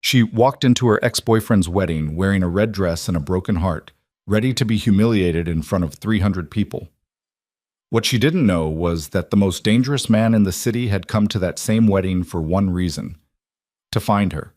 She walked into her ex-boyfriend's wedding wearing a red dress and a broken heart, ready to be humiliated in front of 300 people. What she didn't know was that the most dangerous man in the city had come to that same wedding for one reason: to find her.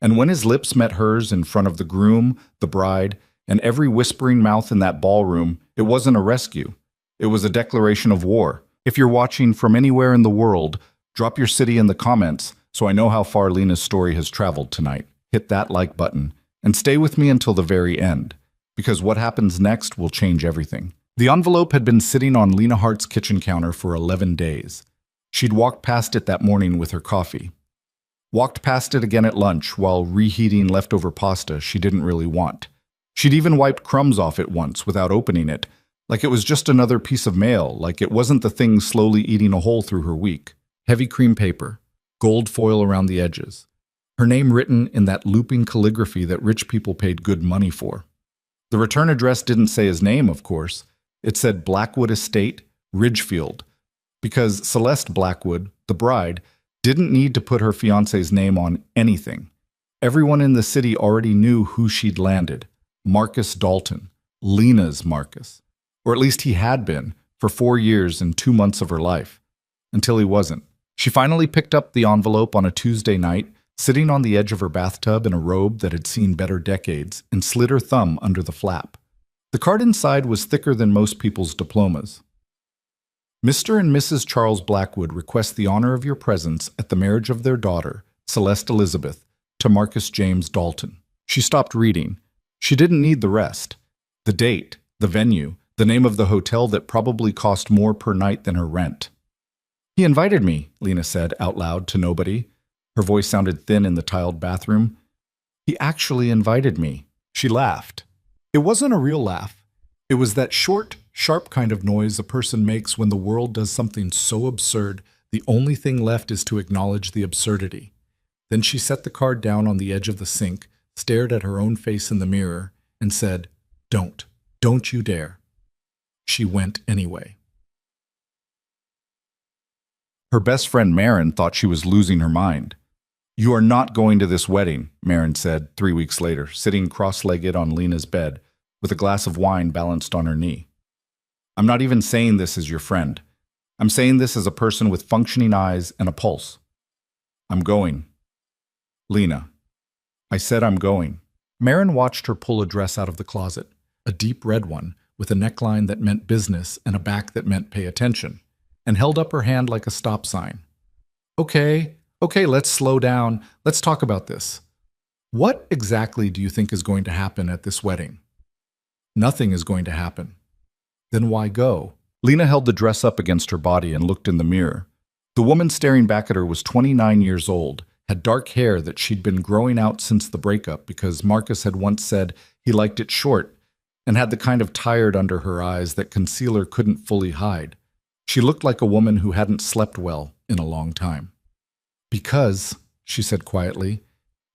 And when his lips met hers in front of the groom, the bride, and every whispering mouth in that ballroom, it wasn't a rescue. It was a declaration of war. If you're watching from anywhere in the world, drop your city in the comments so I know how far Lena's story has traveled tonight. Hit that like button and stay with me until the very end, because what happens next will change everything. The envelope had been sitting on Lena Hart's kitchen counter for 11 days. She'd walked past it that morning with her coffee. Walked past it again at lunch while reheating leftover pasta she didn't really want. She'd even wiped crumbs off it once without opening it, like it was just another piece of mail, like it wasn't the thing slowly eating a hole through her week. Heavy cream paper, gold foil around the edges. Her name written in that looping calligraphy that rich people paid good money for. The return address didn't say his name, of course. It said Blackwood Estate, Ridgefield, because Celeste Blackwood, the bride, didn't need to put her fiancé's name on anything. Everyone in the city already knew who she'd landed: Marcus Dalton, Lena's Marcus. Or at least he had been, for 4 years and 2 months of her life. Until he wasn't. She finally picked up the envelope on a Tuesday night, sitting on the edge of her bathtub in a robe that had seen better decades, and slid her thumb under the flap. The card inside was thicker than most people's diplomas. Mr. and Mrs. Charles Blackwood request the honor of your presence at the marriage of their daughter, Celeste Elizabeth, to Marcus James Dalton. She stopped reading. She didn't need the rest. The date, the venue, the name of the hotel that probably cost more per night than her rent. He invited me, Lena said out loud to nobody. Her voice sounded thin in the tiled bathroom. He actually invited me. She laughed. It wasn't a real laugh. It was that short, sharp kind of noise a person makes when the world does something so absurd, the only thing left is to acknowledge the absurdity. Then she set the card down on the edge of the sink, stared at her own face in the mirror, and said, Don't you dare." She went anyway. Her best friend Marin thought she was losing her mind. "You are not going to this wedding," Marin said 3 weeks later, sitting cross-legged on Lena's bed, with a glass of wine balanced on her knee. "I'm not even saying this as your friend. I'm saying this as a person with functioning eyes and a pulse. I'm going. Lena, I said I'm going." Marin watched her pull a dress out of the closet, a deep red one, with a neckline that meant business and a back that meant pay attention, and held up her hand like a stop sign. Okay, let's slow down. Let's talk about this. What exactly do you think is going to happen at this wedding?" "Nothing is going to happen." "Then why go?" Lena held the dress up against her body and looked in the mirror. The woman staring back at her was 29 years old, had dark hair that she'd been growing out since the breakup because Marcus had once said he liked it short, and had the kind of tired under her eyes that concealer couldn't fully hide. She looked like a woman who hadn't slept well in a long time. "Because," she said quietly,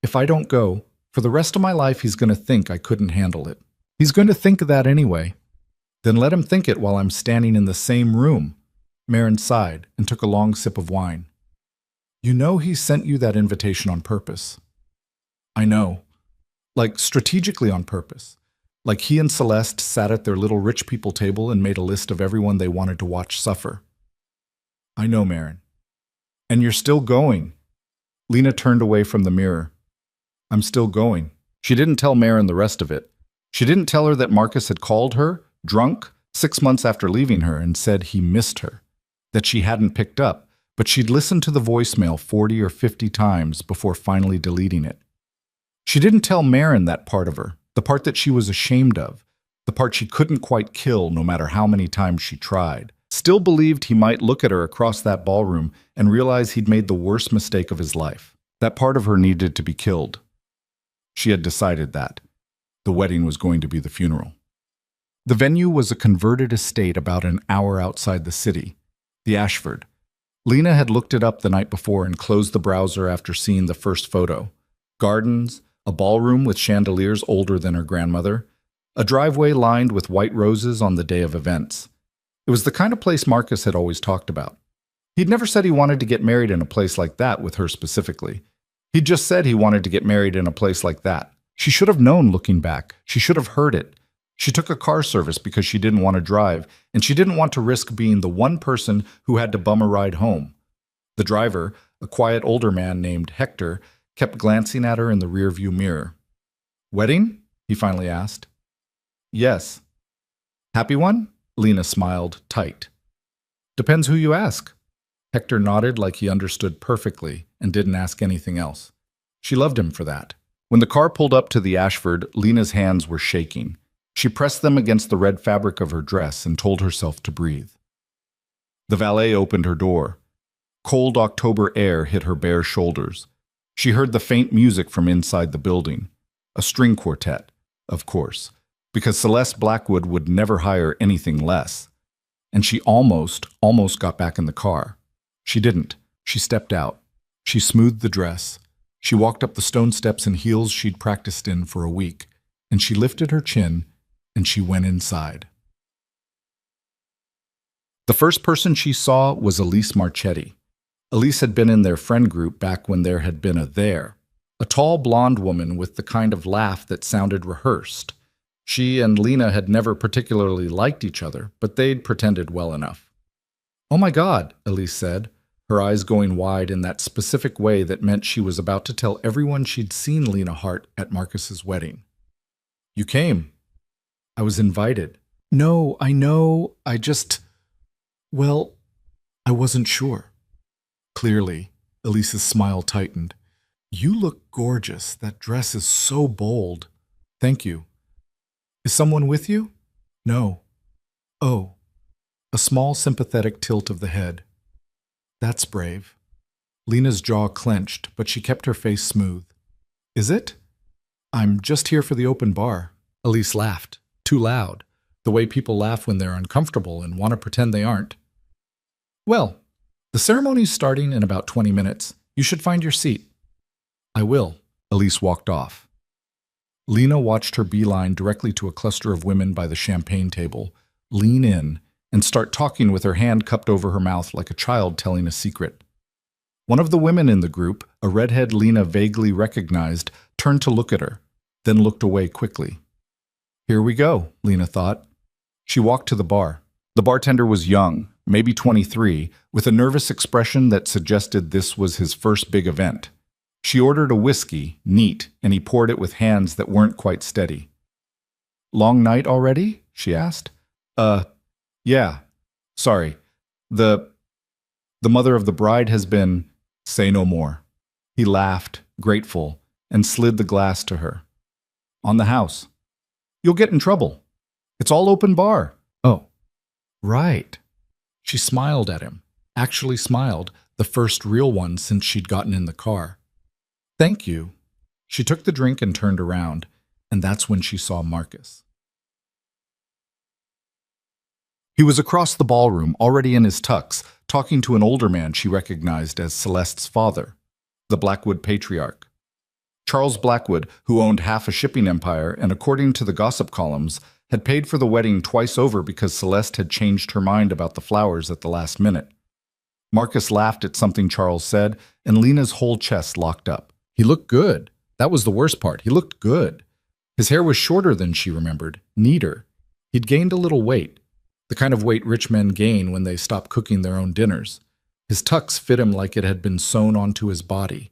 "if I don't go, for the rest of my life he's going to think I couldn't handle it. He's going to think that anyway. Then let him think it while I'm standing in the same room." Marin sighed and took a long sip of wine. "You know he sent you that invitation on purpose." "I know. Like strategically on purpose. Like he and Celeste sat at their little rich people table and made a list of everyone they wanted to watch suffer." "I know, Marin. And you're still going." Lena turned away from the mirror. "I'm still going." She didn't tell Marin the rest of it. She didn't tell her that Marcus had called her, drunk, 6 months after leaving her, and said he missed her, that she hadn't picked up, but she'd listened to the voicemail 40 or 50 times before finally deleting it. She didn't tell Marin that part of her, the part that she was ashamed of, the part she couldn't quite kill no matter how many times she tried. Still believed he might look at her across that ballroom and realize he'd made the worst mistake of his life. That part of her needed to be killed. She had decided that. The wedding was going to be the funeral. The venue was a converted estate about an hour outside the city, the Ashford. Lena had looked it up the night before and closed the browser after seeing the first photo. Gardens, a ballroom with chandeliers older than her grandmother, a driveway lined with white roses on the day of events. It was the kind of place Marcus had always talked about. He'd never said he wanted to get married in a place like that with her specifically. He'd just said he wanted to get married in a place like that. She should have known looking back. She should have heard it. She took a car service because she didn't want to drive, and she didn't want to risk being the one person who had to bum a ride home. The driver, a quiet older man named Hector, kept glancing at her in the rearview mirror. "Wedding?" he finally asked. "Yes." "Happy one?" Lena smiled, tight. "Depends who you ask." Hector nodded like he understood perfectly and didn't ask anything else. She loved him for that. When the car pulled up to the Ashford, Lena's hands were shaking. She pressed them against the red fabric of her dress and told herself to breathe. The valet opened her door. Cold October air hit her bare shoulders. She heard the faint music from inside the building. A string quartet, of course, because Celeste Blackwood would never hire anything less. And she almost got back in the car. She didn't. She stepped out. She smoothed the dress. She walked up the stone steps in heels she'd practiced in for a week, and she lifted her chin, and she went inside. The first person she saw was Elise Marchetti. Elise had been in their friend group back when there had been a tall blonde woman with the kind of laugh that sounded rehearsed. She and Lena had never particularly liked each other, but they'd pretended well enough. "Oh my God," Elise said, her eyes going wide in that specific way that meant she was about to tell everyone she'd seen Lena Hart at Marcus's wedding. "You came." "I was invited." "No, I know, well, I wasn't sure." Clearly, Elise's smile tightened. "You look gorgeous. That dress is so bold." "Thank you." "Is someone with you?" "No." "Oh." A small sympathetic tilt of the head. "That's brave." Lena's jaw clenched, but she kept her face smooth. "Is it?" "I'm just here for the open bar." Elise laughed, too loud, the way people laugh when they're uncomfortable and want to pretend they aren't. "Well, the ceremony's starting in about 20 minutes. You should find your seat." "I will." Elise walked off. Lena watched her beeline directly to a cluster of women by the champagne table, lean in, and start talking with her hand cupped over her mouth like a child telling a secret. One of the women in the group, a redhead Lena vaguely recognized, turned to look at her, then looked away quickly. Here we go, Lena thought. She walked to the bar. The bartender was young, maybe 23, with a nervous expression that suggested this was his first big event. She ordered a whiskey, neat, and he poured it with hands that weren't quite steady. "Long night already?" she asked. Yeah. Sorry. The mother of the bride has been..." "Say no more." He laughed, grateful, and slid the glass to her. "On the house." "You'll get in trouble. It's all open bar." "Oh, right." She smiled at him, actually smiled, the first real one since she'd gotten in the car. "Thank you." She took the drink and turned around, and that's when she saw Marcus. He was across the ballroom, already in his tux, talking to an older man she recognized as Celeste's father, the Blackwood patriarch. Charles Blackwood, who owned half a shipping empire and, according to the gossip columns, had paid for the wedding twice over because Celeste had changed her mind about the flowers at the last minute. Marcus laughed at something Charles said, and Lena's whole chest locked up. He looked good. That was the worst part. He looked good. His hair was shorter than she remembered, neater. He'd gained a little weight. The kind of weight rich men gain when they stop cooking their own dinners. His tux fit him like it had been sewn onto his body.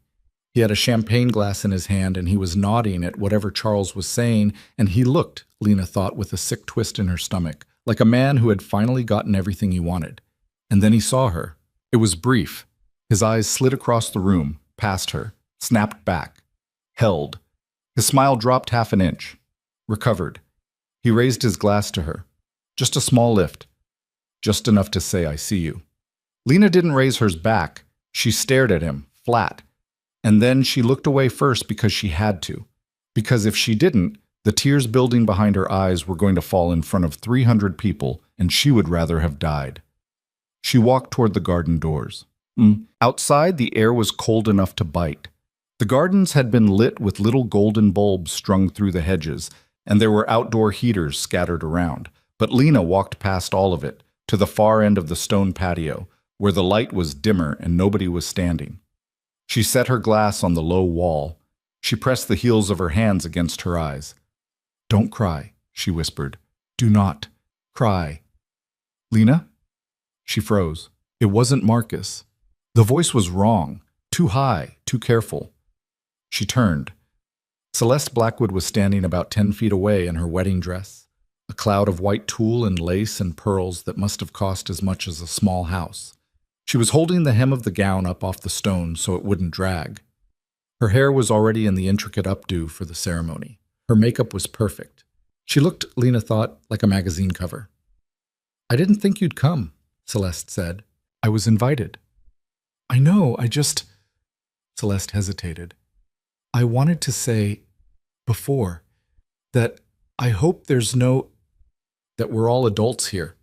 He had a champagne glass in his hand, and he was nodding at whatever Charles was saying, and he looked, Lena thought with a sick twist in her stomach, like a man who had finally gotten everything he wanted. And then he saw her. It was brief. His eyes slid across the room, past her, snapped back, held. His smile dropped half an inch. Recovered. He raised his glass to her. Just a small lift. Just enough to say, "I see you." Lena didn't raise hers back. She stared at him, flat. And then she looked away first because she had to. Because if she didn't, the tears building behind her eyes were going to fall in front of 300 people, and she would rather have died. She walked toward the garden doors. Outside, the air was cold enough to bite. The gardens had been lit with little golden bulbs strung through the hedges, and there were outdoor heaters scattered around. But Lena walked past all of it, to the far end of the stone patio, where the light was dimmer and nobody was standing. She set her glass on the low wall. She pressed the heels of her hands against her eyes. "Don't cry," she whispered. "Do not cry." "Lena?" She froze. It wasn't Marcus. The voice was wrong, too high, too careful. She turned. Celeste Blackwood was standing about 10 feet away in her wedding dress, a cloud of white tulle and lace and pearls that must have cost as much as a small house. She was holding the hem of the gown up off the stone so it wouldn't drag. Her hair was already in the intricate updo for the ceremony. Her makeup was perfect. She looked, Lena thought, like a magazine cover. "I didn't think you'd come," Celeste said. "I was invited." "I know, Celeste hesitated. "I wanted to say, before, that I hope that we're all adults here."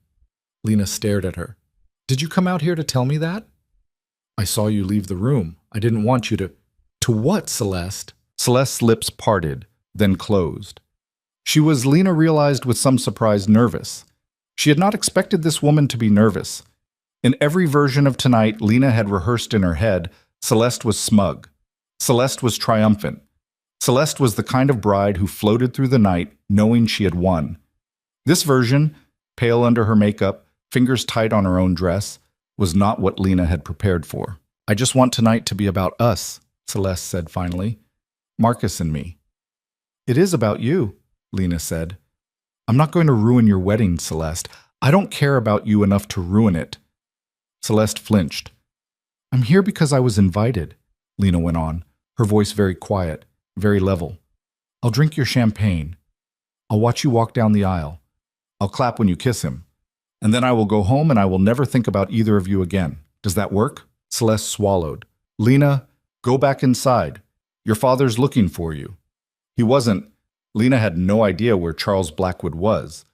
Lena stared at her. "Did you come out here to tell me that?" "I saw you leave the room. I didn't want you to—" "To what, Celeste?" Celeste's lips parted, then closed. She was, Lena realized with some surprise, nervous. She had not expected this woman to be nervous. In every version of tonight Lena had rehearsed in her head, Celeste was smug. Celeste was triumphant. Celeste was the kind of bride who floated through the night knowing she had won. This version, pale under her makeup, fingers tight on her own dress, was not what Lena had prepared for. "I just want tonight to be about us," Celeste said finally. "Marcus and me." "It is about you," Lena said. "I'm not going to ruin your wedding, Celeste. I don't care about you enough to ruin it." Celeste flinched. "I'm here because I was invited," Lena went on, her voice very quiet, very level. "I'll drink your champagne. I'll watch you walk down the aisle. I'll clap when you kiss him. And then I will go home and I will never think about either of you again. Does that work?" Celeste swallowed. "Lena, go back inside. Your father's looking for you." He wasn't. Lena had no idea where Charles Blackwood was.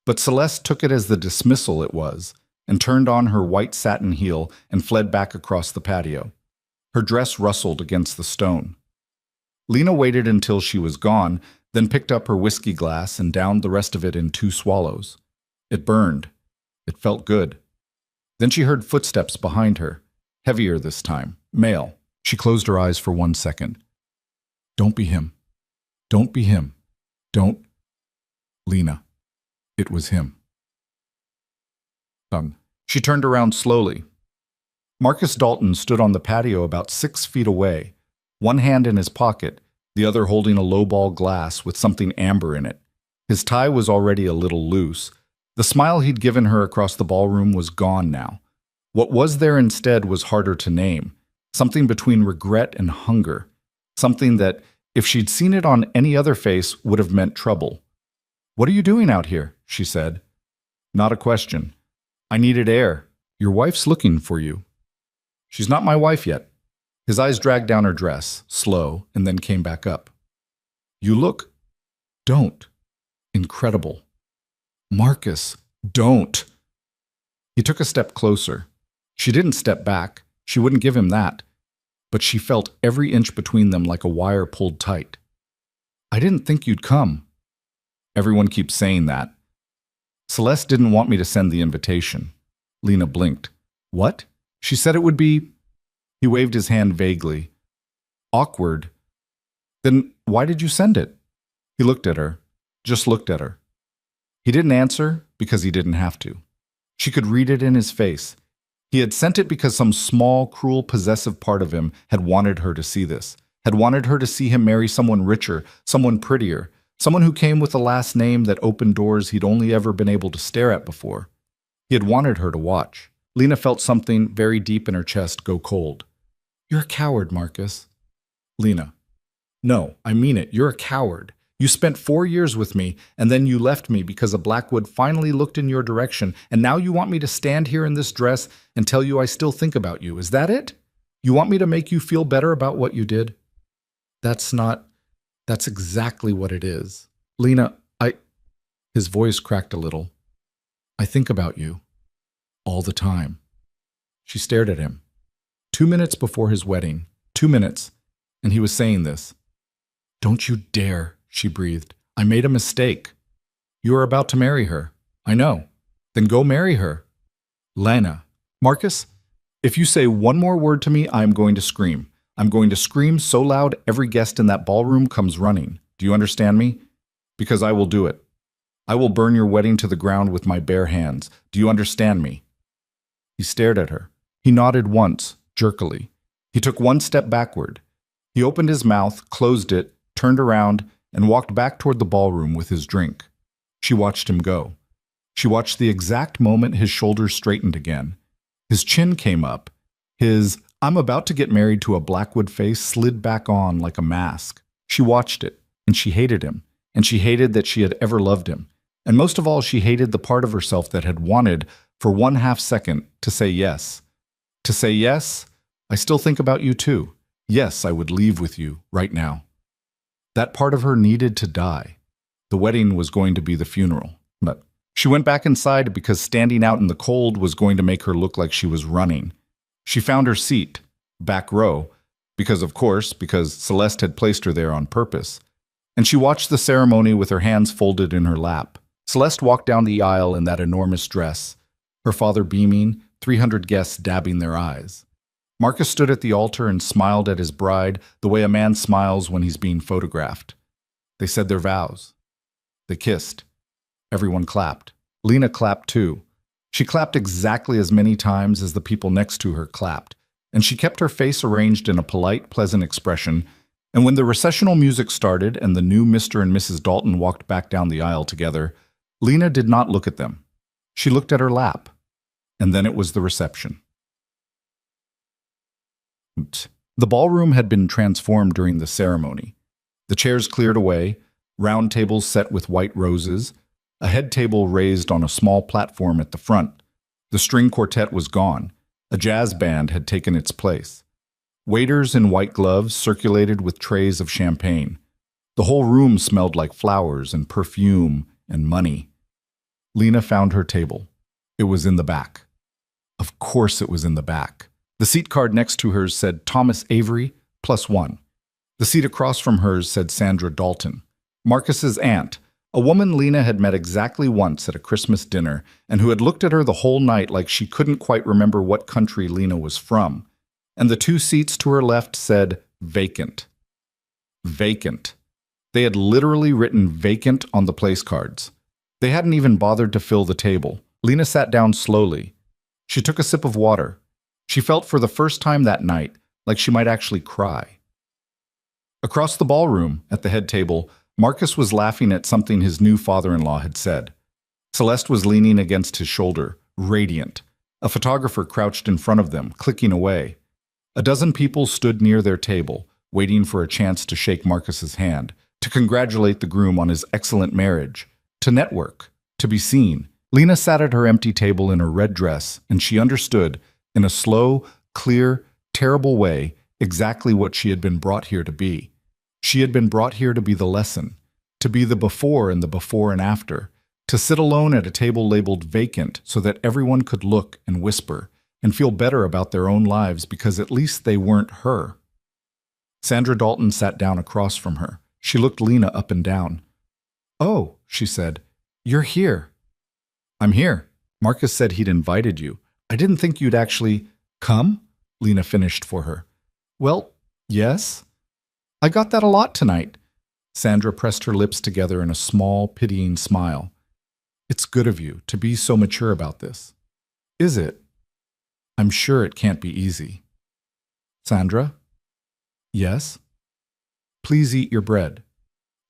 But Celeste took it as the dismissal it was, and turned on her white satin heel and fled back across the patio. Her dress rustled against the stone. Lena waited until she was gone, then picked up her whiskey glass and downed the rest of it in 2 swallows. It burned. It felt good. Then she heard footsteps behind her, heavier this time, male. She closed her eyes for 1 second. "Don't be him. Don't be him. Don't—" Lena. It was him. She turned around slowly. Marcus Dalton stood on the patio about 6 feet away, one hand in his pocket, the other holding a lowball glass with something amber in it. His tie was already a little loose. The smile he'd given her across the ballroom was gone now. What was there instead was harder to name, something between regret and hunger, something that, if she'd seen it on any other face, would have meant trouble. "What are you doing out here?" she said. "Not a question. I needed air. Your wife's looking for you." "She's not my wife yet." His eyes dragged down her dress, slow, and then came back up. "You look— Don't. Incredible. Marcus, don't." He took a step closer. She didn't step back. She wouldn't give him that. But she felt every inch between them like a wire pulled tight. "I didn't think you'd come." "Everyone keeps saying that." "Celeste didn't want me to send the invitation." Lena blinked. "What?" "She said it would be—" He waved his hand vaguely. "Awkward." "Then why did you send it?" He looked at her, just looked at her. He didn't answer because he didn't have to. She could read it in his face. He had sent it because some small, cruel, possessive part of him had wanted her to see this, had wanted her to see him marry someone richer, someone prettier, someone who came with a last name that opened doors he'd only ever been able to stare at before. He had wanted her to watch. Lena felt something very deep in her chest go cold. "You're a coward, Marcus." "Lena, no, I mean it. You're a coward. You spent 4 years with me, and then you left me because a Blackwood finally looked in your direction, and now you want me to stand here in this dress and tell you I still think about you. Is that it? You want me to make you feel better about what you did?" That's exactly what it is. "Lena, His voice cracked a little. "I think about you. All the time." She stared at him. 2 minutes before his wedding. 2 minutes. And he was saying this. "Don't you dare," she breathed. "I made a mistake." "You are about to marry her." "I know." "Then go marry her." "Lena." "Marcus, if you say one more word to me, I am going to scream. I'm going to scream so loud every guest in that ballroom comes running. Do you understand me? Because I will do it. I will burn your wedding to the ground with my bare hands. Do you understand me?" He stared at her. He nodded once, jerkily. He took one step backward. He opened his mouth, closed it, turned around, and walked back toward the ballroom with his drink. She watched him go. She watched the exact moment his shoulders straightened again. His chin came up. His "I'm about to get married to a Blackwood" face slid back on like a mask. She watched it, and she hated him, and she hated that she had ever loved him. And most of all, she hated the part of herself that had wanted, for 1/2 second, to say yes. To say, "Yes, I still think about you too. Yes, I would leave with you right now." That part of her needed to die. The wedding was going to be the funeral. But she went back inside because standing out in the cold was going to make her look like she was running. She found her seat, back row, because Celeste had placed her there on purpose. And she watched the ceremony with her hands folded in her lap. Celeste walked down the aisle in that enormous dress, her father beaming, 300 guests dabbing their eyes. Marcus stood at the altar and smiled at his bride the way a man smiles when he's being photographed. They said their vows. They kissed. Everyone clapped. Lena clapped too. She clapped exactly as many times as the people next to her clapped, and she kept her face arranged in a polite, pleasant expression. And when the recessional music started and the new Mr. and Mrs. Dalton walked back down the aisle together, Lena did not look at them. She looked at her lap. And then it was the reception. The ballroom had been transformed during the ceremony. The chairs cleared away, round tables set with white roses, a head table raised on a small platform at the front. The string quartet was gone. A jazz band had taken its place. Waiters in white gloves circulated with trays of champagne. The whole room smelled like flowers and perfume and money. Lena found her table. It was in the back. Of course it was in the back. The seat card next to hers said Thomas Avery, +1. The seat across from hers said Sandra Dalton, Marcus's aunt, a woman Lena had met exactly once at a Christmas dinner and who had looked at her the whole night like she couldn't quite remember what country Lena was from. And the 2 seats to her left said vacant. Vacant. They had literally written vacant on the place cards. They hadn't even bothered to fill the table. Lena sat down slowly. She took a sip of water. She felt for the first time that night like she might actually cry. Across the ballroom, at the head table, Marcus was laughing at something his new father-in-law had said. Celeste was leaning against his shoulder, radiant. A photographer crouched in front of them, clicking away. A dozen people stood near their table, waiting for a chance to shake Marcus's hand, to congratulate the groom on his excellent marriage, to network, to be seen. Lena sat at her empty table in her red dress, and she understood, in a slow, clear, terrible way, exactly what she had been brought here to be. She had been brought here to be the lesson, to be the before and after, to sit alone at a table labeled vacant so that everyone could look and whisper and feel better about their own lives because at least they weren't her. Sandra Dalton sat down across from her. She looked Lena up and down. "Oh," she said, "you're here." "I'm here. Marcus said he'd invited you. I didn't think you'd actually come," Lena finished for her. "Well, yes. I got that a lot tonight." Sandra pressed her lips together in a small, pitying smile. "It's good of you to be so mature about this." "Is it? I'm sure it can't be easy." "Sandra?" "Yes?" "Please eat your bread."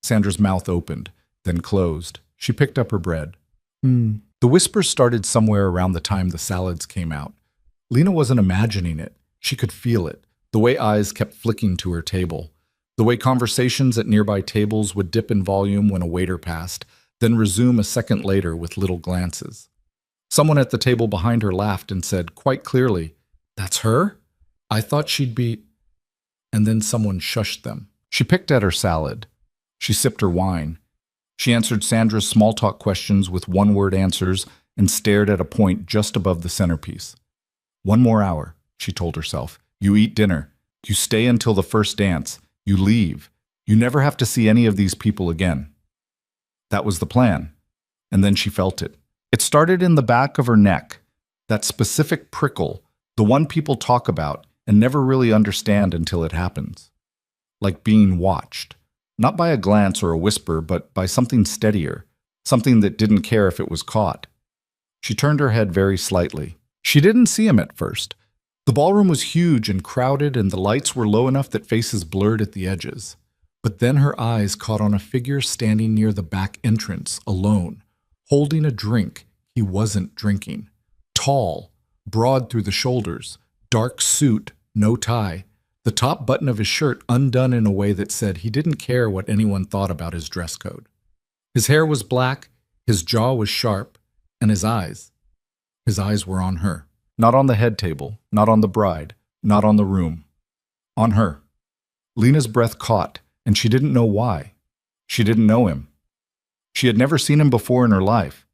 Sandra's mouth opened, then closed. She picked up her bread. The whispers started somewhere around the time the salads came out. Lena wasn't imagining it. She could feel it, the way eyes kept flicking to her table, the way conversations at nearby tables would dip in volume when a waiter passed, then resume a second later with little glances. Someone at the table behind her laughed and said, quite clearly, "That's her? I thought she'd be—" And then someone shushed them. She picked at her salad. She sipped her wine. She answered Sandra's small talk questions with one-word answers and stared at a point just above the centerpiece. 1 more hour, she told herself. You eat dinner. You stay until the first dance. You leave. You never have to see any of these people again. That was the plan. And then she felt it. It started in the back of her neck, that specific prickle, the one people talk about, and never really understand until it happens. Like being watched. Not by a glance or a whisper, but by something steadier, something that didn't care if it was caught. She turned her head very slightly. She didn't see him at first. The ballroom was huge and crowded, and the lights were low enough that faces blurred at the edges. But then her eyes caught on a figure standing near the back entrance, alone, holding a drink he wasn't drinking. Tall, broad through the shoulders, dark suit, no tie, the top button of his shirt undone in a way that said he didn't care what anyone thought about his dress code. His hair was black, his jaw was sharp, and his eyes were on her. Not on the head table, not on the bride, not on the room. On her. Lena's breath caught, and she didn't know why. She didn't know him. She had never seen him before in her life.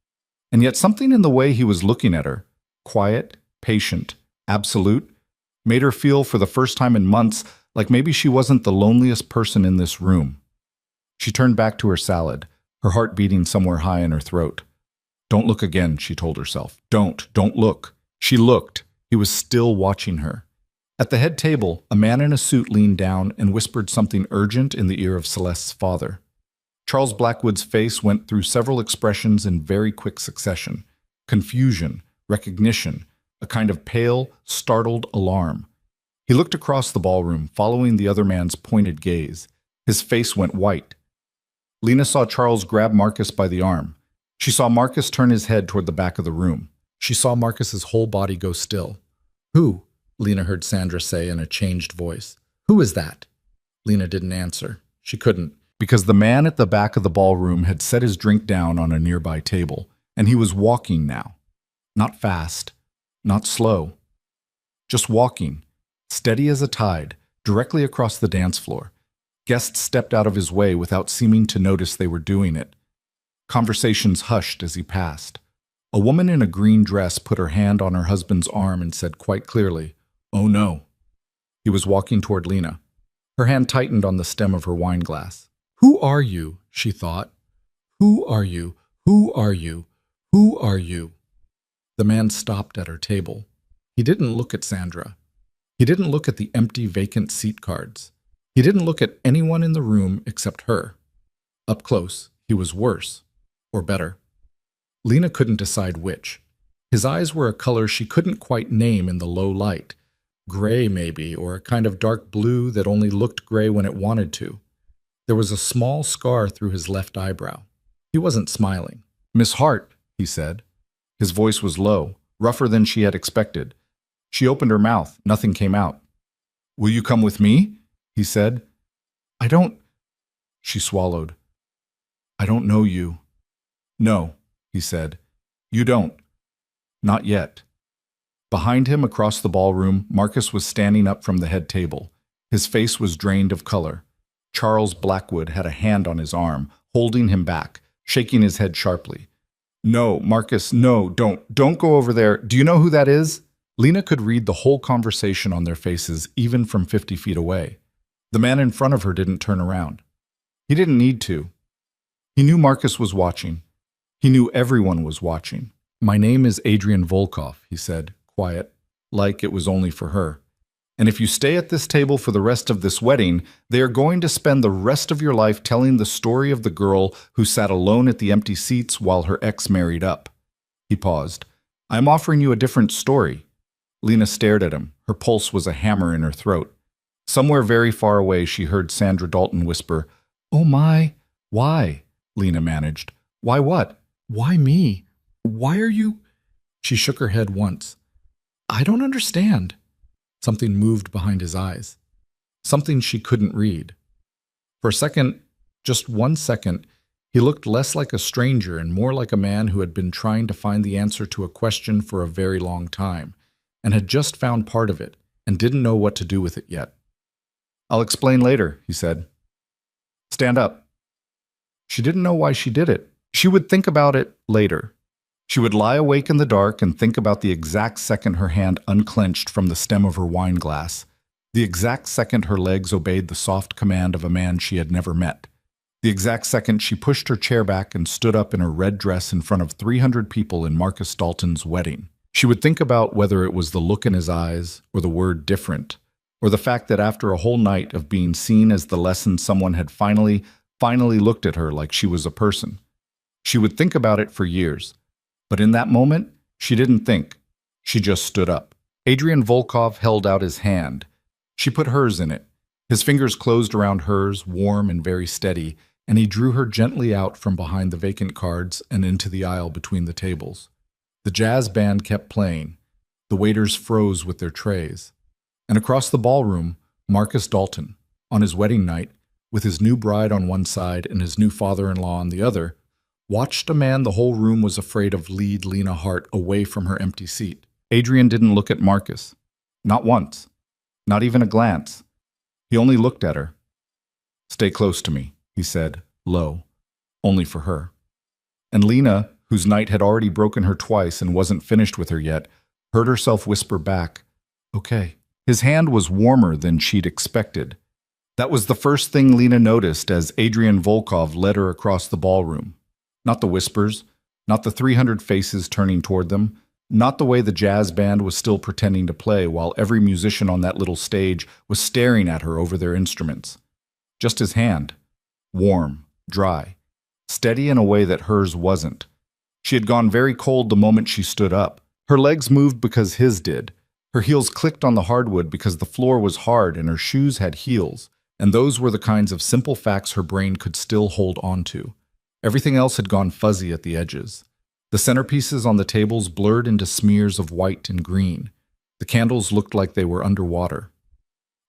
And yet something in the way he was looking at her, quiet, patient, absolute, made her feel for the first time in months like maybe she wasn't the loneliest person in this room. She turned back to her salad, her heart beating somewhere high in her throat. Don't look again, she told herself. Don't look. She looked. He was still watching her. At the head table, a man in a suit leaned down and whispered something urgent in the ear of Celeste's father. Charles Blackwood's face went through several expressions in very quick succession. Confusion, recognition, a kind of pale, startled alarm. He looked across the ballroom, following the other man's pointed gaze. His face went white. Lena saw Charles grab Marcus by the arm. She saw Marcus turn his head toward the back of the room. She saw Marcus's whole body go still. Who? Lena heard Sandra say in a changed voice. Who is that? Lena didn't answer. She couldn't, because the man at the back of the ballroom had set his drink down on a nearby table, and he was walking now. Not fast, not slow. Just walking, steady as a tide, directly across the dance floor. Guests stepped out of his way without seeming to notice they were doing it. Conversations hushed as he passed. A woman in a green dress put her hand on her husband's arm and said quite clearly, "Oh no." He was walking toward Lena. Her hand tightened on the stem of her wine glass. Who are you? She thought. Who are you? Who are you? Who are you? The man stopped at her table. He didn't look at Sandra. He didn't look at the empty vacant seat cards. He didn't look at anyone in the room except her. Up close, he was worse, or better. Lena couldn't decide which. His eyes were a color she couldn't quite name in the low light. Gray, maybe, or a kind of dark blue that only looked gray when it wanted to. There was a small scar through his left eyebrow. He wasn't smiling. "Miss Hart," he said. His voice was low, rougher than she had expected. She opened her mouth. Nothing came out. "Will you come with me?" he said. "I don't—" She swallowed. "I don't know you." "No," he said. "You don't. Not yet." Behind him, across the ballroom, Marcus was standing up from the head table. His face was drained of color. Charles Blackwood had a hand on his arm, holding him back, shaking his head sharply. "No, Marcus, no, don't go over there. Do you know who that is?" Lena could read the whole conversation on their faces, even from 50 feet away. The man in front of her didn't turn around. He didn't need to. He knew Marcus was watching. He knew everyone was watching. "My name is Adrian Volkov," he said, quiet, like it was only for her. "And if you stay at this table for the rest of this wedding, they are going to spend the rest of your life telling the story of the girl who sat alone at the empty seats while her ex married up." He paused. "I'm offering you a different story." Lena stared at him. Her pulse was a hammer in her throat. Somewhere very far away, she heard Sandra Dalton whisper, "Oh my, why?" Lena managed. "Why what? Why me? Why are you—" She shook her head once. "I don't understand." Something moved behind his eyes. Something she couldn't read. For a second, just 1 second, he looked less like a stranger and more like a man who had been trying to find the answer to a question for a very long time, and had just found part of it, and didn't know what to do with it yet. "I'll explain later," he said. "Stand up." She didn't know why she did it. She would think about it later. She would lie awake in the dark and think about the exact second her hand unclenched from the stem of her wine glass, the exact second her legs obeyed the soft command of a man she had never met, the exact second she pushed her chair back and stood up in her red dress in front of 300 people in Marcus Dalton's wedding. She would think about whether it was the look in his eyes or the word different, or the fact that after a whole night of being seen as the lesson, someone had finally looked at her like she was a person. She would think about it for years. But in that moment, she didn't think. She just stood up. Adrian Volkov held out his hand. She put hers in it. His fingers closed around hers, warm and very steady, and he drew her gently out from behind the vacant cards and into the aisle between the tables. The jazz band kept playing. The waiters froze with their trays. And across the ballroom, Marcus Dalton, on his wedding night, with his new bride on one side and his new father-in-law on the other, watched a man the whole room was afraid of lead Lena Hart away from her empty seat. Adrian didn't look at Marcus. Not once. Not even a glance. He only looked at her. "Stay close to me," he said, low, only for her. And Lena, whose night had already broken her twice and wasn't finished with her yet, heard herself whisper back, "Okay." His hand was warmer than she'd expected. That was the first thing Lena noticed as Adrian Volkov led her across the ballroom. Not the whispers, not the 300 faces turning toward them, not the way the jazz band was still pretending to play while every musician on that little stage was staring at her over their instruments. Just his hand, warm, dry, steady in a way that hers wasn't. She had gone very cold the moment she stood up. Her legs moved because his did. Her heels clicked on the hardwood because the floor was hard and her shoes had heels, and those were the kinds of simple facts her brain could still hold on to. Everything else had gone fuzzy at the edges. The centerpieces on the tables blurred into smears of white and green. The candles looked like they were underwater.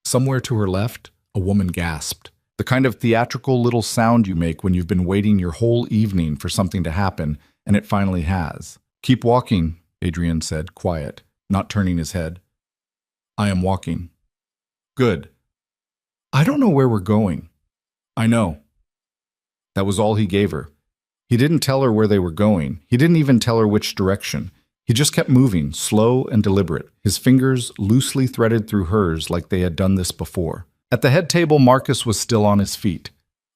Somewhere to her left, a woman gasped. The kind of theatrical little sound you make when you've been waiting your whole evening for something to happen, and it finally has. "Keep walking," Adrian said, quiet, not turning his head. "I am walking." "Good." "I don't know where we're going." "I know." That was all he gave her. He didn't tell her where they were going. He didn't even tell her which direction. He just kept moving, slow and deliberate, his fingers loosely threaded through hers like they had done this before. At the head table, Marcus was still on his feet.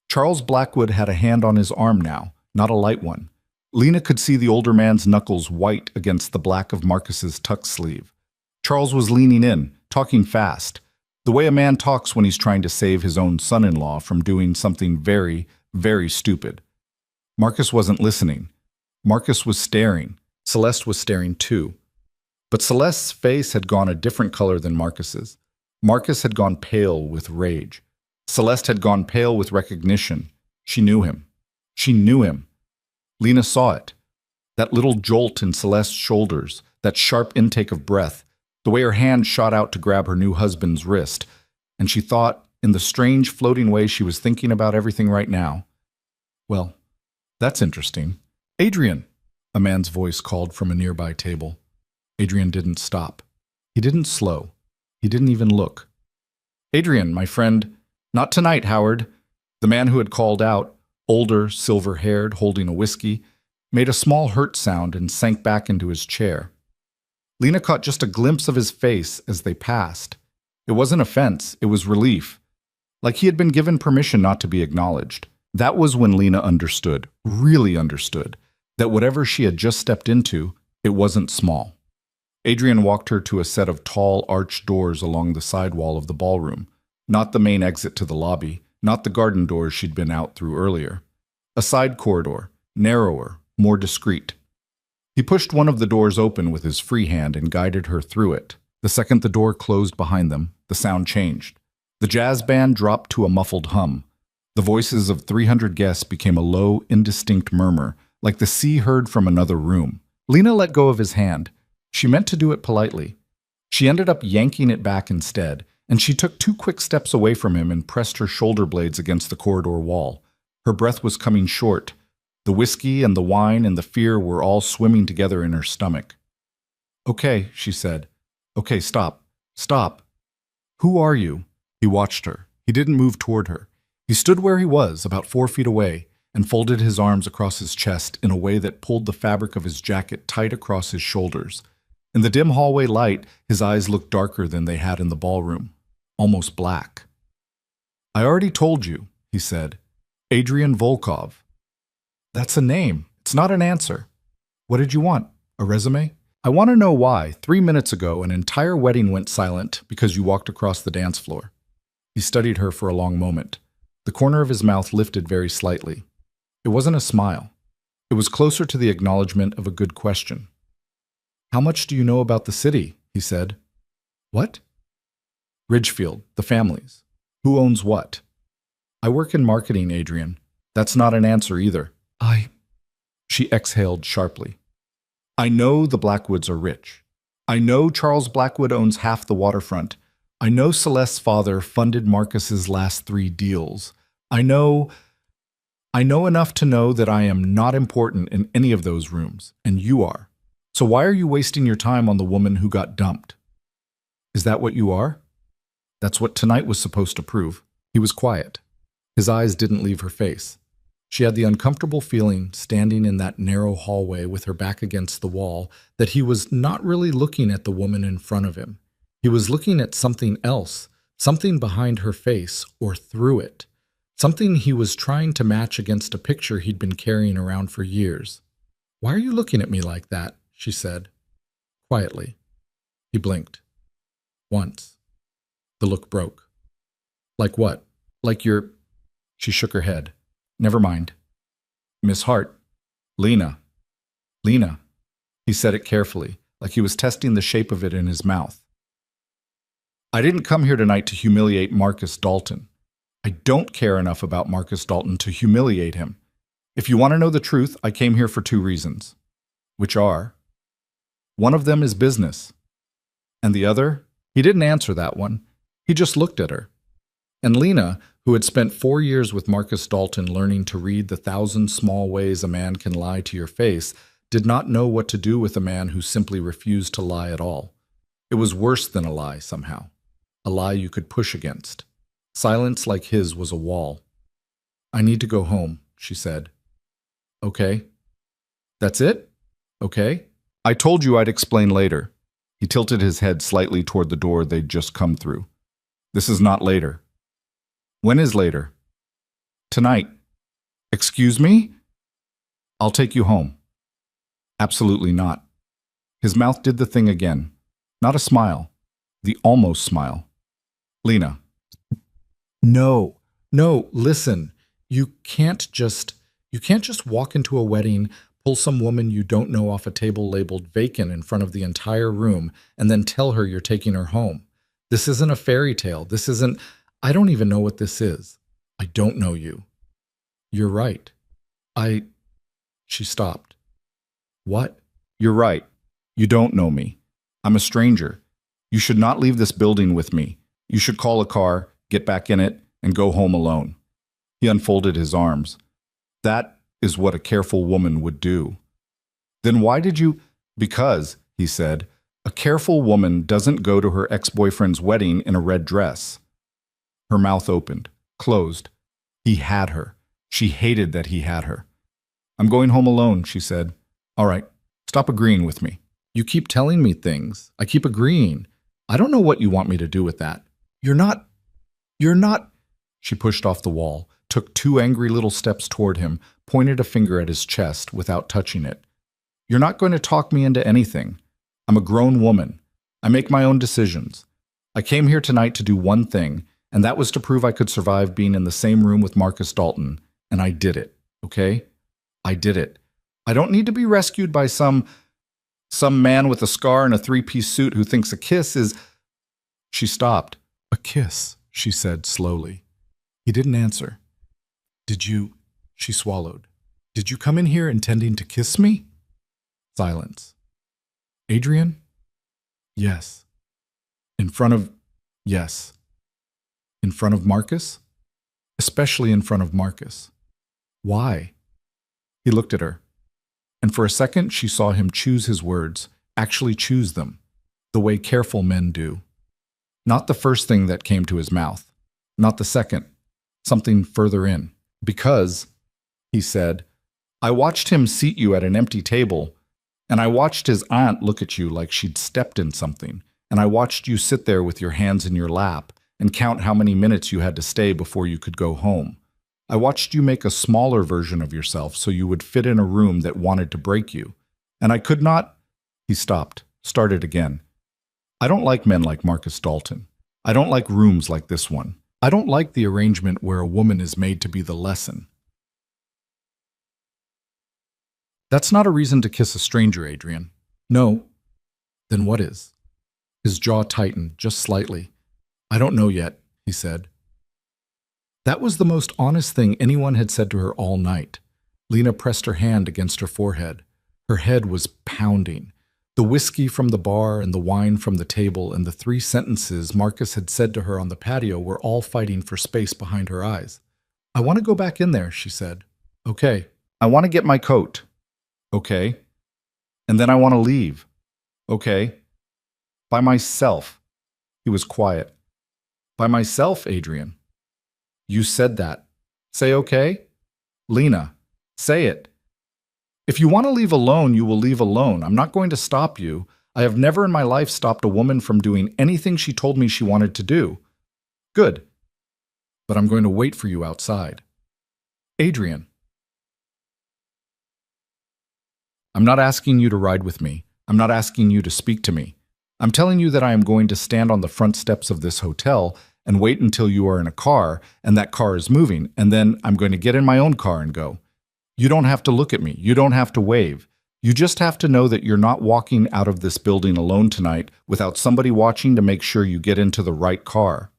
Charles Blackwood had a hand on his arm now, not a light one. Lena could see the older man's knuckles white against the black of Marcus's tuck sleeve. Charles was leaning in, talking fast, the way a man talks when he's trying to save his own son-in-law from doing something very, very stupid. Marcus wasn't listening. Marcus was staring. Celeste was staring too. But Celeste's face had gone a different color than Marcus's. Marcus had gone pale with rage. Celeste had gone pale with recognition. She knew him. She knew him. Lena saw it. That little jolt in Celeste's shoulders, that sharp intake of breath, the way her hand shot out to grab her new husband's wrist, and she thought, in the strange floating way she was thinking about everything right now, "Well, that's interesting." "Adrian," a man's voice called from a nearby table. Adrian didn't stop. He didn't slow. He didn't even look. "Adrian, my friend." "Not tonight, Howard." The man who had called out, older, silver-haired, holding a whiskey, made a small hurt sound and sank back into his chair. Lena caught just a glimpse of his face as they passed. It wasn't offense, it was relief. Like he had been given permission not to be acknowledged. That was when Lena understood, really understood, that whatever she had just stepped into, it wasn't small. Adrian walked her to a set of tall, arched doors along the side wall of the ballroom, not the main exit to the lobby, not the garden doors she'd been out through earlier. A side corridor, narrower, more discreet. He pushed one of the doors open with his free hand and guided her through it. The second the door closed behind them, the sound changed. The jazz band dropped to a muffled hum. The voices of 300 guests became a low, indistinct murmur, like the sea heard from another room. Lena let go of his hand. She meant to do it politely. She ended up yanking it back instead, and she took 2 quick steps away from him and pressed her shoulder blades against the corridor wall. Her breath was coming short. The whiskey and the wine and the fear were all swimming together in her stomach. "Okay," she said. "Okay, stop. Stop." "Who are you?" He watched her. He didn't move toward her. He stood where he was, about 4 feet away, and folded his arms across his chest in a way that pulled the fabric of his jacket tight across his shoulders. In the dim hallway light, his eyes looked darker than they had in the ballroom, almost black. "I already told you," he said. "Adrian Volkov." "That's a name. It's not an answer." "What did you want? A resume?" I want to know why, 3 minutes ago, an entire wedding went silent because you walked across the dance floor. He studied her for a long moment. The corner of his mouth lifted very slightly. It wasn't a smile. It was closer to the acknowledgement of a good question. How much do you know about the city? He said. What? Ridgefield, the families. Who owns what? I work in marketing, Adrian. That's not an answer either. She exhaled sharply. I know the Blackwoods are rich. I know Charles Blackwood owns half the waterfront. I know Celeste's father funded Marcus's last 3 deals. I know enough to know that I am not important in any of those rooms, and you are. So why are you wasting your time on the woman who got dumped? Is that what you are? That's what tonight was supposed to prove. He was quiet. His eyes didn't leave her face. She had the uncomfortable feeling, standing in that narrow hallway with her back against the wall, that he was not really looking at the woman in front of him. He was looking at something else, something behind her face or through it, something he was trying to match against a picture he'd been carrying around for years. Why are you looking at me like that? She said, quietly. He blinked. Once. The look broke. Like what? Like you're... She shook her head. Never mind. Miss Hart. Lena. Lena. He said it carefully, like he was testing the shape of it in his mouth. I didn't come here tonight to humiliate Marcus Dalton. I don't care enough about Marcus Dalton to humiliate him. If you want to know the truth, I came here for 2 reasons. Which are, one of them is business. And the other, he didn't answer that one. He just looked at her. And Lena, who had spent 4 years with Marcus Dalton learning to read the 1,000 small ways a man can lie to your face, did not know what to do with a man who simply refused to lie at all. It was worse than a lie somehow. A lie you could push against. Silence like his was a wall. I need to go home, she said. Okay. That's it? Okay. I told you I'd explain later. He tilted his head slightly toward the door they'd just come through. This is not later. When is later? Tonight. Excuse me? I'll take you home. Absolutely not. His mouth did the thing again. Not a smile. The almost smile. Lena. No, listen. You can't just walk into a wedding, pull some woman you don't know off a table labeled vacant in front of the entire room, and then tell her you're taking her home. This isn't a fairy tale. I don't even know what this is. I don't know you. You're right. She stopped. What? You're right. You don't know me. I'm a stranger. You should not leave this building with me. You should call a car, get back in it, and go home alone. He unfolded his arms. That is what a careful woman would do. Then why did you... Because, he said, a careful woman doesn't go to her ex-boyfriend's wedding in a red dress. Her mouth opened, closed. He had her. She hated that he had her. I'm going home alone, she said. All right, stop agreeing with me. You keep telling me things. I keep agreeing. I don't know what you want me to do with that. You're not... She pushed off the wall, took 2 angry little steps toward him, pointed a finger at his chest without touching it. You're not going to talk me into anything. I'm a grown woman. I make my own decisions. I came here tonight to do one thing, and that was to prove I could survive being in the same room with Marcus Dalton, and I did it, okay? I did it. I don't need to be rescued by some man with a scar and a 3-piece suit who thinks a kiss is... She stopped. A kiss, she said slowly. He didn't answer. Did you... She swallowed. Did you come in here intending to kiss me? Silence. Adrian? Yes. In front of... Yes. In front of Marcus? Especially in front of Marcus. Why? He looked at her. And for a second she saw him choose his words, actually choose them, the way careful men do. Not the first thing that came to his mouth. Not the second. Something further in. Because, he said, I watched him seat you at an empty table, and I watched his aunt look at you like she'd stepped in something, and I watched you sit there with your hands in your lap and count how many minutes you had to stay before you could go home. I watched you make a smaller version of yourself so you would fit in a room that wanted to break you. And I could not... He stopped, started again. I don't like men like Marcus Dalton. I don't like rooms like this one. I don't like the arrangement where a woman is made to be the lesson. That's not a reason to kiss a stranger, Adrian. No. Then what is? His jaw tightened, just slightly. I don't know yet, he said. That was the most honest thing anyone had said to her all night. Lena pressed her hand against her forehead. Her head was pounding. The whiskey from the bar and the wine from the table and the 3 sentences Marcus had said to her on the patio were all fighting for space behind her eyes. I want to go back in there, she said. Okay. I want to get my coat. Okay. And then I want to leave. Okay. By myself. He was quiet. By myself, Adrian. You said that. Say okay? Lena, say it. If you want to leave alone, you will leave alone. I'm not going to stop you. I have never in my life stopped a woman from doing anything she told me she wanted to do. Good. But I'm going to wait for you outside. Adrian. I'm not asking you to ride with me. I'm not asking you to speak to me. I'm telling you that I am going to stand on the front steps of this hotel and wait until you are in a car and that car is moving, and then I'm going to get in my own car and go. You don't have to look at me. You don't have to wave. You just have to know that you're not walking out of this building alone tonight without somebody watching to make sure you get into the right car.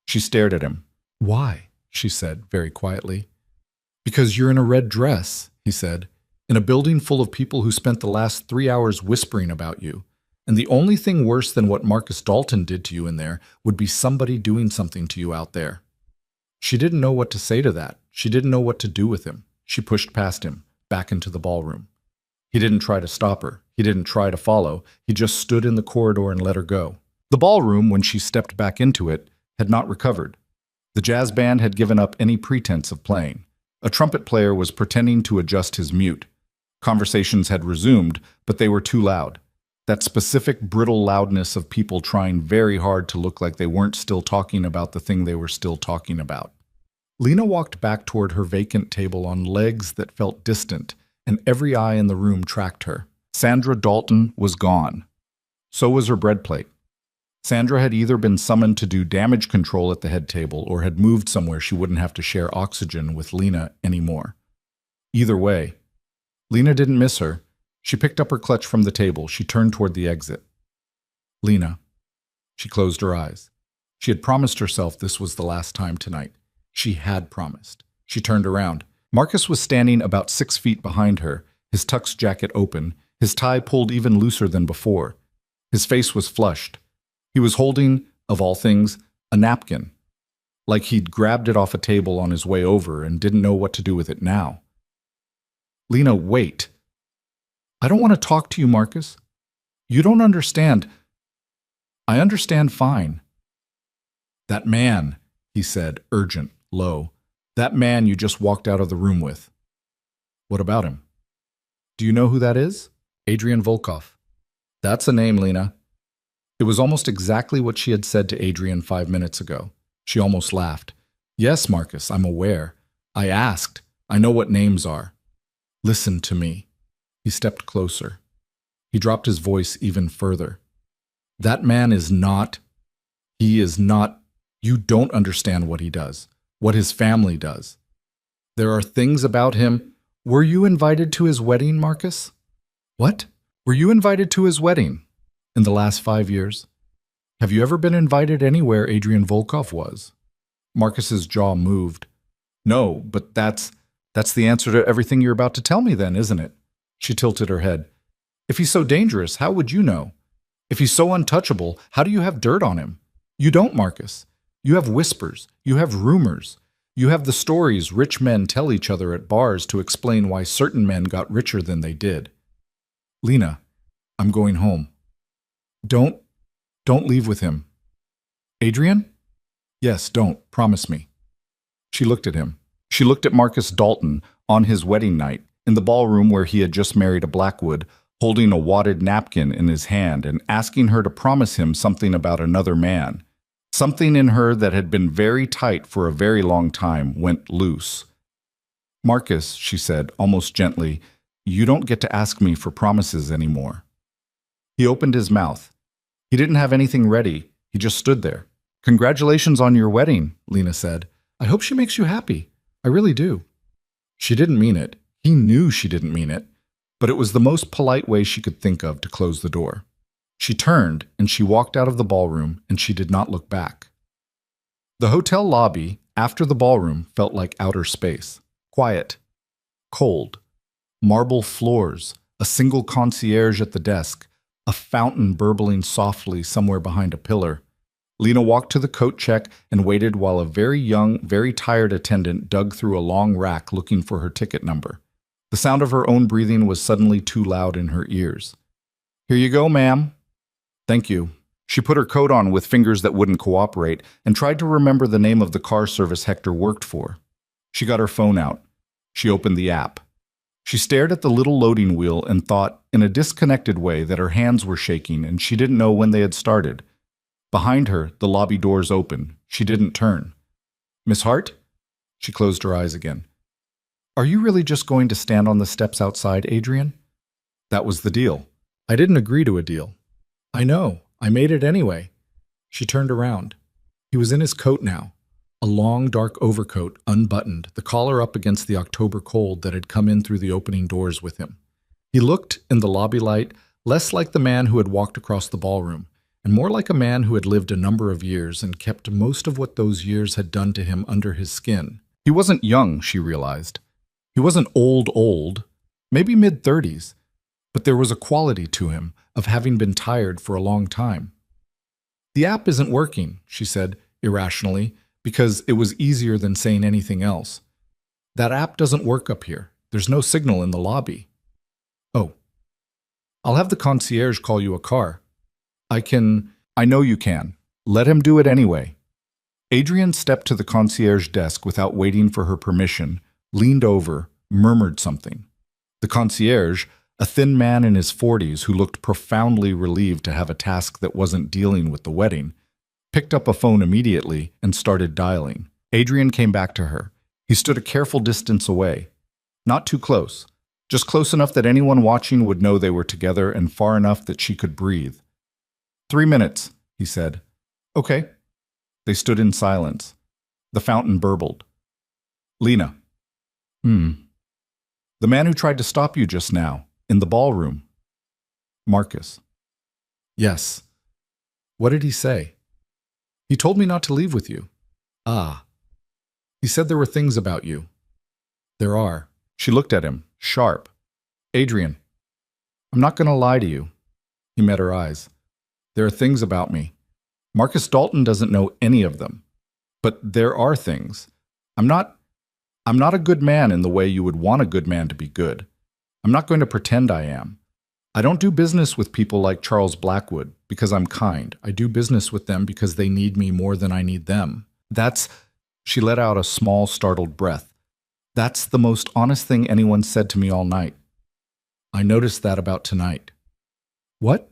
She stared at him. Why? She said very quietly. Because you're in a red dress, he said, in a building full of people who spent the last 3 hours whispering about you. And the only thing worse than what Marcus Dalton did to you in there would be somebody doing something to you out there. She didn't know what to say to that. She didn't know what to do with him. She pushed past him, back into the ballroom. He didn't try to stop her. He didn't try to follow. He just stood in the corridor and let her go. The ballroom, when she stepped back into it, had not recovered. The jazz band had given up any pretense of playing. A trumpet player was pretending to adjust his mute. Conversations had resumed, but they were too loud. That specific brittle loudness of people trying very hard to look like they weren't still talking about the thing they were still talking about. Lena walked back toward her vacant table on legs that felt distant, and every eye in the room tracked her. Sandra Dalton was gone. So was her bread plate. Sandra had either been summoned to do damage control at the head table or had moved somewhere she wouldn't have to share oxygen with Lena anymore. Either way, Lena didn't miss her. She picked up her clutch from the table. She turned toward the exit. Lena. She closed her eyes. She had promised herself this was the last time tonight. She had promised. She turned around. Marcus was standing about 6 feet behind her, his tux jacket open, his tie pulled even looser than before. His face was flushed. He was holding, of all things, a napkin, like he'd grabbed it off a table on his way over and didn't know what to do with it now. Lena, wait. I don't want to talk to you, Marcus. You don't understand. I understand fine. That man, he said, urgent, low. That man you just walked out of the room with. What about him? Do you know who that is? Adrian Volkov. That's a name, Lena. It was almost exactly what she had said to Adrian 5 minutes ago. She almost laughed. Yes, Marcus, I'm aware. I asked. I know what names are. Listen to me. He stepped closer. He dropped his voice even further. That man is not. He is not. You don't understand what he does, what his family does. There are things about him. Were you invited to his wedding, Marcus? What? Were you invited to his wedding in the last 5 years? Have you ever been invited anywhere Adrian Volkov was? Marcus's jaw moved. No, but that's the answer to everything you're about to tell me then, isn't it? She tilted her head. If he's so dangerous, how would you know? If he's so untouchable, how do you have dirt on him? You don't, Marcus. You have whispers. You have rumors. You have the stories rich men tell each other at bars to explain why certain men got richer than they did. Lena, I'm going home. Don't leave with him. Adrian? Yes, don't. Promise me. She looked at him. She looked at Marcus Dalton on his wedding night, in the ballroom where he had just married a Blackwood, holding a wadded napkin in his hand and asking her to promise him something about another man. Something in her that had been very tight for a very long time went loose. Marcus, she said, almost gently, you don't get to ask me for promises anymore. He opened his mouth. He didn't have anything ready. He just stood there. "Congratulations on your wedding," Lena said. "I hope she makes you happy. I really do." She didn't mean it. He knew she didn't mean it, but it was the most polite way she could think of to close the door. She turned and she walked out of the ballroom, and she did not look back. The hotel lobby, after the ballroom, felt like outer space. Quiet. Cold. Marble floors. A single concierge at the desk. A fountain burbling softly somewhere behind a pillar. Lena walked to the coat check and waited while a very young, very tired attendant dug through a long rack looking for her ticket number. The sound of her own breathing was suddenly too loud in her ears. "Here you go, ma'am." "Thank you." She put her coat on with fingers that wouldn't cooperate and tried to remember the name of the car service Hector worked for. She got her phone out. She opened the app. She stared at the little loading wheel and thought, in a disconnected way, that her hands were shaking and she didn't know when they had started. Behind her, the lobby doors opened. She didn't turn. "Miss Hart?" She closed her eyes again. "Are you really just going to stand on the steps outside, Adrian?" "That was the deal. I didn't agree to a deal." "I know. I made it anyway." She turned around. He was in his coat now. A long, dark overcoat, unbuttoned, the collar up against the October cold that had come in through the opening doors with him. He looked, in the lobby light, less like the man who had walked across the ballroom, and more like a man who had lived a number of years and kept most of what those years had done to him under his skin. He wasn't young, she realized. He wasn't old, maybe mid-30s, but there was a quality to him of having been tired for a long time. "The app isn't working," she said, irrationally, because it was easier than saying anything else. "That app doesn't work up here. There's no signal in the lobby." "Oh. I'll have the concierge call you a car." I know you can. Let him do it anyway." Adrian stepped to the concierge desk without waiting for her permission, leaned over, murmured something. The concierge, a thin man in his 40s who looked profoundly relieved to have a task that wasn't dealing with the wedding, picked up a phone immediately and started dialing. Adrian came back to her. He stood a careful distance away. Not too close, just close enough that anyone watching would know they were together and far enough that she could breathe. 3 minutes, he said. "Okay." They stood in silence. The fountain burbled. "Lena." "The man who tried to stop you just now, in the ballroom." "Marcus." "Yes." "What did he say?" "He told me not to leave with you." "Ah." "He said there were things about you." "There are." She looked at him, sharp. "Adrian, I'm not going to lie to you." He met her eyes. "There are things about me. Marcus Dalton doesn't know any of them. But there are things. I'm not a good man in the way you would want a good man to be good. I'm not going to pretend I am. I don't do business with people like Charles Blackwood because I'm kind. I do business with them because they need me more than I need them. She let out a small, startled breath. "That's the most honest thing anyone said to me all night. I noticed that about tonight." "What?"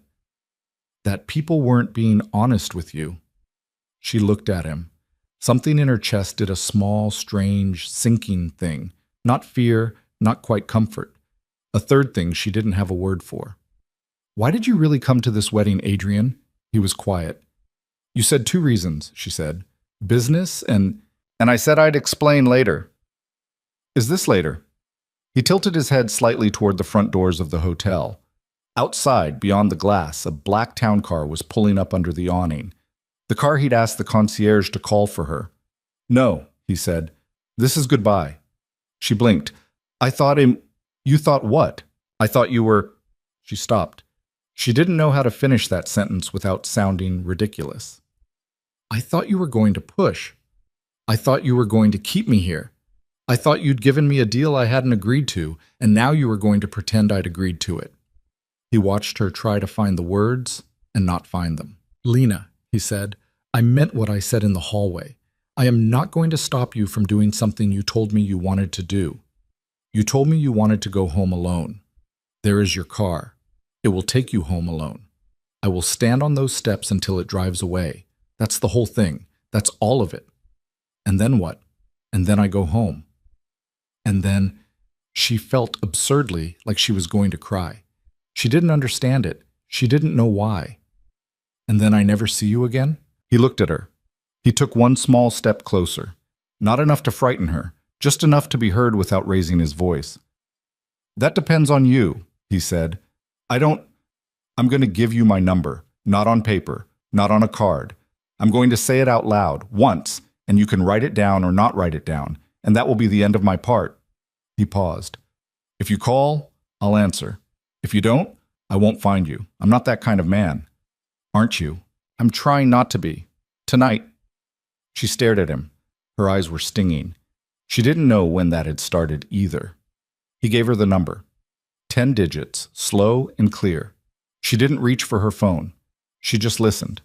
"That people weren't being honest with you." She looked at him. Something in her chest did a small, strange, sinking thing. Not fear, not quite comfort. A third thing she didn't have a word for. "Why did you really come to this wedding, Adrian?" He was quiet. "You said 2 reasons," she said. "Business and I said I'd explain later." "Is this later?" He tilted his head slightly toward the front doors of the hotel. Outside, beyond the glass, a black town car was pulling up under the awning. The car he'd asked the concierge to call for her. "No," he said. "This is goodbye." She blinked. You thought what?" "I thought you were—" She stopped. She didn't know how to finish that sentence without sounding ridiculous. "I thought you were going to push. I thought you were going to keep me here. I thought you'd given me a deal I hadn't agreed to, and now you were going to pretend I'd agreed to it." He watched her try to find the words and not find them. "Lena," he said, "I meant what I said in the hallway. I am not going to stop you from doing something you told me you wanted to do. You told me you wanted to go home alone. There is your car. It will take you home alone. I will stand on those steps until it drives away. That's the whole thing. That's all of it. And then what? And then I go home." And then she felt absurdly like she was going to cry. She didn't understand it. She didn't know why. And then I never see you again? He looked at her. He took one small step closer. Not enough to frighten her, just enough to be heard without raising his voice. That depends on you, he said. I'm going to give you my number, not on paper, not on a card. I'm going to say it out loud, once, and you can write it down or not write it down, and that will be the end of my part. He paused. If you call, I'll answer. If you don't, I won't find you. I'm not that kind of man. Aren't you? I'm trying not to be. Tonight. She stared at him. Her eyes were stinging. She didn't know when that had started either. He gave her the number. 10 digits, slow and clear. She didn't reach for her phone. She just listened.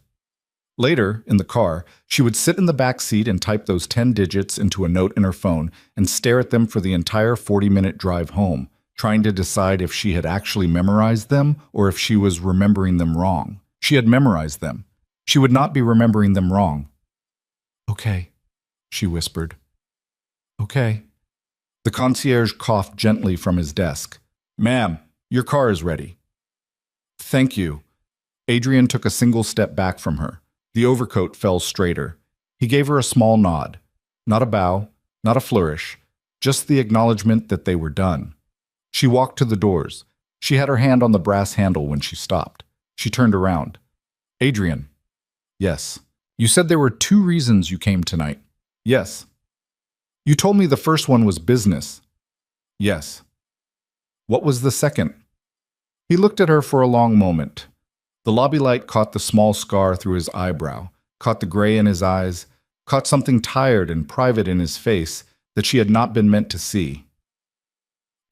Later, in the car, she would sit in the back seat and type those 10 digits into a note in her phone and stare at them for the entire 40-minute drive home, trying to decide if she had actually memorized them or if she was remembering them wrong. She had memorized them. She would not be remembering them wrong. Okay, she whispered. Okay. The concierge coughed gently from his desk. Ma'am, your car is ready. Thank you. Adrian took a single step back from her. The overcoat fell straighter. He gave her a small nod. Not a bow, not a flourish, just the acknowledgement that they were done. She walked to the doors. She had her hand on the brass handle when she stopped. She turned around. Adrian. Yes. You said there were 2 reasons you came tonight. Yes. You told me the first one was business. Yes. What was the second? He looked at her for a long moment. The lobby light caught the small scar through his eyebrow, caught the gray in his eyes, caught something tired and private in his face that she had not been meant to see.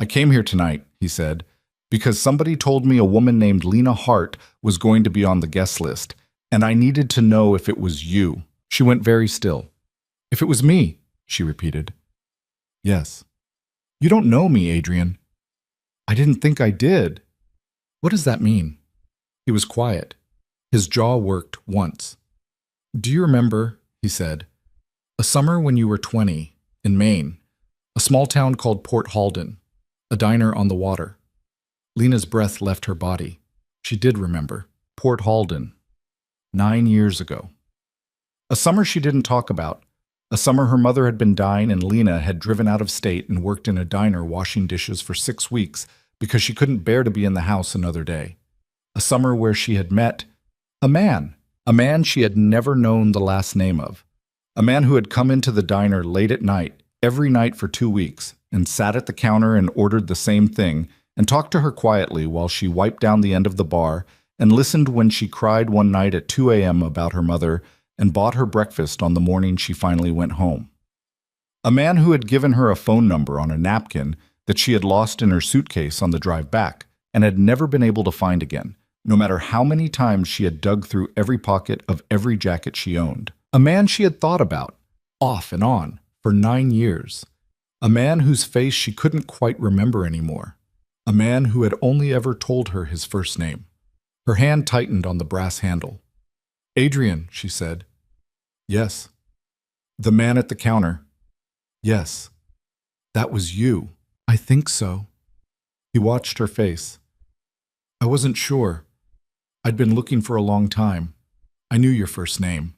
I came here tonight, he said, because somebody told me a woman named Lena Hart was going to be on the guest list, and I needed to know if it was you. She went very still. If it was me, she repeated. Yes. You don't know me, Adrian. I didn't think I did. What does that mean? He was quiet. His jaw worked once. Do you remember, he said, a summer when you were 20, in Maine, a small town called Port Halden, a diner on the water? Lena's breath left her body. She did remember. Port Halden. 9 years ago. A summer she didn't talk about. A summer her mother had been dying and Lena had driven out of state and worked in a diner washing dishes for 6 weeks because she couldn't bear to be in the house another day. A summer where she had met a man she had never known the last name of, a man who had come into the diner late at night, every night for 2 weeks, and sat at the counter and ordered the same thing and talked to her quietly while she wiped down the end of the bar and listened when she cried one night at 2 a.m. about her mother and bought her breakfast on the morning she finally went home. A man who had given her a phone number on a napkin that she had lost in her suitcase on the drive back and had never been able to find again, no matter how many times she had dug through every pocket of every jacket she owned. A man she had thought about, off and on, for 9 years. A man whose face she couldn't quite remember anymore. A man who had only ever told her his first name. Her hand tightened on the brass handle. Adrian, she said. Yes. The man at the counter. Yes. That was you. I think so. He watched her face. I wasn't sure. I'd been looking for a long time. I knew your first name.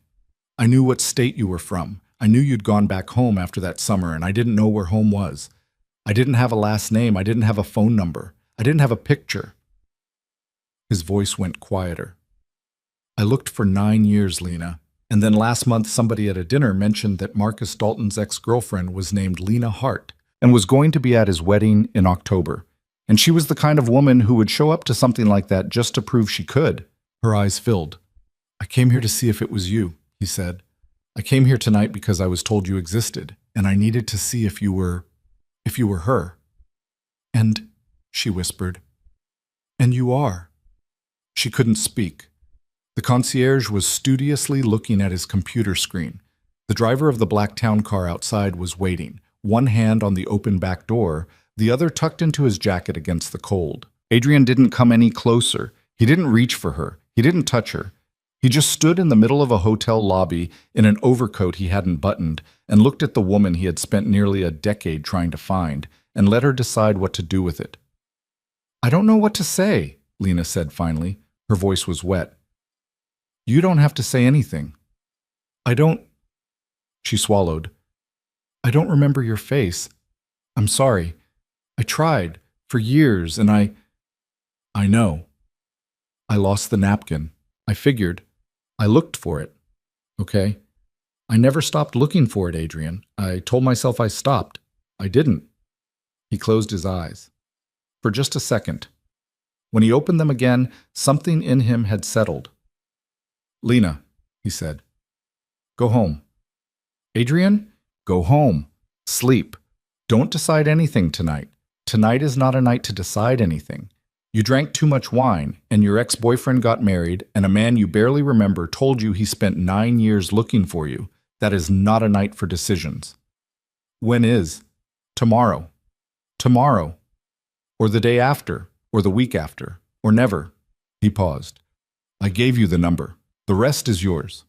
I knew what state you were from. I knew you'd gone back home after that summer, and I didn't know where home was. I didn't have a last name. I didn't have a phone number. I didn't have a picture. His voice went quieter. I looked for 9 years, Lena, and then last month somebody at a dinner mentioned that Marcus Dalton's ex-girlfriend was named Lena Hart and was going to be at his wedding in October. And she was the kind of woman who would show up to something like that just to prove she could. Her eyes filled. I came here to see if it was you, he said. I came here tonight because I was told you existed, and I needed to see if you were her. And, she whispered, and you are. She couldn't speak. The concierge was studiously looking at his computer screen. The driver of the black town car outside was waiting, one hand on the open back door, the other tucked into his jacket against the cold. Adrian didn't come any closer. He didn't reach for her. He didn't touch her. He just stood in the middle of a hotel lobby in an overcoat he hadn't buttoned and looked at the woman he had spent nearly a decade trying to find and let her decide what to do with it. I don't know what to say, Lena said finally. Her voice was wet. You don't have to say anything. I don't... She swallowed. I don't remember your face. I'm sorry. I tried for years and I know. I lost the napkin. I figured. I looked for it. Okay? I never stopped looking for it, Adrian. I told myself I stopped. I didn't. He closed his eyes. For just a second. When he opened them again, something in him had settled. Lena, he said. Go home. Adrian, go home. Sleep. Don't decide anything tonight. Tonight is not a night to decide anything. You drank too much wine, and your ex-boyfriend got married, and a man you barely remember told you he spent 9 years looking for you. That is not a night for decisions. When is? Tomorrow. Tomorrow. Or the day after, or the week after, or never. He paused. I gave you the number. The rest is yours.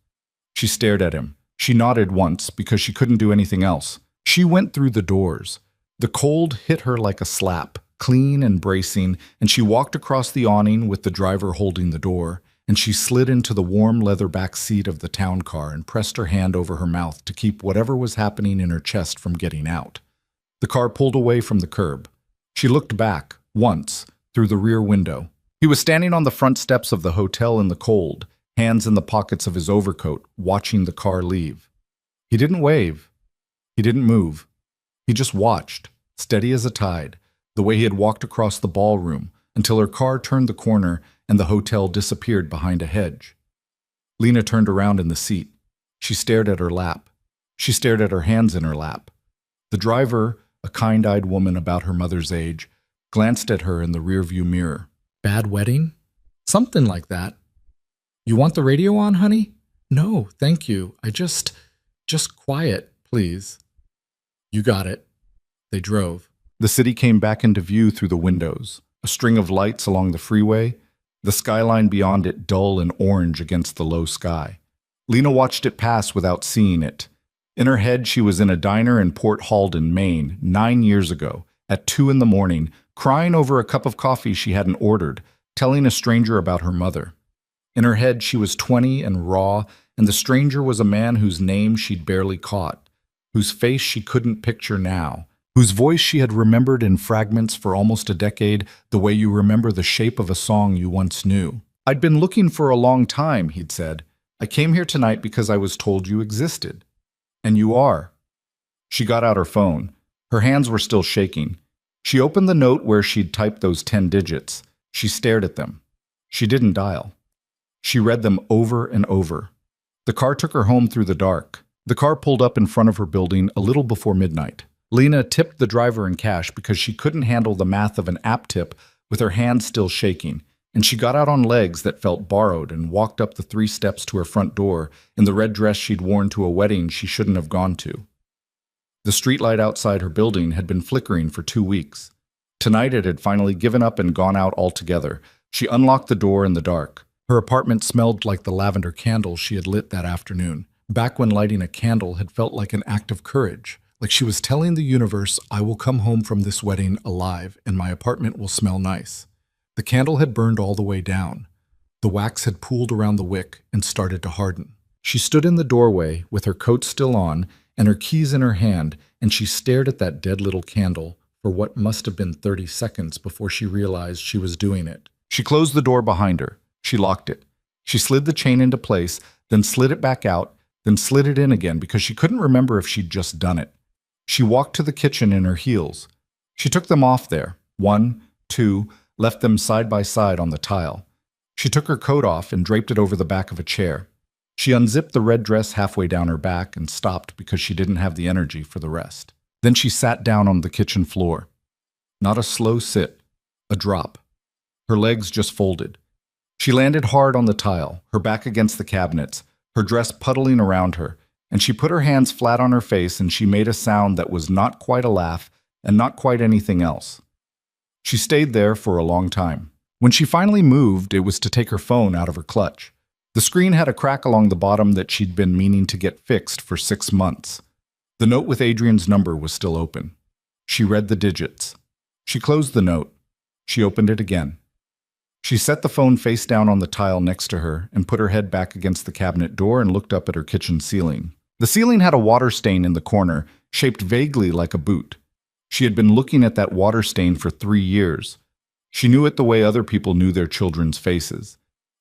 She stared at him. She nodded once because she couldn't do anything else. She went through the doors. The cold hit her like a slap, clean and bracing, and she walked across the awning with the driver holding the door, and she slid into the warm leather back seat of the town car and pressed her hand over her mouth to keep whatever was happening in her chest from getting out. The car pulled away from the curb. She looked back, once, through the rear window. He was standing on the front steps of the hotel in the cold, hands in the pockets of his overcoat, watching the car leave. He didn't wave. He didn't move. He just watched, steady as a tide, the way he had walked across the ballroom until her car turned the corner and the hotel disappeared behind a hedge. Lena turned around in the seat. She stared at her lap. She stared at her hands in her lap. The driver, a kind-eyed woman about her mother's age, glanced at her in the rearview mirror. Bad wedding? Something like that. You want the radio on, honey? No, thank you. Just quiet, please. You got it. They drove. The city came back into view through the windows, a string of lights along the freeway, the skyline beyond it dull and orange against the low sky. Lena watched it pass without seeing it. In her head, she was in a diner in Port Halden, Maine, 9 years ago, at 2 in the morning, crying over a cup of coffee she hadn't ordered, telling a stranger about her mother. In her head, she was 20 and raw, and the stranger was a man whose name she'd barely caught, whose face she couldn't picture now, whose voice she had remembered in fragments for almost a decade, the way you remember the shape of a song you once knew. I'd been looking for a long time, he'd said. I came here tonight because I was told you existed. And you are. She got out her phone. Her hands were still shaking. She opened the note where she'd typed those 10 digits. She stared at them. She didn't dial. She read them over and over. The car took her home through the dark. The car pulled up in front of her building a little before midnight. Lena tipped the driver in cash because she couldn't handle the math of an app tip with her hands still shaking, and she got out on legs that felt borrowed and walked up the 3 steps to her front door in the red dress she'd worn to a wedding she shouldn't have gone to. The streetlight outside her building had been flickering for 2 weeks. Tonight it had finally given up and gone out altogether. She unlocked the door in the dark. Her apartment smelled like the lavender candles she had lit that afternoon, back when lighting a candle had felt like an act of courage, like she was telling the universe, I will come home from this wedding alive and my apartment will smell nice. The candle had burned all the way down. The wax had pooled around the wick and started to harden. She stood in the doorway with her coat still on and her keys in her hand, and she stared at that dead little candle for what must have been 30 seconds before she realized she was doing it. She closed the door behind her. She locked it. She slid the chain into place, then slid it back out, then slid it in again because she couldn't remember if she'd just done it. She walked to the kitchen in her heels. She took them off there, 1, 2, left them side by side on the tile. She took her coat off and draped it over the back of a chair. She unzipped the red dress halfway down her back and stopped because she didn't have the energy for the rest. Then she sat down on the kitchen floor. Not a slow sit, a drop. Her legs just folded. She landed hard on the tile, her back against the cabinets, her dress puddling around her, and she put her hands flat on her face and she made a sound that was not quite a laugh and not quite anything else. She stayed there for a long time. When she finally moved, it was to take her phone out of her clutch. The screen had a crack along the bottom that she'd been meaning to get fixed for 6 months. The note with Adrian's number was still open. She read the digits. She closed the note. She opened it again. She set the phone face down on the tile next to her and put her head back against the cabinet door and looked up at her kitchen ceiling. The ceiling had a water stain in the corner, shaped vaguely like a boot. She had been looking at that water stain for 3 years. She knew it the way other people knew their children's faces.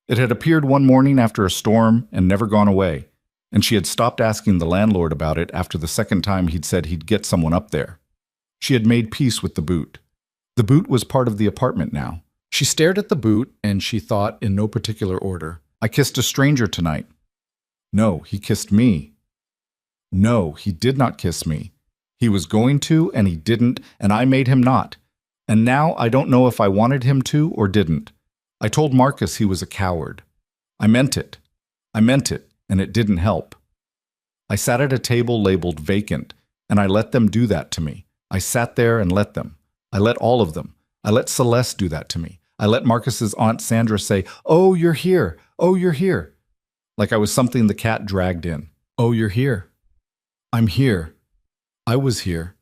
It had appeared one morning after a storm and never gone away, and she had stopped asking the landlord about it after the second time he'd said he'd get someone up there. She had made peace with the boot. The boot was part of the apartment now. She stared at the boot, and she thought in no particular order, I kissed a stranger tonight. No, he kissed me. No, he did not kiss me. He was going to, and he didn't, and I made him not. And now I don't know if I wanted him to or didn't. I told Marcus he was a coward. I meant it. I meant it, and it didn't help. I sat at a table labeled vacant, and I let them do that to me. I sat there and let them. I let all of them. I let Celeste do that to me. I let Marcus's Aunt Sandra say, "Oh, you're here. Oh, you're here." Like I was something the cat dragged in. "Oh, you're here. I'm here. I was here.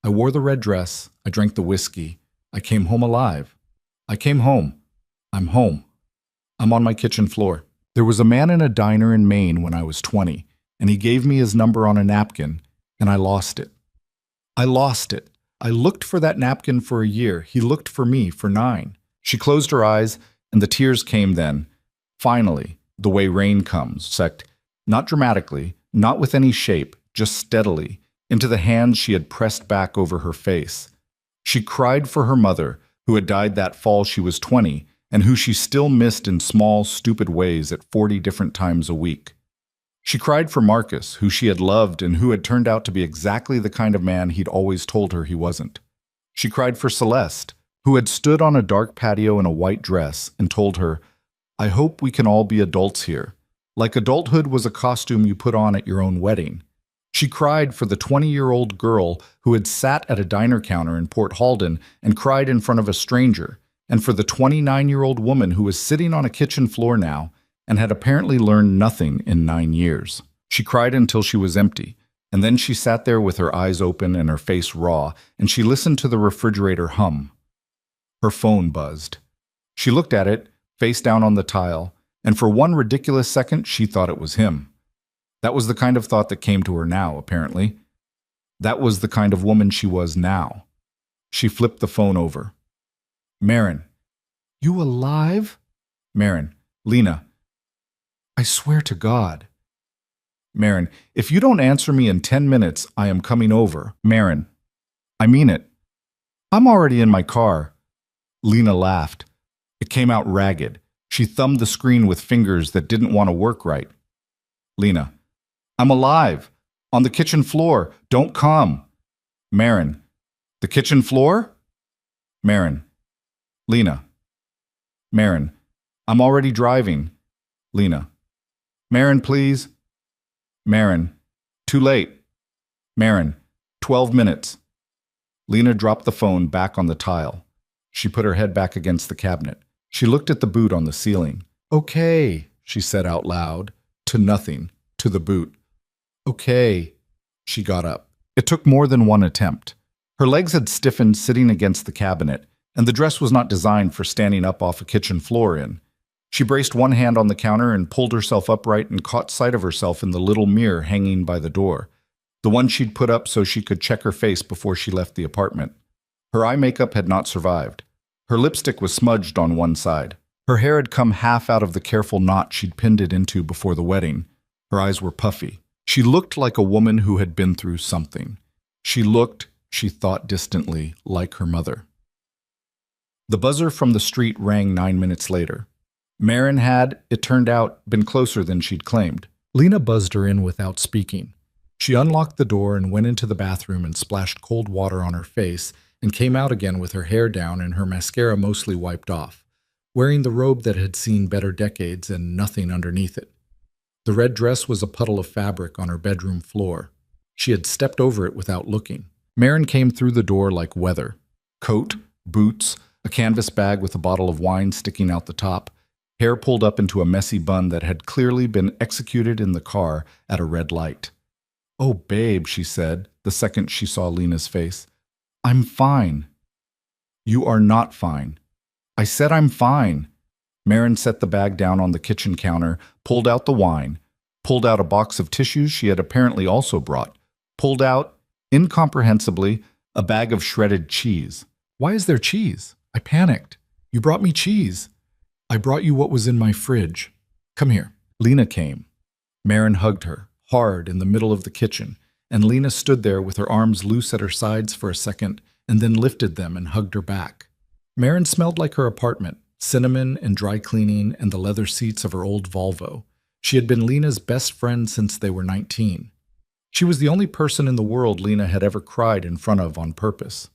I wore the red dress. I drank the whiskey. I came home alive. I came home. I'm home. I'm on my kitchen floor." There was a man in a diner in Maine when I was 20, and he gave me his number on a napkin, and I lost it. I lost it. I looked for that napkin for a year. He looked for me for 9. She closed her eyes, and the tears came then. Finally, the way rain comes, not dramatically, not with any shape, just steadily, into the hands she had pressed back over her face. She cried for her mother, who had died that fall she was 20, and who she still missed in small, stupid ways at 40 different times a week. She cried for Marcus, who she had loved and who had turned out to be exactly the kind of man he'd always told her he wasn't. She cried for Celeste, who had stood on a dark patio in a white dress and told her, "I hope we can all be adults here, like adulthood was a costume you put on at your own wedding." She cried for the 20-year-old girl who had sat at a diner counter in Port Halden and cried in front of a stranger, and for the 29-year-old woman who was sitting on a kitchen floor now and had apparently learned nothing in 9 years. She cried until she was empty, and then she sat there with her eyes open and her face raw, and she listened to the refrigerator hum. Her phone buzzed. She looked at it, face down on the tile, and for one ridiculous second she thought it was him. That was the kind of thought that came to her now, apparently. That was the kind of woman she was now. She flipped the phone over. "Marin." "You alive?" "Marin." "Lena." "I swear to God." "Marin, if you don't answer me in 10 minutes, I am coming over." "Marin." "I mean it." "I'm already in my car." Lena laughed. It came out ragged. She thumbed the screen with fingers that didn't want to work right. Lena. "I'm alive. On the kitchen floor. Don't come." Marin. "The kitchen floor?" Marin. "Lena." Marin. "I'm already driving." Lena. "Marin, please." Marin. "Too late." Marin. 12 minutes. Lena dropped the phone back on the tile. She put her head back against the cabinet. She looked at the boot on the ceiling. "Okay," she said out loud, to nothing, to the boot. "Okay." She got up. It took more than one attempt. Her legs had stiffened sitting against the cabinet, and the dress was not designed for standing up off a kitchen floor in. She braced one hand on the counter and pulled herself upright and caught sight of herself in the little mirror hanging by the door, the one she'd put up so she could check her face before she left the apartment. Her eye makeup had not survived. Her lipstick was smudged on one side. Her hair had come half out of the careful knot she'd pinned it into before the wedding. Her eyes were puffy. She looked like a woman who had been through something. She looked, she thought distantly, like her mother. The buzzer from the street rang 9 minutes later. Marin had, it turned out, been closer than she'd claimed. Lena buzzed her in without speaking. She unlocked the door and went into the bathroom and splashed cold water on her face and came out again with her hair down and her mascara mostly wiped off, wearing the robe that had seen better decades and nothing underneath it. The red dress was a puddle of fabric on her bedroom floor. She had stepped over it without looking. Marin came through the door like weather. Coat, boots, a canvas bag with a bottle of wine sticking out the top, hair pulled up into a messy bun that had clearly been executed in the car at a red light. "Oh, babe," she said, the second she saw Lena's face. "I'm fine." "You are not fine." I said I'm fine. Maren set the bag down on the kitchen counter, pulled out the wine, pulled out a box of tissues she had apparently also brought, pulled out, incomprehensibly, a bag of shredded cheese. Why is there cheese? I panicked. You brought me cheese. I brought you what was in my fridge. Come here. Lena came. Maren hugged her, hard in the middle of the kitchen, and Lena stood there with her arms loose at her sides for a second and then lifted them and hugged her back. Maren smelled like her apartment, cinnamon and dry cleaning and the leather seats of her old Volvo. She had been Lena's best friend since they were 19. She was the only person in the world Lena had ever cried in front of on purpose.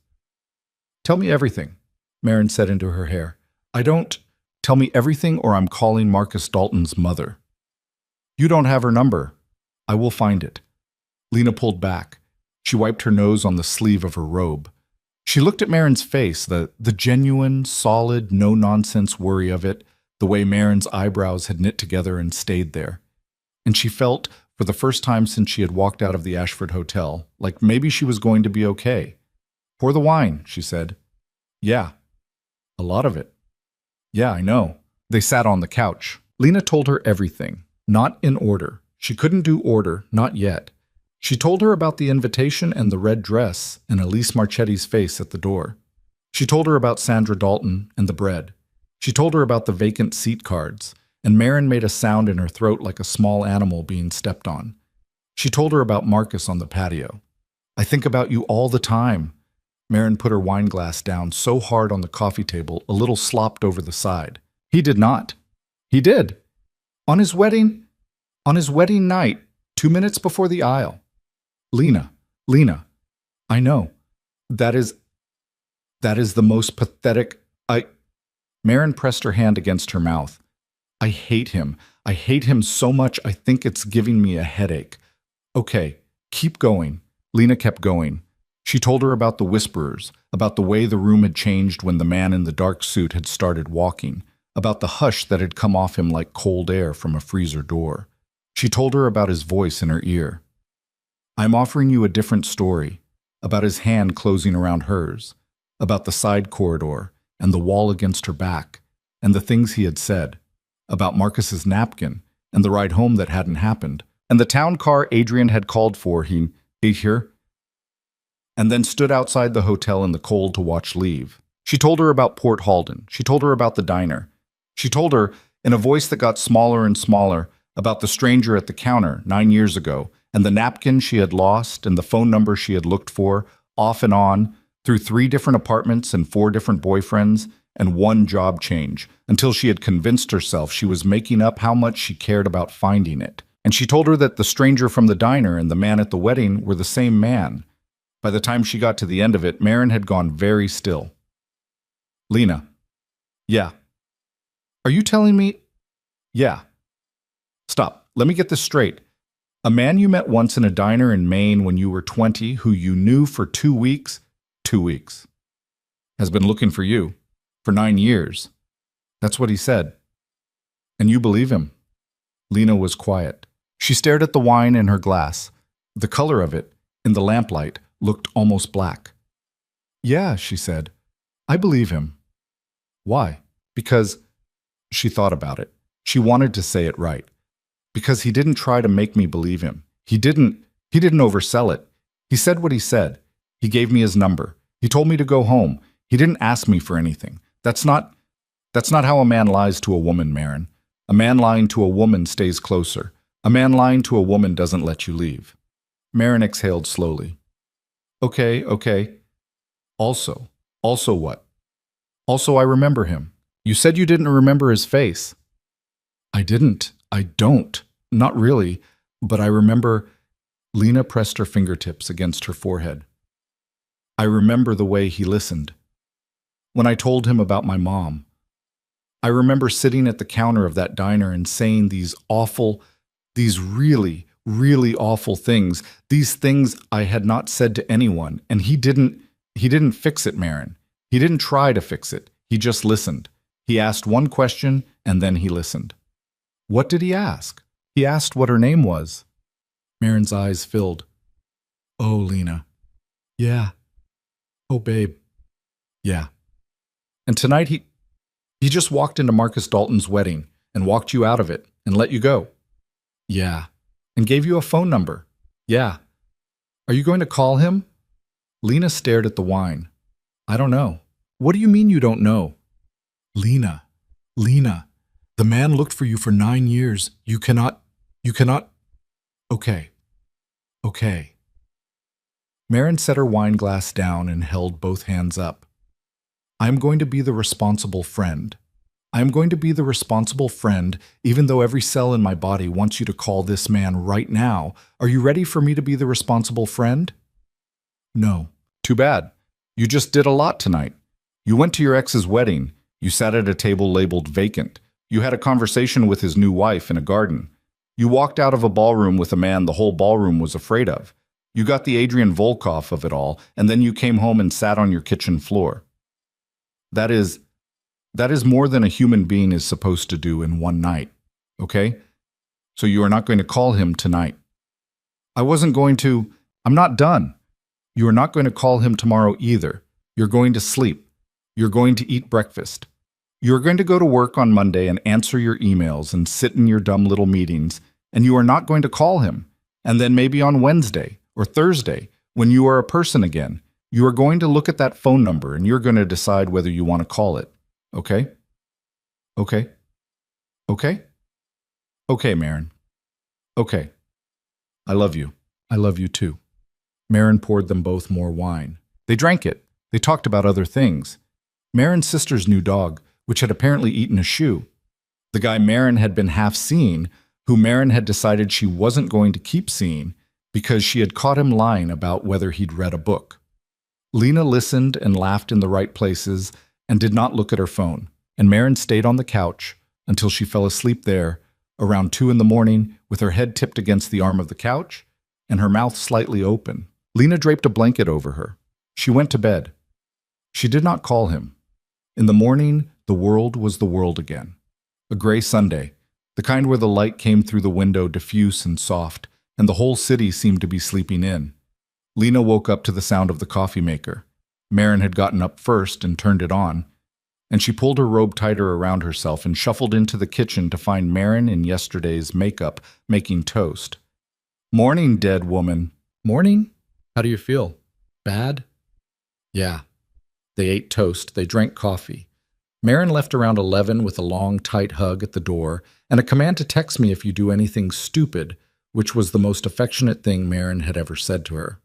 Tell me everything, Maren said into her hair. Tell me everything or I'm calling Marcus Dalton's mother. You don't have her number. I will find it. Lena pulled back. She wiped her nose on the sleeve of her robe. She looked at Maren's face, the genuine, solid, no-nonsense worry of it, the way Maren's eyebrows had knit together and stayed there. And she felt, for the first time since she had walked out of the Ashford Hotel, like maybe she was going to be okay. Pour the wine, she said. Yeah. A lot of it. Yeah, I know. They sat on the couch. Lena told her everything, not in order. She couldn't do order, not yet. She told her about the invitation and the red dress and Elise Marchetti's face at the door. She told her about Sandra Dalton and the bread. She told her about the vacant seat cards, and Maren made a sound in her throat like a small animal being stepped on. She told her about Marcus on the patio. I think about you all the time. Maren put her wine glass down so hard on the coffee table, a little slopped over the side. He did not. He did. On his wedding night, 2 minutes before the aisle. Lena, I know. That is the most pathetic. Maren pressed her hand against her mouth. I hate him. I hate him so much I think it's giving me a headache. Okay, keep going. Lena kept going. She told her about the whisperers, about the way the room had changed when the man in the dark suit had started walking, about the hush that had come off him like cold air from a freezer door. She told her about his voice in her ear. I'm offering you a different story, about his hand closing around hers, about the side corridor and the wall against her back, and the things he had said, about Marcus's napkin and the ride home that hadn't happened, and the town car Adrian had called for he ate here, and then stood outside the hotel in the cold to watch leave. She told her about Port Halden. She told her about the diner. She told her, in a voice that got smaller and smaller, about the stranger at the counter 9 years ago, and the napkin she had lost and the phone number she had looked for, off and on, through 3 different apartments and 4 different boyfriends, and 1 job change, until she had convinced herself she was making up how much she cared about finding it. And she told her that the stranger from the diner and the man at the wedding were the same man. By the time she got to the end of it, Maren had gone very still. Lena. Yeah. Are you telling me? Yeah. Stop. Let me get this straight. A man you met once in a diner in Maine when you were 20, who you knew for 2 weeks, 2 weeks, has been looking for you for 9 years. That's what he said. And you believe him. Lena was quiet. She stared at the wine in her glass. The color of it, in the lamplight, looked almost black. Yeah, she said. I believe him. Why? Because she thought about it. She wanted to say it right. Because he didn't try to make me believe him. He didn't oversell it. He said what he said. He gave me his number. He told me to go home. He didn't ask me for anything. That's not how a man lies to a woman, Maren. A man lying to a woman stays closer. A man lying to a woman doesn't let you leave. Maren exhaled slowly. Okay. Also what? Also, I remember him. You said you didn't remember his face. I didn't. I don't. Not really. But I remember. Lena pressed her fingertips against her forehead. I remember the way he listened. When I told him about my mom. I remember sitting at the counter of that diner and saying these really, really awful things, these things I had not said to anyone, and he didn't fix it, Maren. He didn't try to fix it. He just listened. He asked one question, and then he listened. What did he ask? He asked what her name was. Maren's eyes filled. Oh, Lena. Yeah. Oh, babe. Yeah. And tonight He just walked into Marcus Dalton's wedding and walked you out of it and let you go. Yeah. And gave you a phone number. Yeah. Are you going to call him? Lena stared at the wine. I don't know. What do you mean you don't know? Lena, the man looked for you for 9 years. You cannot. Okay. Marin set her wine glass down and held both hands up. I'm going to be the responsible friend. I'm going to be the responsible friend, even though every cell in my body wants you to call this man right now. Are you ready for me to be the responsible friend? No. Too bad. You just did a lot tonight. You went to your ex's wedding. You sat at a table labeled vacant. You had a conversation with his new wife in a garden. You walked out of a ballroom with a man the whole ballroom was afraid of. You got the Adrian Volkov of it all, and then you came home and sat on your kitchen floor. That is more than a human being is supposed to do in one night, okay? So you are not going to call him tonight. I wasn't going to. I'm not done. You are not going to call him tomorrow either. You're going to sleep. You're going to eat breakfast. You're going to go to work on Monday and answer your emails and sit in your dumb little meetings, and you are not going to call him. And then maybe on Wednesday or Thursday, when you are a person again, you are going to look at that phone number and you're going to decide whether you want to call it. Okay? Okay? Okay? Okay, Marin. Okay. I love you. I love you too. Marin poured them both more wine. They drank it. They talked about other things. Marin's sister's new dog, which had apparently eaten a shoe. The guy Marin had been half seeing, who Marin had decided she wasn't going to keep seeing because she had caught him lying about whether he'd read a book. Lena listened and laughed in the right places and did not look at her phone, and Marin stayed on the couch until she fell asleep there around 2 a.m. with her head tipped against the arm of the couch and her mouth slightly open. Lena draped a blanket over her. She went to bed. She did not call him. In the morning, the world was the world again. A gray Sunday, the kind where the light came through the window diffuse and soft, and the whole city seemed to be sleeping in. Lena woke up to the sound of the coffee maker. Marin had gotten up first and turned it on, and she pulled her robe tighter around herself and shuffled into the kitchen to find Marin in yesterday's makeup making toast. Morning, dead woman. Morning? How do you feel? Bad? Yeah. They ate toast. They drank coffee. Marin left around 11 with a long, tight hug at the door and a command to text me if you do anything stupid, which was the most affectionate thing Marin had ever said to her.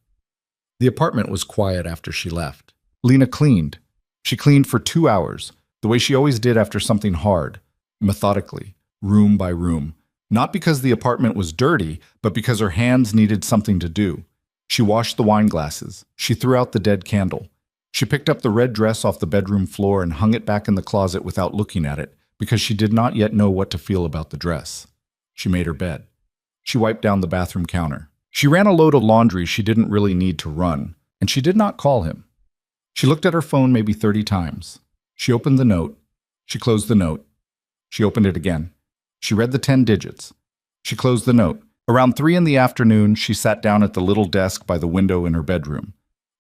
The apartment was quiet after she left. Lena cleaned. She cleaned for 2 hours, the way she always did after something hard, methodically, room by room. Not because the apartment was dirty, but because her hands needed something to do. She washed the wine glasses. She threw out the dead candle. She picked up the red dress off the bedroom floor and hung it back in the closet without looking at it, because she did not yet know what to feel about the dress. She made her bed. She wiped down the bathroom counter. She ran a load of laundry she didn't really need to run, and she did not call him. She looked at her phone maybe 30 times. She opened the note. She closed the note. She opened it again. She read the 10 digits. She closed the note. Around 3 p.m, she sat down at the little desk by the window in her bedroom.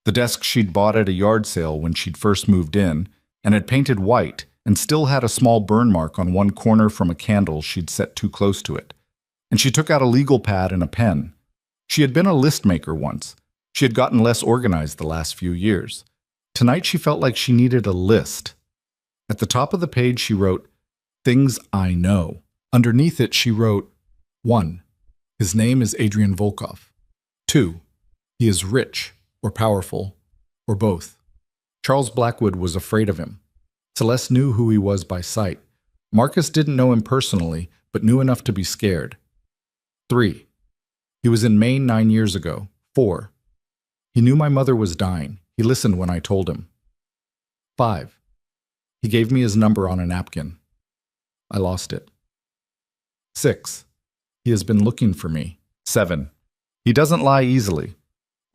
The desk she'd bought at a yard sale when she'd first moved in, and had painted white and still had a small burn mark on one corner from a candle she'd set too close to it. And she took out a legal pad and a pen. She had been a list maker once. She had gotten less organized the last few years. Tonight she felt like she needed a list. At the top of the page she wrote, "Things I know." Underneath it she wrote, 1. His name is Adrian Volkov. 2. He is rich or powerful, or both. Charles Blackwood was afraid of him. Celeste knew who he was by sight. Marcus didn't know him personally, but knew enough to be scared. 3. He was in Maine 9 years ago. 4. He knew my mother was dying. He listened when I told him. 5. He gave me his number on a napkin. I lost it. 6. He has been looking for me. 7. He doesn't lie easily.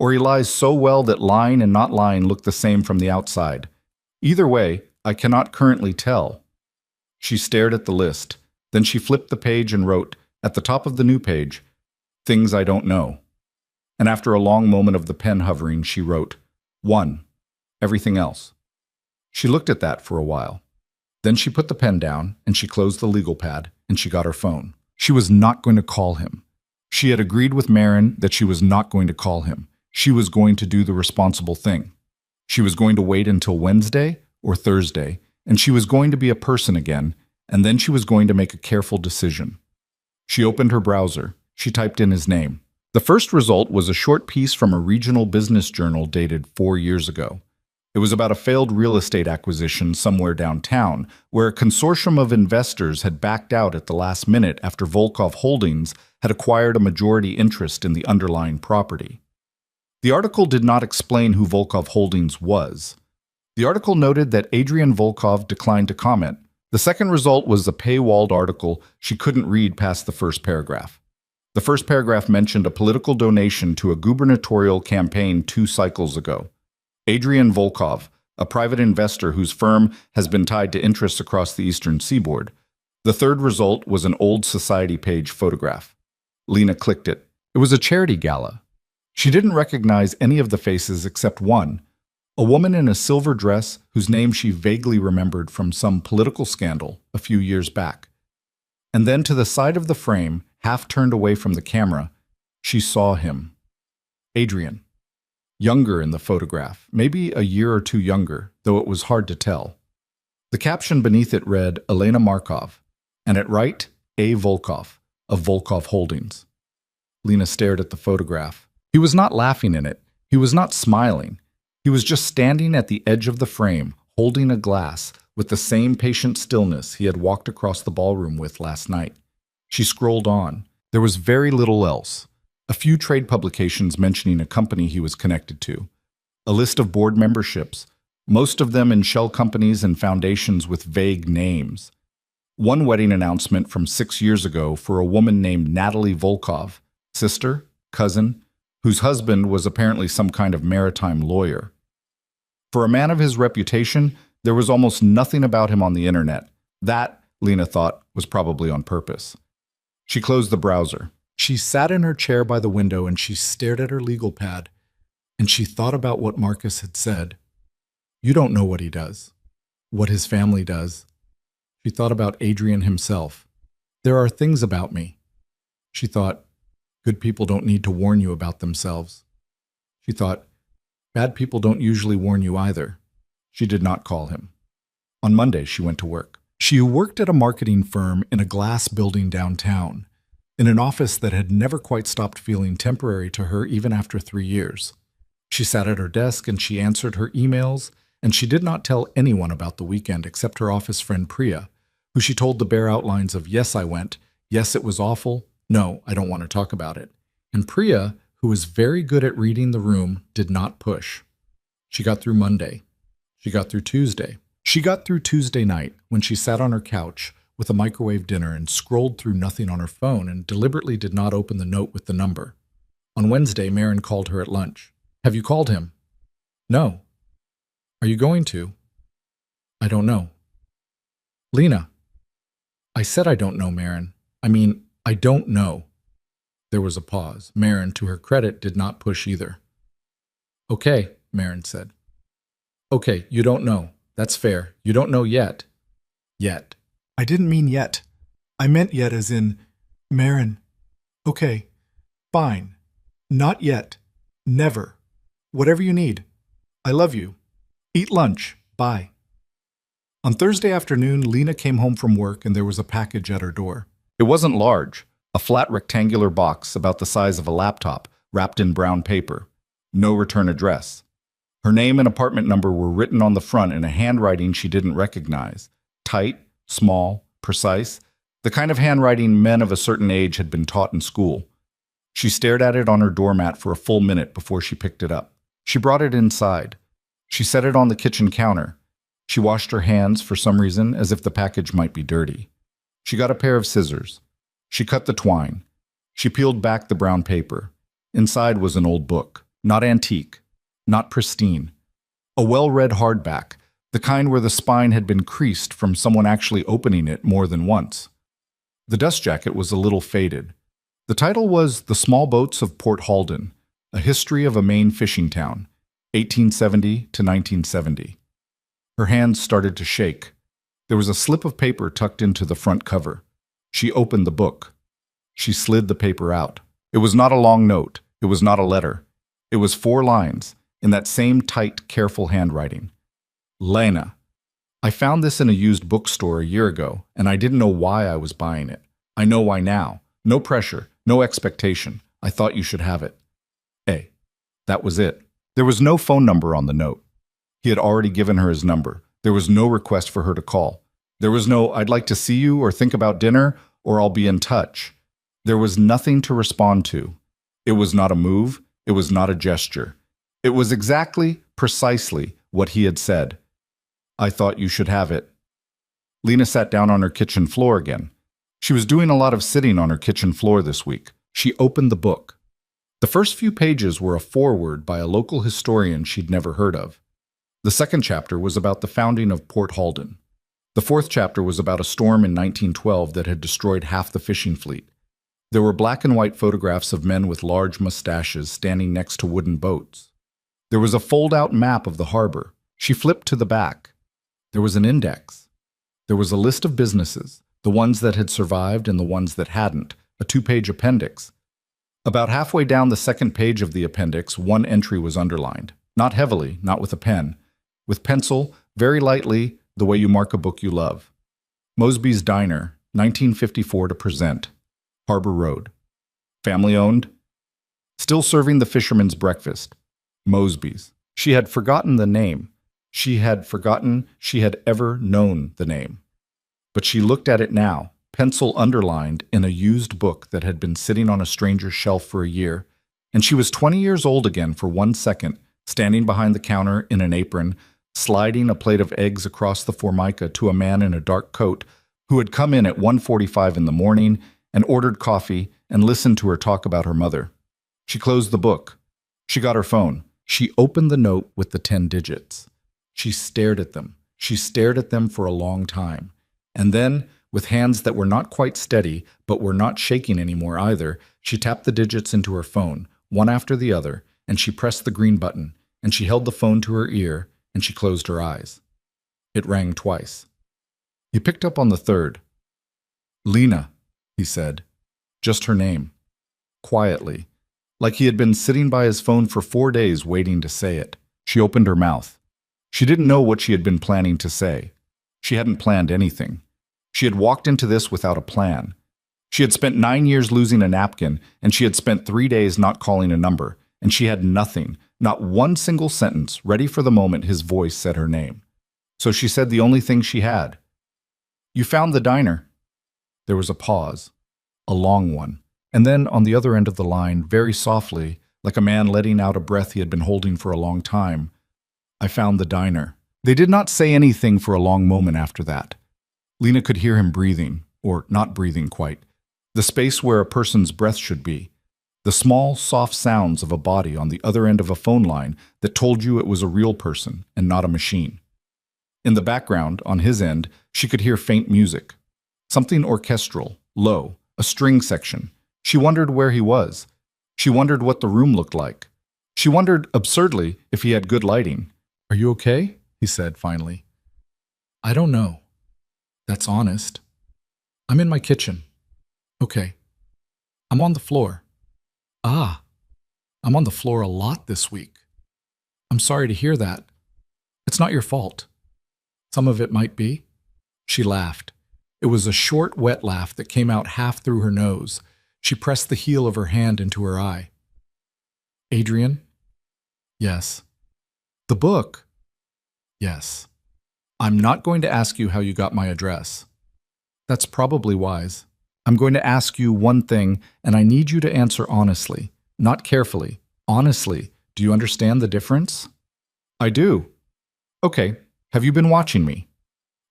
Or he lies so well that lying and not lying look the same from the outside. Either way, I cannot currently tell. She stared at the list. Then she flipped the page and wrote, at the top of the new page, "Things I don't know." And after a long moment of the pen hovering, she wrote, 1. Everything else. She looked at that for a while. Then she put the pen down, and she closed the legal pad, and she got her phone. She was not going to call him. She had agreed with Marin that she was not going to call him. She was going to do the responsible thing. She was going to wait until Wednesday or Thursday, and she was going to be a person again, and then she was going to make a careful decision. She opened her browser. She typed in his name. The first result was a short piece from a regional business journal dated 4 years ago. It was about a failed real estate acquisition somewhere downtown, where a consortium of investors had backed out at the last minute after Volkov Holdings had acquired a majority interest in the underlying property. The article did not explain who Volkov Holdings was. The article noted that Adrian Volkov declined to comment. The second result was a paywalled article she couldn't read past the first paragraph. The first paragraph mentioned a political donation to a gubernatorial campaign 2 cycles ago. Adrian Volkov, a private investor whose firm has been tied to interests across the eastern seaboard. The third result was an old society page photograph. Lena clicked it. It was a charity gala. She didn't recognize any of the faces except one, a woman in a silver dress whose name she vaguely remembered from some political scandal a few years back. And then to the side of the frame, half turned away from the camera, she saw him. Adrian. Younger in the photograph, maybe a year or 2 younger, though it was hard to tell. The caption beneath it read, Elena Markov, and at right, A. Volkov, of Volkov Holdings. Lena stared at the photograph. He was not laughing in it. He was not smiling. He was just standing at the edge of the frame, holding a glass, with the same patient stillness he had walked across the ballroom with last night. She scrolled on. There was very little else. A few trade publications mentioning a company he was connected to. A list of board memberships, most of them in shell companies and foundations with vague names. One wedding announcement from 6 years ago for a woman named Natalie Volkov, sister, cousin, whose husband was apparently some kind of maritime lawyer. For a man of his reputation, there was almost nothing about him on the internet. That, Lena thought, was probably on purpose. She closed the browser. She sat in her chair by the window and she stared at her legal pad, and she thought about what Marcus had said. You don't know what he does, what his family does. She thought about Adrian himself. There are things about me. She thought, good people don't need to warn you about themselves. She thought, bad people don't usually warn you either. She did not call him. On Monday, she went to work. She worked at a marketing firm in a glass building downtown, in an office that had never quite stopped feeling temporary to her even after 3 years. She sat at her desk and she answered her emails, and she did not tell anyone about the weekend except her office friend Priya, who she told the bare outlines of yes, I went, yes, it was awful, no, I don't want to talk about it. And Priya, who was very good at reading the room, did not push. She got through Monday. She got through Tuesday. She got through Tuesday night when she sat on her couch with a microwave dinner and scrolled through nothing on her phone and deliberately did not open the note with the number. On Wednesday, Marin called her at lunch. Have you called him? No. Are you going to? I don't know. Lena. I said I don't know, Marin. I don't know. There was a pause. Marin, to her credit, did not push either. Okay, Marin said. Okay, you don't know. That's fair. You don't know yet. Yet. I didn't mean yet. I meant yet as in, Marin. Okay, fine. Not yet. Never. Whatever you need. I love you. Eat lunch. Bye. On Thursday afternoon, Lena came home from work and there was a package at her door. It wasn't large. A flat rectangular box about the size of a laptop, wrapped in brown paper. No return address. Her name and apartment number were written on the front in a handwriting she didn't recognize. Tight, small, precise, the kind of handwriting men of a certain age had been taught in school. She stared at it on her doormat for a full minute before she picked it up. She brought it inside. She set it on the kitchen counter. She washed her hands for some reason, as if the package might be dirty. She got a pair of scissors. She cut the twine. She peeled back the brown paper. Inside was an old book, not antique, not pristine. A well-read hardback, the kind where the spine had been creased from someone actually opening it more than once. The dust jacket was a little faded. The title was The Small Boats of Port Halden, A History of a Maine Fishing Town, 1870 to 1970. Her hands started to shake. There was a slip of paper tucked into the front cover. She opened the book. She slid the paper out. It was not a long note. It was not a letter. It was 4 lines, in that same tight, careful handwriting. Lena, I found this in a used bookstore a year ago, and I didn't know why I was buying it. I know why now. No pressure, no expectation. I thought you should have it. A. That was it. There was no phone number on the note. He had already given her his number. There was no request for her to call. There was no, I'd like to see you or think about dinner or I'll be in touch. There was nothing to respond to. It was not a move. It was not a gesture. It was exactly, precisely what he had said. I thought you should have it. Lena sat down on her kitchen floor again. She was doing a lot of sitting on her kitchen floor this week. She opened the book. The first few pages were a foreword by a local historian she'd never heard of. The second chapter was about the founding of Port Halden. The fourth chapter was about a storm in 1912 that had destroyed half the fishing fleet. There were black and white photographs of men with large mustaches standing next to wooden boats. There was a fold-out map of the harbor. She flipped to the back. There was an index. There was a list of businesses, the ones that had survived and the ones that hadn't, a 2-page appendix. About halfway down the second page of the appendix, one entry was underlined. Not heavily, not with a pen. With pencil, very lightly, the way you mark a book you love. Mosby's Diner, 1954 to present. Harbor Road. Family owned. Still serving the fisherman's breakfast. Mosby's. She had forgotten the name. She had forgotten she had ever known the name. But she looked at it now, pencil underlined in a used book that had been sitting on a stranger's shelf for a year, and she was 20 years old again for 1 second, standing behind the counter in an apron, sliding a plate of eggs across the formica to a man in a dark coat who had come in at 1:45 in the morning and ordered coffee and listened to her talk about her mother. She closed the book. She got her phone. She opened the note with the 10 digits. She stared at them. She stared at them for a long time. And then, with hands that were not quite steady, but were not shaking anymore either, she tapped the digits into her phone, one after the other, and she pressed the green button, and she held the phone to her ear, and she closed her eyes. It rang twice. He picked up on the third. Lena, he said. Just her name. Quietly. Like he had been sitting by his phone for 4 days waiting to say it. She opened her mouth. She didn't know what she had been planning to say. She hadn't planned anything. She had walked into this without a plan. She had spent 9 years losing a napkin, and she had spent 3 days not calling a number, and she had nothing, not one single sentence, ready for the moment his voice said her name. So she said the only thing she had. You found the diner. There was a pause, a long one, and then on the other end of the line, very softly, like a man letting out a breath he had been holding for a long time, I found the diner. They did not say anything for a long moment after that. Lena could hear him breathing, or not breathing quite, the space where a person's breath should be, the small, soft sounds of a body on the other end of a phone line that told you it was a real person and not a machine. In the background, on his end, she could hear faint music. Something orchestral, low, a string section. She wondered where he was. She wondered what the room looked like. She wondered, absurdly, if he had good lighting. Are you okay? He said finally. I don't know. That's honest. I'm in my kitchen. Okay. I'm on the floor. Ah, I'm on the floor a lot this week. I'm sorry to hear that. It's not your fault. Some of it might be. She laughed. It was a short, wet laugh that came out half through her nose. She pressed the heel of her hand into her eye. Adrian? Yes. The book? Yes. I'm not going to ask you how you got my address. That's probably wise. I'm going to ask you one thing, and I need you to answer honestly, not carefully. Honestly, do you understand the difference? I do. Okay, have you been watching me?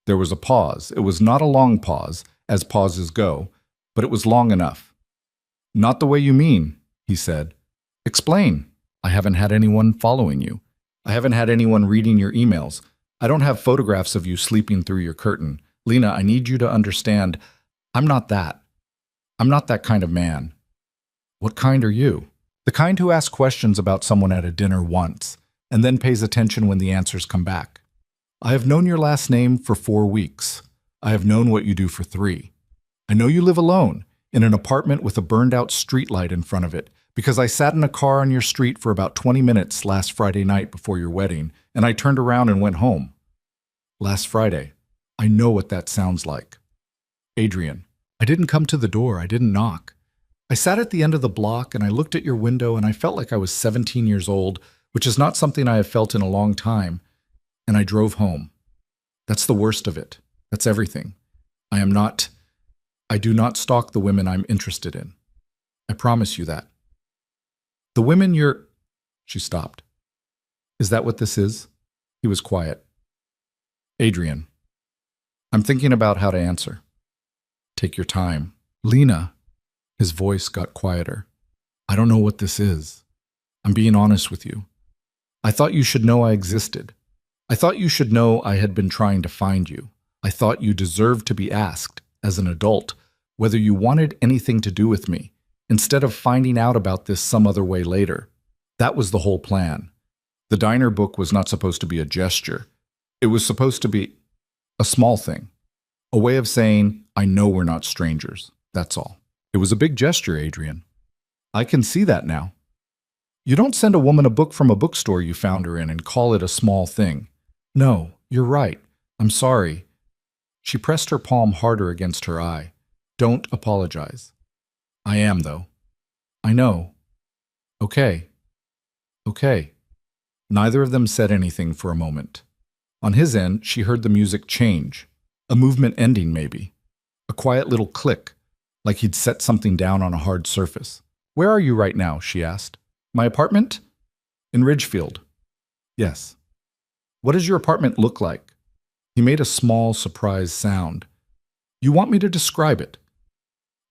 There was a pause. It was not a long pause, as pauses go, but it was long enough. Not the way you mean, he said. Explain. I haven't had anyone following you. I haven't had anyone reading your emails. I don't have photographs of you sleeping through your curtain. Lena, I need you to understand, I'm not that. I'm not that kind of man. What kind are you? The kind who asks questions about someone at a dinner once, and then pays attention when the answers come back. I have known your last name for 4 weeks. I have known what you do for 3. I know you live alone, in an apartment with a burned-out streetlight in front of it, because I sat in a car on your street for about 20 minutes last Friday night before your wedding, and I turned around and went home. Last Friday. I know what that sounds like. Adrian, I didn't come to the door. I didn't knock. I sat at the end of the block and I looked at your window and I felt like I was 17 years old, which is not something I have felt in a long time, and I drove home. That's the worst of it. That's everything. I do not stalk the women I'm interested in. I promise you that. The women you're... She stopped. Is that what this is? He was quiet. Adrian, I'm thinking about how to answer. Take your time. Lena, his voice got quieter. I don't know what this is. I'm being honest with you. I thought you should know I existed. I thought you should know I had been trying to find you. I thought you deserved to be asked, as an adult, whether you wanted anything to do with me, instead of finding out about this some other way later. That was the whole plan. The diner book was not supposed to be a gesture. It was supposed to be a small thing, a way of saying, I know we're not strangers, that's all. It was a big gesture, Adrian. I can see that now. You don't send a woman a book from a bookstore you found her in and call it a small thing. No, you're right. I'm sorry. She pressed her palm harder against her eye. Don't apologize. I am, though. I know. Okay. Okay. Neither of them said anything for a moment. On his end, she heard the music change. A movement ending, maybe. A quiet little click, like he'd set something down on a hard surface. Where are you right now? She asked. My apartment? In Ridgefield. Yes. What does your apartment look like? He made a small, surprised sound. You want me to describe it?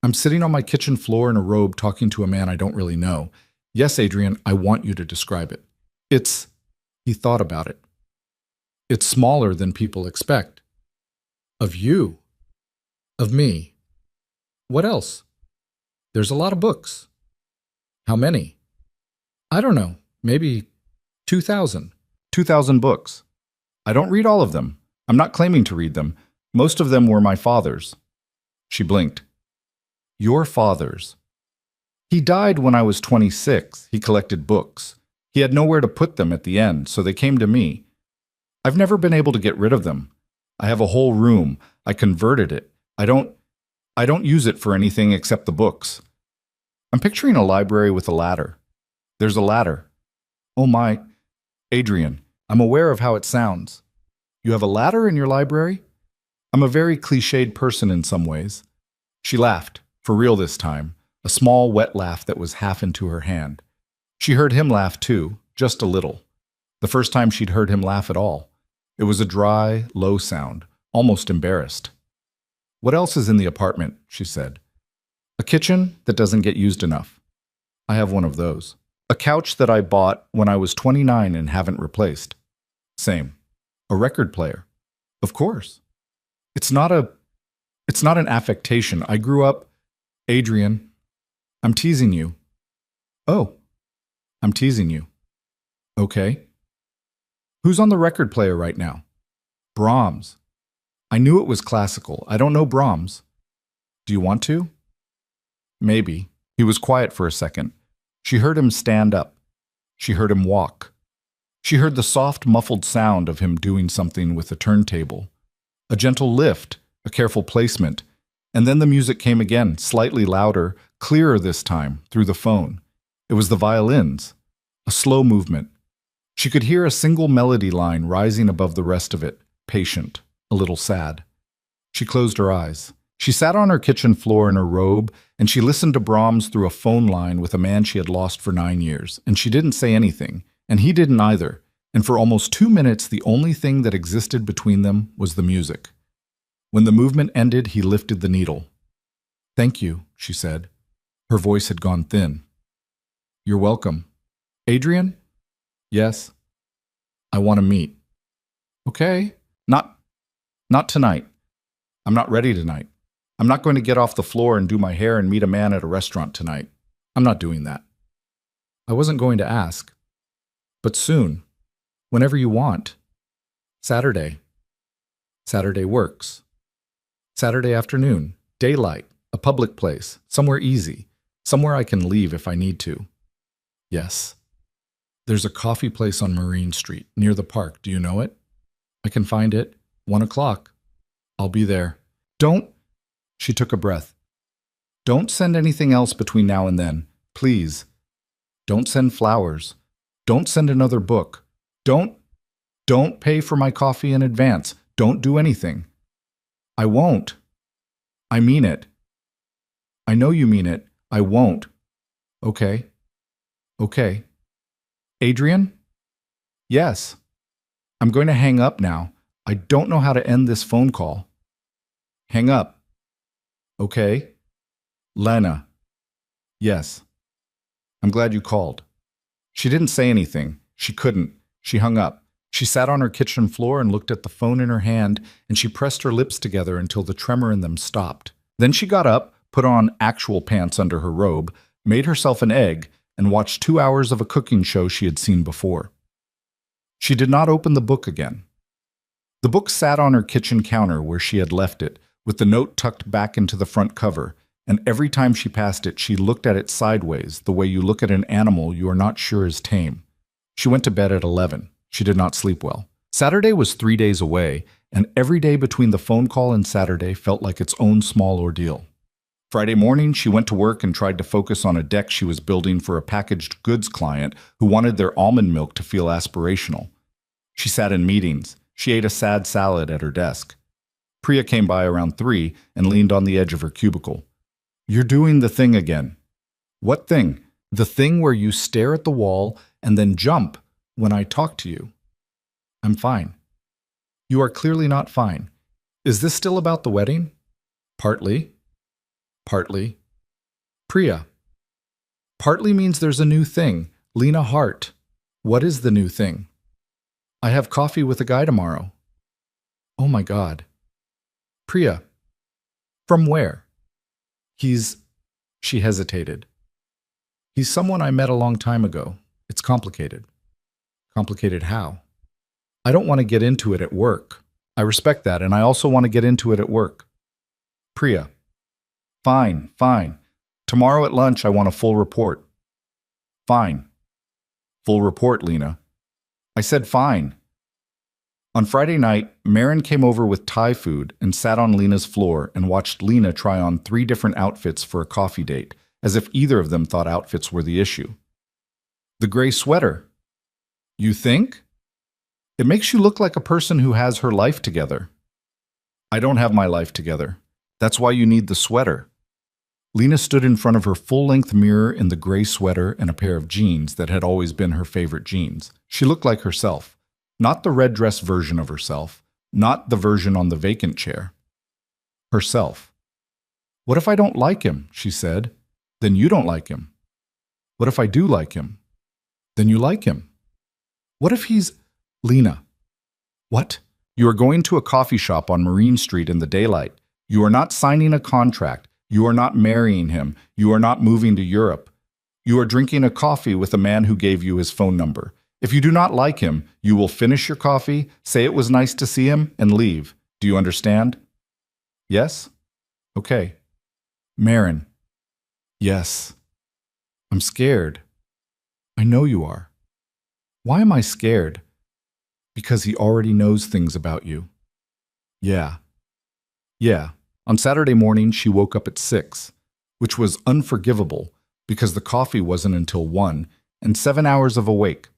I'm sitting on my kitchen floor in a robe talking to a man I don't really know. Yes, Adrian, I want you to describe it. He thought about it. It's smaller than people expect. Of you. Of me. What else? There's a lot of books. How many? I don't know. Maybe 2,000. 2,000 books. I don't read all of them. I'm not claiming to read them. Most of them were my father's. She blinked. Your father's. He died when I was 26. He collected books. He had nowhere to put them at the end, so they came to me. I've never been able to get rid of them. I have a whole room. I converted it. I don't use it for anything except the books. I'm picturing a library with a ladder. There's a ladder. Oh my, Adrian, I'm aware of how it sounds. You have a ladder in your library? I'm a very cliched person in some ways. She laughed, for real this time, a small, wet laugh that was half into her hand. She heard him laugh too, just a little. The first time she'd heard him laugh at all. It was a dry, low sound, almost embarrassed. What else is in the apartment? She said. A kitchen that doesn't get used enough. I have one of those. A couch that I bought when I was 29 and haven't replaced. Same. A record player. Of course. It's not an affectation. I grew up... Adrian, I'm teasing you. Oh, I'm teasing you. Okay. Who's on the record player right now? Brahms. I knew it was classical. I don't know Brahms. Do you want to? Maybe. He was quiet for a second. She heard him stand up. She heard him walk. She heard the soft, muffled sound of him doing something with a turntable. A gentle lift, a careful placement, and then the music came again, slightly louder, clearer this time, through the phone. It was the violins. A slow movement. She could hear a single melody line rising above the rest of it, patient, a little sad. She closed her eyes. She sat on her kitchen floor in her robe, and she listened to Brahms through a phone line with a man she had lost for 9 years, and she didn't say anything, and he didn't either, and for almost 2 minutes the only thing that existed between them was the music. When the movement ended, he lifted the needle. Thank you, she said. Her voice had gone thin. You're welcome. Adrian? Yes. I want to meet. Okay. Not tonight. I'm not ready tonight. I'm not going to get off the floor and do my hair and meet a man at a restaurant tonight. I'm not doing that. I wasn't going to ask. But soon. Whenever you want. Saturday. Saturday works. Saturday afternoon. Daylight. A public place. Somewhere easy. Somewhere I can leave if I need to. Yes. There's a coffee place on Marine Street, near the park. Do you know it? I can find it. 1 o'clock. I'll be there. Don't. She took a breath. Don't send anything else between now and then. Please. Don't send flowers. Don't send another book. Don't pay for my coffee in advance. Don't do anything. I won't. I mean it. I know you mean it. I won't. Okay. Okay. Adrian? Yes. I'm going to hang up now. I don't know how to end this phone call. Hang up. Okay. Lena. Yes. I'm glad you called. She didn't say anything. She couldn't. She hung up. She sat on her kitchen floor and looked at the phone in her hand, and she pressed her lips together until the tremor in them stopped. Then she got up, put on actual pants under her robe, made herself an egg, and watched 2 hours of a cooking show she had seen before. She did not open the book again. The book sat on her kitchen counter where she had left it, with the note tucked back into the front cover, and every time she passed it, she looked at it sideways, the way you look at an animal you are not sure is tame. She went to bed at 11. She did not sleep well. Saturday was 3 days away, and every day between the phone call and Saturday felt like its own small ordeal. Friday morning, she went to work and tried to focus on a deck she was building for a packaged goods client who wanted their almond milk to feel aspirational. She sat in meetings. She ate a sad salad at her desk. Priya came by around 3 and leaned on the edge of her cubicle. You're doing the thing again. What thing? The thing where you stare at the wall and then jump when I talk to you. I'm fine. You are clearly not fine. Is this still about the wedding? Partly. Partly. Priya. Partly means there's a new thing. Lena Hart. What is the new thing? I have coffee with a guy tomorrow. Oh my God. Priya. From where? She hesitated. He's someone I met a long time ago. It's complicated. Complicated how? I don't want to get into it at work. I respect that, and I also want to get into it at work. Priya. Fine, fine. Tomorrow at lunch I want a full report. Fine. Full report, Lena. I said fine. On Friday night, Marin came over with Thai food and sat on Lena's floor and watched Lena try on 3 different outfits for a coffee date, as if either of them thought outfits were the issue. The gray sweater. You think? It makes you look like a person who has her life together. I don't have my life together. That's why you need the sweater. Lena stood in front of her full-length mirror in the gray sweater and a pair of jeans that had always been her favorite jeans. She looked like herself. Not the red dress version of herself. Not the version on the vacant chair. Herself. What if I don't like him? She said. Then you don't like him. What if I do like him? Then you like him. What if he's... Lena. What? You are going to a coffee shop on Marine Street in the daylight. You are not signing a contract. You are not marrying him. You are not moving to Europe. You are drinking a coffee with a man who gave you his phone number. If you do not like him, you will finish your coffee, say it was nice to see him, and leave. Do you understand? Yes? Okay. Marin. Yes. I'm scared. I know you are. Why am I scared? Because he already knows things about you. Yeah. Yeah. On Saturday morning, she woke up at 6, which was unforgivable because the coffee wasn't until 1, and 7 hours of awake.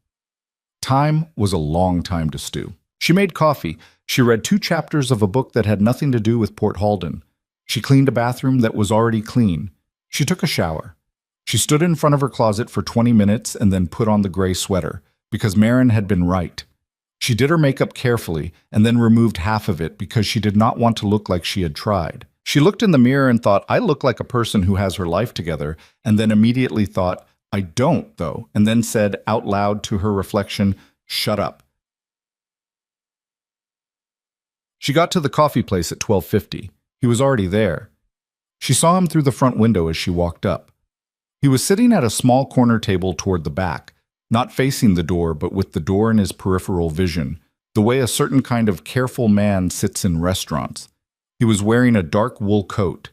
Time was a long time to stew. She made coffee. She read 2 chapters of a book that had nothing to do with Port Halden. She cleaned a bathroom that was already clean. She took a shower. She stood in front of her closet for 20 minutes and then put on the gray sweater, because Marin had been right. She did her makeup carefully and then removed half of it because she did not want to look like she had tried. She looked in the mirror and thought, I look like a person who has her life together, and then immediately thought, I don't, though, and then said out loud to her reflection, shut up. She got to the coffee place at 12:50. He was already there. She saw him through the front window as she walked up. He was sitting at a small corner table toward the back, not facing the door but with the door in his peripheral vision, the way a certain kind of careful man sits in restaurants. He was wearing a dark wool coat.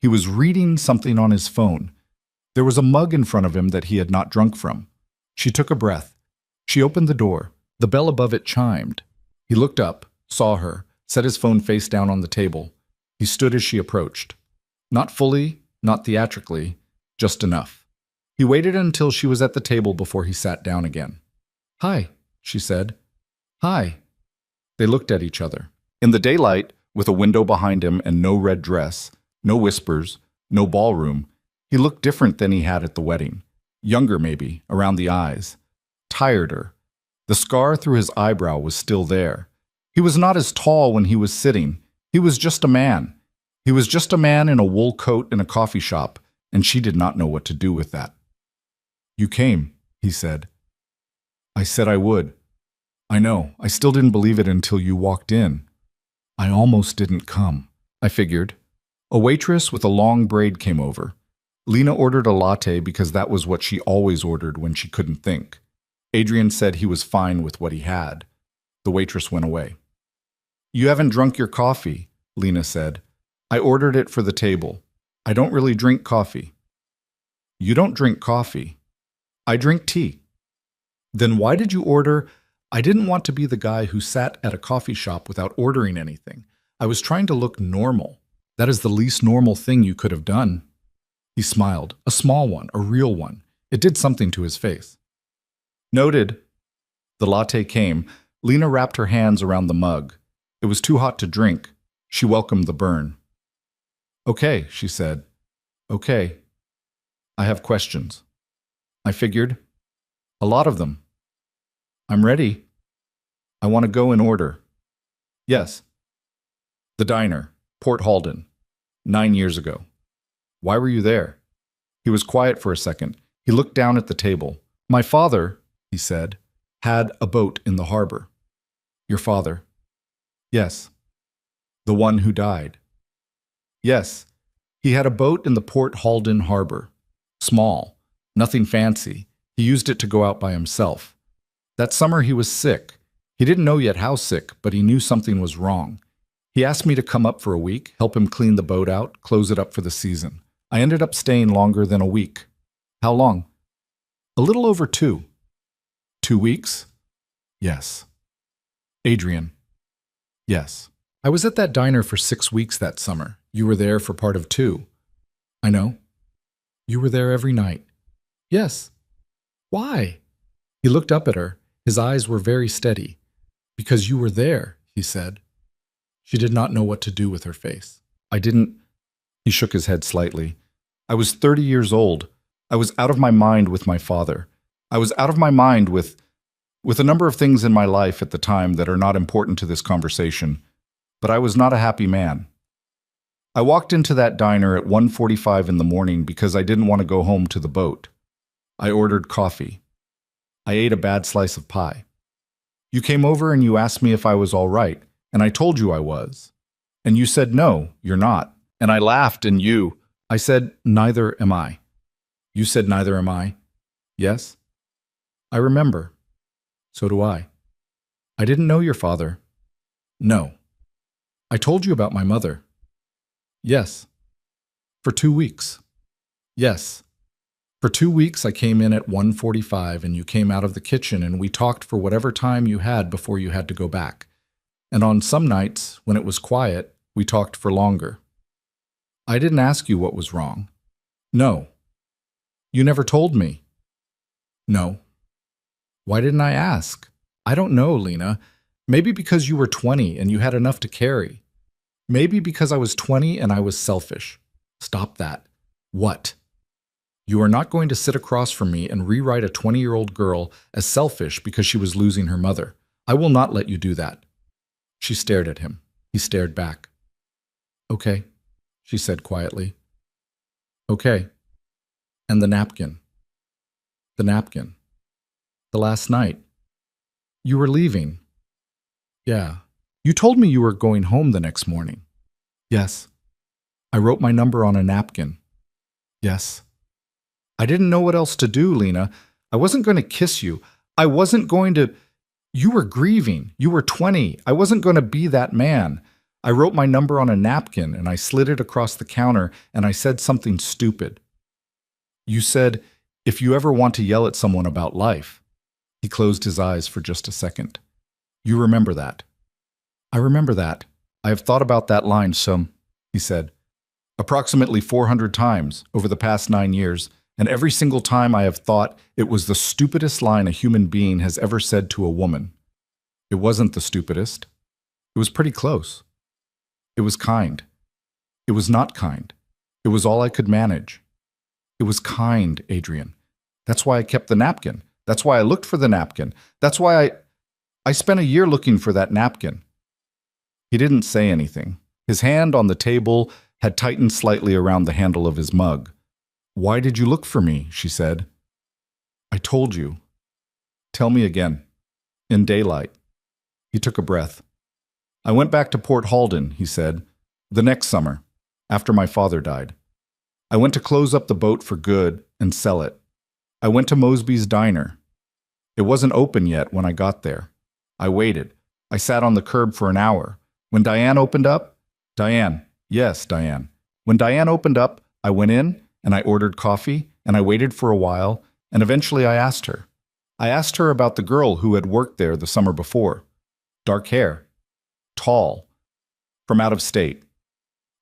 He was reading something on his phone. There was a mug in front of him that he had not drunk from. She took a breath. She opened the door. The bell above it chimed. He looked up, saw her, set his phone face down on the table. He stood as she approached. Not fully, not theatrically, just enough. He waited until she was at the table before he sat down again. "Hi," she said. "Hi." They looked at each other. In the daylight, with a window behind him and no red dress, no whispers, no ballroom, he looked different than he had at the wedding. Younger, maybe, around the eyes. Tireder. The scar through his eyebrow was still there. He was not as tall when he was sitting. He was just a man. He was just a man in a wool coat in a coffee shop, and she did not know what to do with that. "You came," he said. "I said I would. I know, I still didn't believe it until you walked in. I almost didn't come," I figured. A waitress with a long braid came over. Lena ordered a latte because that was what she always ordered when she couldn't think. Adrian said he was fine with what he had. The waitress went away. "You haven't drunk your coffee," Lena said. "I ordered it for the table. I don't really drink coffee." "You don't drink coffee." "I drink tea." "Then why did you order—" I didn't want to be the guy who sat at a coffee shop without ordering anything. I was trying to look normal. That is the least normal thing you could have done. He smiled, a small one, a real one. It did something to his face. "Noted." The latte came. Lena wrapped her hands around the mug. It was too hot to drink. She welcomed the burn. "Okay," she said. "Okay. I have questions." I figured. "A lot of them." "I'm ready." "I want to go in order." "Yes." The diner, Port Halden, 9 years ago. "Why were you there?" He was quiet for a second. He looked down at the table. "My father," he said, "had a boat in the harbor." "Your father?" "Yes." "The one who died?" "Yes. He had a boat in the Port Halden harbor. Small. Nothing fancy. He used it to go out by himself. That summer he was sick. He didn't know yet how sick, but he knew something was wrong. He asked me to come up for a week, help him clean the boat out, close it up for the season. I ended up staying longer than a week." "How long?" "A little over 2. 2 weeks?" "Yes." "Adrian?" "Yes." "I was at that diner for 6 weeks that summer. You were there for part of 2. "I know." "You were there every night." "Yes." "Why?" He looked up at her. His eyes were very steady. "Because you were there," he said. She did not know what to do with her face. "I didn't—" He shook his head slightly. "I was 30 years old. I was out of my mind with my father. I was out of my mind with a number of things in my life at the time that are not important to this conversation, but I was not a happy man. I walked into that diner at 1:45 in the morning because I didn't want to go home to the boat. I ordered coffee. I ate a bad slice of pie. You came over and you asked me if I was all right, and I told you I was. And you said, no, you're not. And I laughed and I said, neither am I. You said, neither am I. Yes? I remember. So do I. I didn't know your father. No. I told you about my mother. Yes. For 2 weeks. Yes. For 2 weeks I came in at 1:45 and you came out of the kitchen and we talked for whatever time you had before you had to go back. And on some nights, when it was quiet, we talked for longer. I didn't ask you what was wrong. No. You never told me. No. Why didn't I ask? I don't know, Lena. Maybe because you were 20 and you had enough to carry. Maybe because I was 20 and I was selfish. Stop that. What? You are not going to sit across from me and rewrite a 20-year-old girl as selfish because she was losing her mother. I will not let you do that. She stared at him. He stared back. Okay, she said quietly. Okay. And the napkin. The napkin. The last night. You were leaving. Yeah. You told me you were going home the next morning. Yes. I wrote my number on a napkin. Yes. I didn't know what else to do, Lena. I wasn't going to kiss you. I wasn't going to... You were grieving. You were 20. I wasn't going to be that man. I wrote my number on a napkin and I slid it across the counter and I said something stupid. You said, if you ever want to yell at someone about life. He closed his eyes for just a second. You remember that? I remember that. I have thought about that line some, he said, approximately 400 times over the past 9 years, and every single time I have thought it was the stupidest line a human being has ever said to a woman. It wasn't the stupidest. It was pretty close. It was kind. It was not kind. It was all I could manage. It was kind, Adrian. That's why I kept the napkin. That's why I looked for the napkin. That's why I spent a year looking for that napkin. He didn't say anything. His hand on the table had tightened slightly around the handle of his mug. Why did you look for me? She said. I told you. Tell me again. In daylight. He took a breath. I went back to Port Halden, he said, the next summer, after my father died. I went to close up the boat for good and sell it. I went to Mosby's diner. It wasn't open yet when I got there. I waited. I sat on the curb for an hour. When Diane opened up, Diane, yes, Diane. When Diane opened up, I went in and I ordered coffee and I waited for a while and eventually I asked her. I asked her about the girl who had worked there the summer before. Dark hair. Tall. From out of state.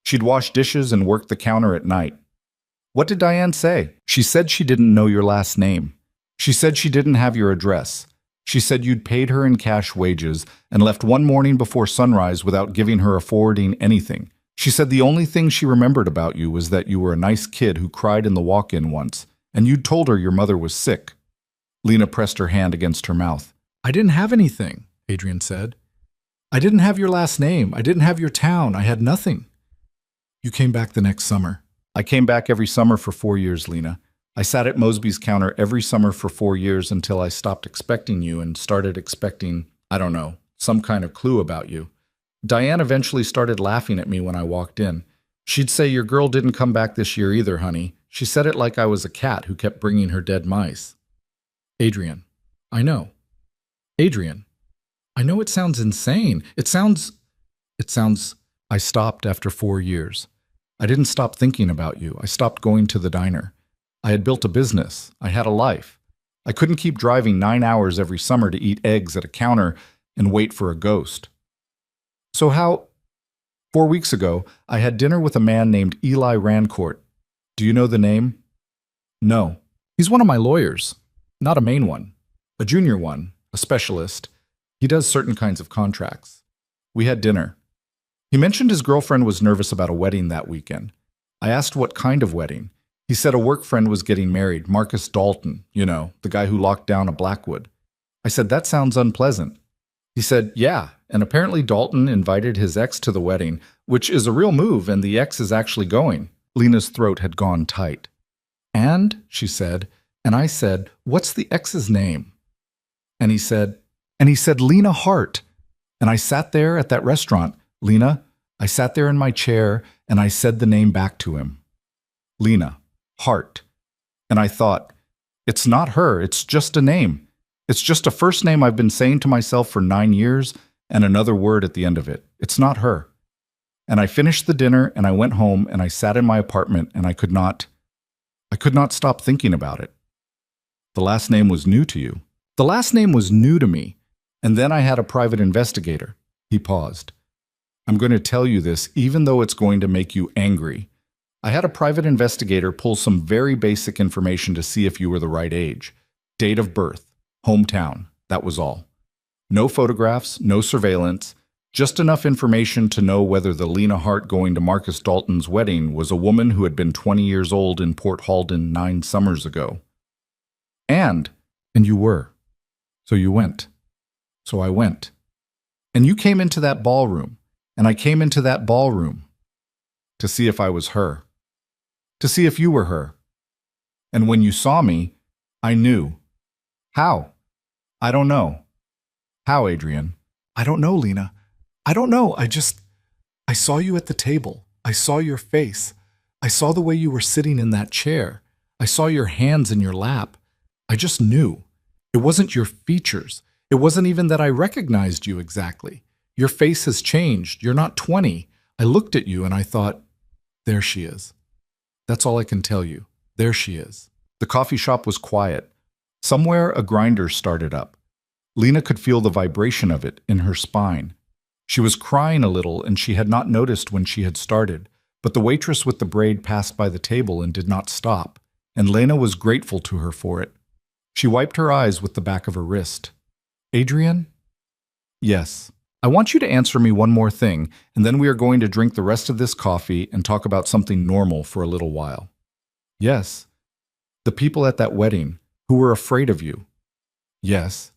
She'd wash dishes and work the counter at night. What did Diane say? She said she didn't know your last name. She said she didn't have your address. She said you'd paid her in cash wages and left one morning before sunrise without giving her a forwarding anything. She said the only thing she remembered about you was that you were a nice kid who cried in the walk-in once, and you'd told her your mother was sick. Lena pressed her hand against her mouth. I didn't have anything, Adrian said. I didn't have your last name. I didn't have your town. I had nothing. You came back the next summer. I came back every summer for 4 years, Lena. I sat at Mosby's counter every summer for 4 years until I stopped expecting you and started expecting, I don't know, some kind of clue about you. Diane eventually started laughing at me when I walked in. She'd say, your girl didn't come back this year either, honey. She said it like I was a cat who kept bringing her dead mice. Adrian, I know. Adrian, I know it sounds insane. It sounds... I stopped after 4 years. I didn't stop thinking about you. I stopped going to the diner. I had built a business. I had a life. I couldn't keep driving 9 hours every summer to eat eggs at a counter and wait for a ghost. So how... 4 weeks ago, I had dinner with a man named Eli Rancourt. Do you know the name? No. He's one of my lawyers. Not a main one. A junior one. A specialist. He does certain kinds of contracts. We had dinner. He mentioned his girlfriend was nervous about a wedding that weekend. I asked what kind of wedding. He said a work friend was getting married, Marcus Dalton, you know, the guy who locked down a Blackwood. I said, that sounds unpleasant. He said, yeah, and apparently Dalton invited his ex to the wedding, which is a real move, and the ex is actually going. Lena's throat had gone tight. And, she said, and I said, what's the ex's name? And he said, Lena Hart. And I sat there at that restaurant, Lena, I sat there in my chair, and I said the name back to him. Lena Hart. And I thought, it's not her, it's just a name. It's just a first name I've been saying to myself for 9 years and another word at the end of it. It's not her. And I finished the dinner and I went home and I sat in my apartment and I could not stop thinking about it. The last name was new to you. The last name was new to me. And then I had a private investigator. He paused. I'm going to tell you this even though it's going to make you angry. I had a private investigator pull some very basic information to see if you were the right age. Date of birth, hometown, that was all. No photographs, no surveillance, just enough information to know whether the Lena Hart going to Marcus Dalton's wedding was a woman who had been 20 years old in Port Halden 9 summers ago. And you were. So you went. So I went. And you came into that ballroom, and I came into that ballroom to see if I was her. To see if you were her. And when you saw me, I knew. How? I don't know. How, Adrian? I don't know, Lena. I don't know. I saw you at the table. I saw your face. I saw the way you were sitting in that chair. I saw your hands in your lap. I just knew. It wasn't your features. It wasn't even that I recognized you exactly. Your face has changed. You're not 20. I looked at you and I thought, there she is. That's all I can tell you. There she is. The coffee shop was quiet. Somewhere a grinder started up. Lena could feel the vibration of it in her spine. She was crying a little and she had not noticed when she had started, but the waitress with the braid passed by the table and did not stop, and Lena was grateful to her for it. She wiped her eyes with the back of her wrist. Adrian? Yes. I want you to answer me one more thing, and then we are going to drink the rest of this coffee and talk about something normal for a little while. Yes. The people at that wedding who were afraid of you. Yes.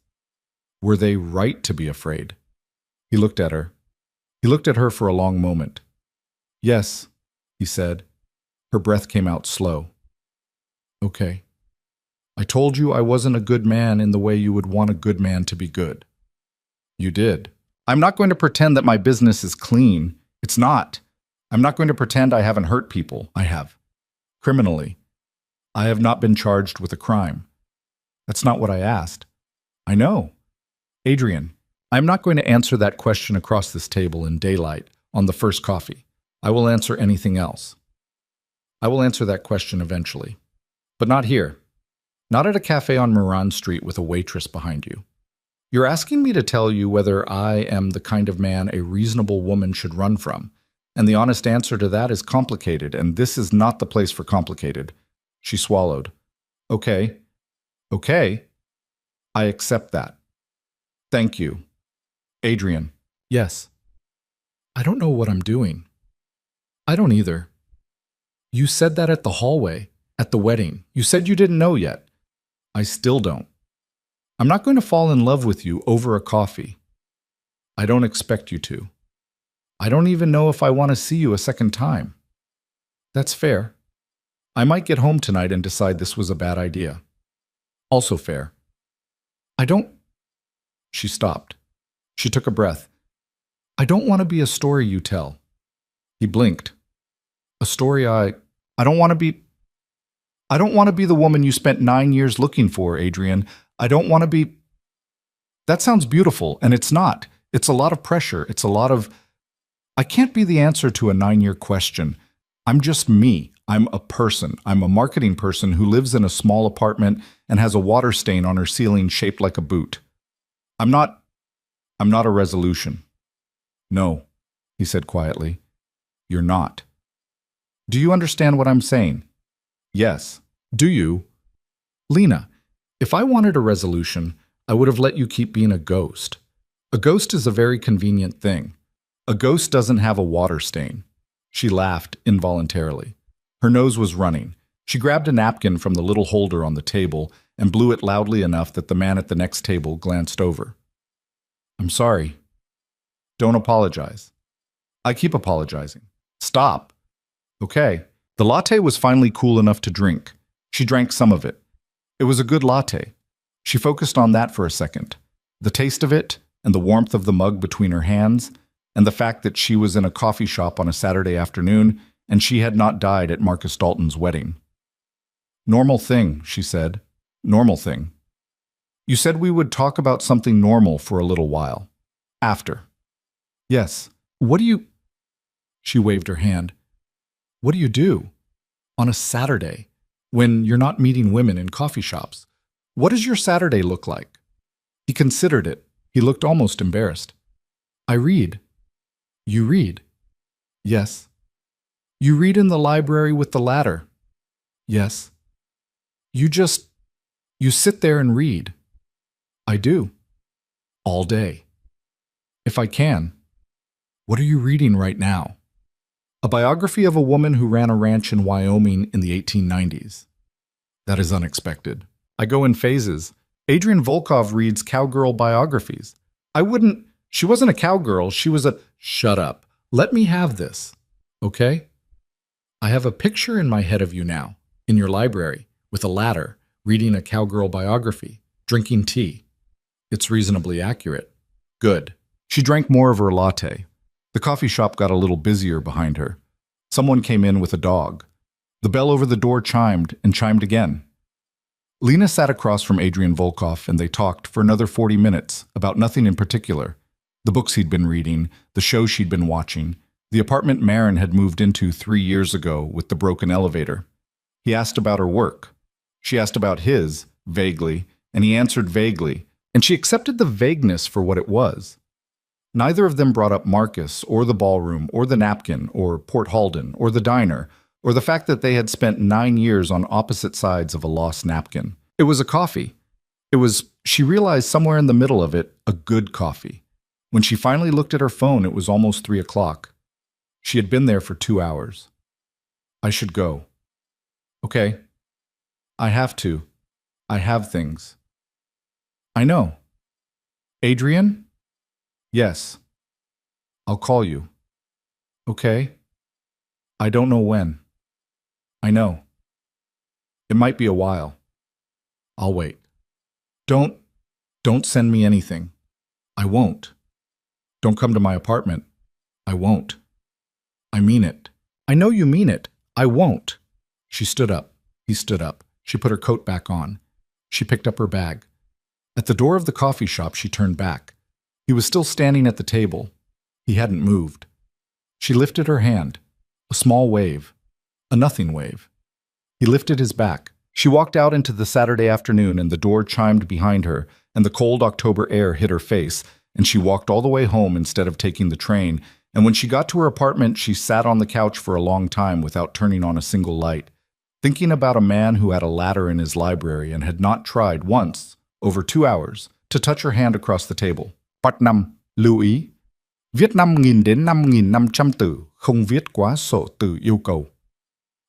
Were they right to be afraid? He looked at her. He looked at her for a long moment. Yes, he said. Her breath came out slow. Okay. I told you I wasn't a good man in the way you would want a good man to be good. You did. I'm not going to pretend that my business is clean. It's not. I'm not going to pretend I haven't hurt people. I have. Criminally. I have not been charged with a crime. That's not what I asked. I know. Adrian, I'm not going to answer that question across this table in daylight on the first coffee. I will answer anything else. I will answer that question eventually. But not here. Not at a cafe on Moran Street with a waitress behind you. You're asking me to tell you whether I am the kind of man a reasonable woman should run from. And the honest answer to that is complicated, and this is not the place for complicated. She swallowed. Okay. Okay. I accept that. Thank you. Adrian. Yes. I don't know what I'm doing. I don't either. You said that at the hallway, at the wedding. You said you didn't know yet. I still don't. I'm not going to fall in love with you over a coffee. I don't expect you to. I don't even know if I want to see you a second time. That's fair. I might get home tonight and decide this was a bad idea. Also fair. I don't... She stopped. She took a breath. I don't want to be a story you tell. He blinked. A story I don't want to be... I don't want to be the woman you spent 9 years looking for, Adrian. I don't want to be... That sounds beautiful, and it's not. It's a lot of pressure. It's a lot of... I can't be the answer to a 9-year question. I'm just me. I'm a person. I'm a marketing person who lives in a small apartment and has a water stain on her ceiling shaped like a boot. I'm not a resolution. No, he said quietly. You're not. Do you understand what I'm saying? Yes. Do you? Lena, if I wanted a resolution, I would have let you keep being a ghost. A ghost is a very convenient thing. A ghost doesn't have a water stain. She laughed involuntarily. Her nose was running. She grabbed a napkin from the little holder on the table and blew it loudly enough that the man at the next table glanced over. I'm sorry. Don't apologize. I keep apologizing. Stop. Okay. The latte was finally cool enough to drink. She drank some of it. It was a good latte. She focused on that for a second. The taste of it, and the warmth of the mug between her hands, and the fact that she was in a coffee shop on a Saturday afternoon and she had not died at Marcus Dalton's wedding. Normal thing, she said. Normal thing. You said we would talk about something normal for a little while. After. Yes. What do you... She waved her hand. What do you do? On a Saturday, when you're not meeting women in coffee shops. What does your Saturday look like? He considered it. He looked almost embarrassed. I read. You read? Yes. You read in the library with the ladder? Yes. You sit there and read? I do. All day. If I can. What are you reading right now? A biography of a woman who ran a ranch in Wyoming in the 1890s. That is unexpected. I go in phases. Adrian Volkov reads cowgirl biographies. She wasn't a cowgirl, she was a... Shut up. Let me have this. Okay? I have a picture in my head of you now, in your library, with a ladder, reading a cowgirl biography, drinking tea. It's reasonably accurate. Good. She drank more of her latte. The coffee shop got a little busier behind her. Someone came in with a dog. The bell over the door chimed and chimed again. Lena sat across from Adrian Volkov and they talked for another 40 minutes about nothing in particular. The books he'd been reading, the shows she'd been watching, the apartment Maren had moved into 3 years ago with the broken elevator. He asked about her work. She asked about his, vaguely, and he answered vaguely, and she accepted the vagueness for what it was. Neither of them brought up Marcus, or the ballroom, or the napkin, or Port Halden, or the diner, or the fact that they had spent 9 years on opposite sides of a lost napkin. It was a coffee. It was, she realized somewhere in the middle of it, a good coffee. When she finally looked at her phone, it was almost 3 o'clock. She had been there for 2 hours. I should go. Okay. I have to. I have things. I know. Adrian? Yes. I'll call you. Okay. I don't know when. I know. It might be a while. I'll wait. Don't send me anything. I won't. Don't come to my apartment. I won't. I mean it. I know you mean it. I won't. She stood up. He stood up. She put her coat back on. She picked up her bag. At the door of the coffee shop, she turned back. He was still standing at the table. He hadn't moved. She lifted her hand. A small wave. A nothing wave. He lifted his back. She walked out into the Saturday afternoon and the door chimed behind her and the cold October air hit her face and she walked all the way home instead of taking the train, and when she got to her apartment she sat on the couch for a long time without turning on a single light, thinking about a man who had a ladder in his library and had not tried once, over 2 hours, to touch her hand across the table. Part 5. Lưu ý. Viết 5.000 đến 5.500 từ, không viết quá sổ từ yêu cầu.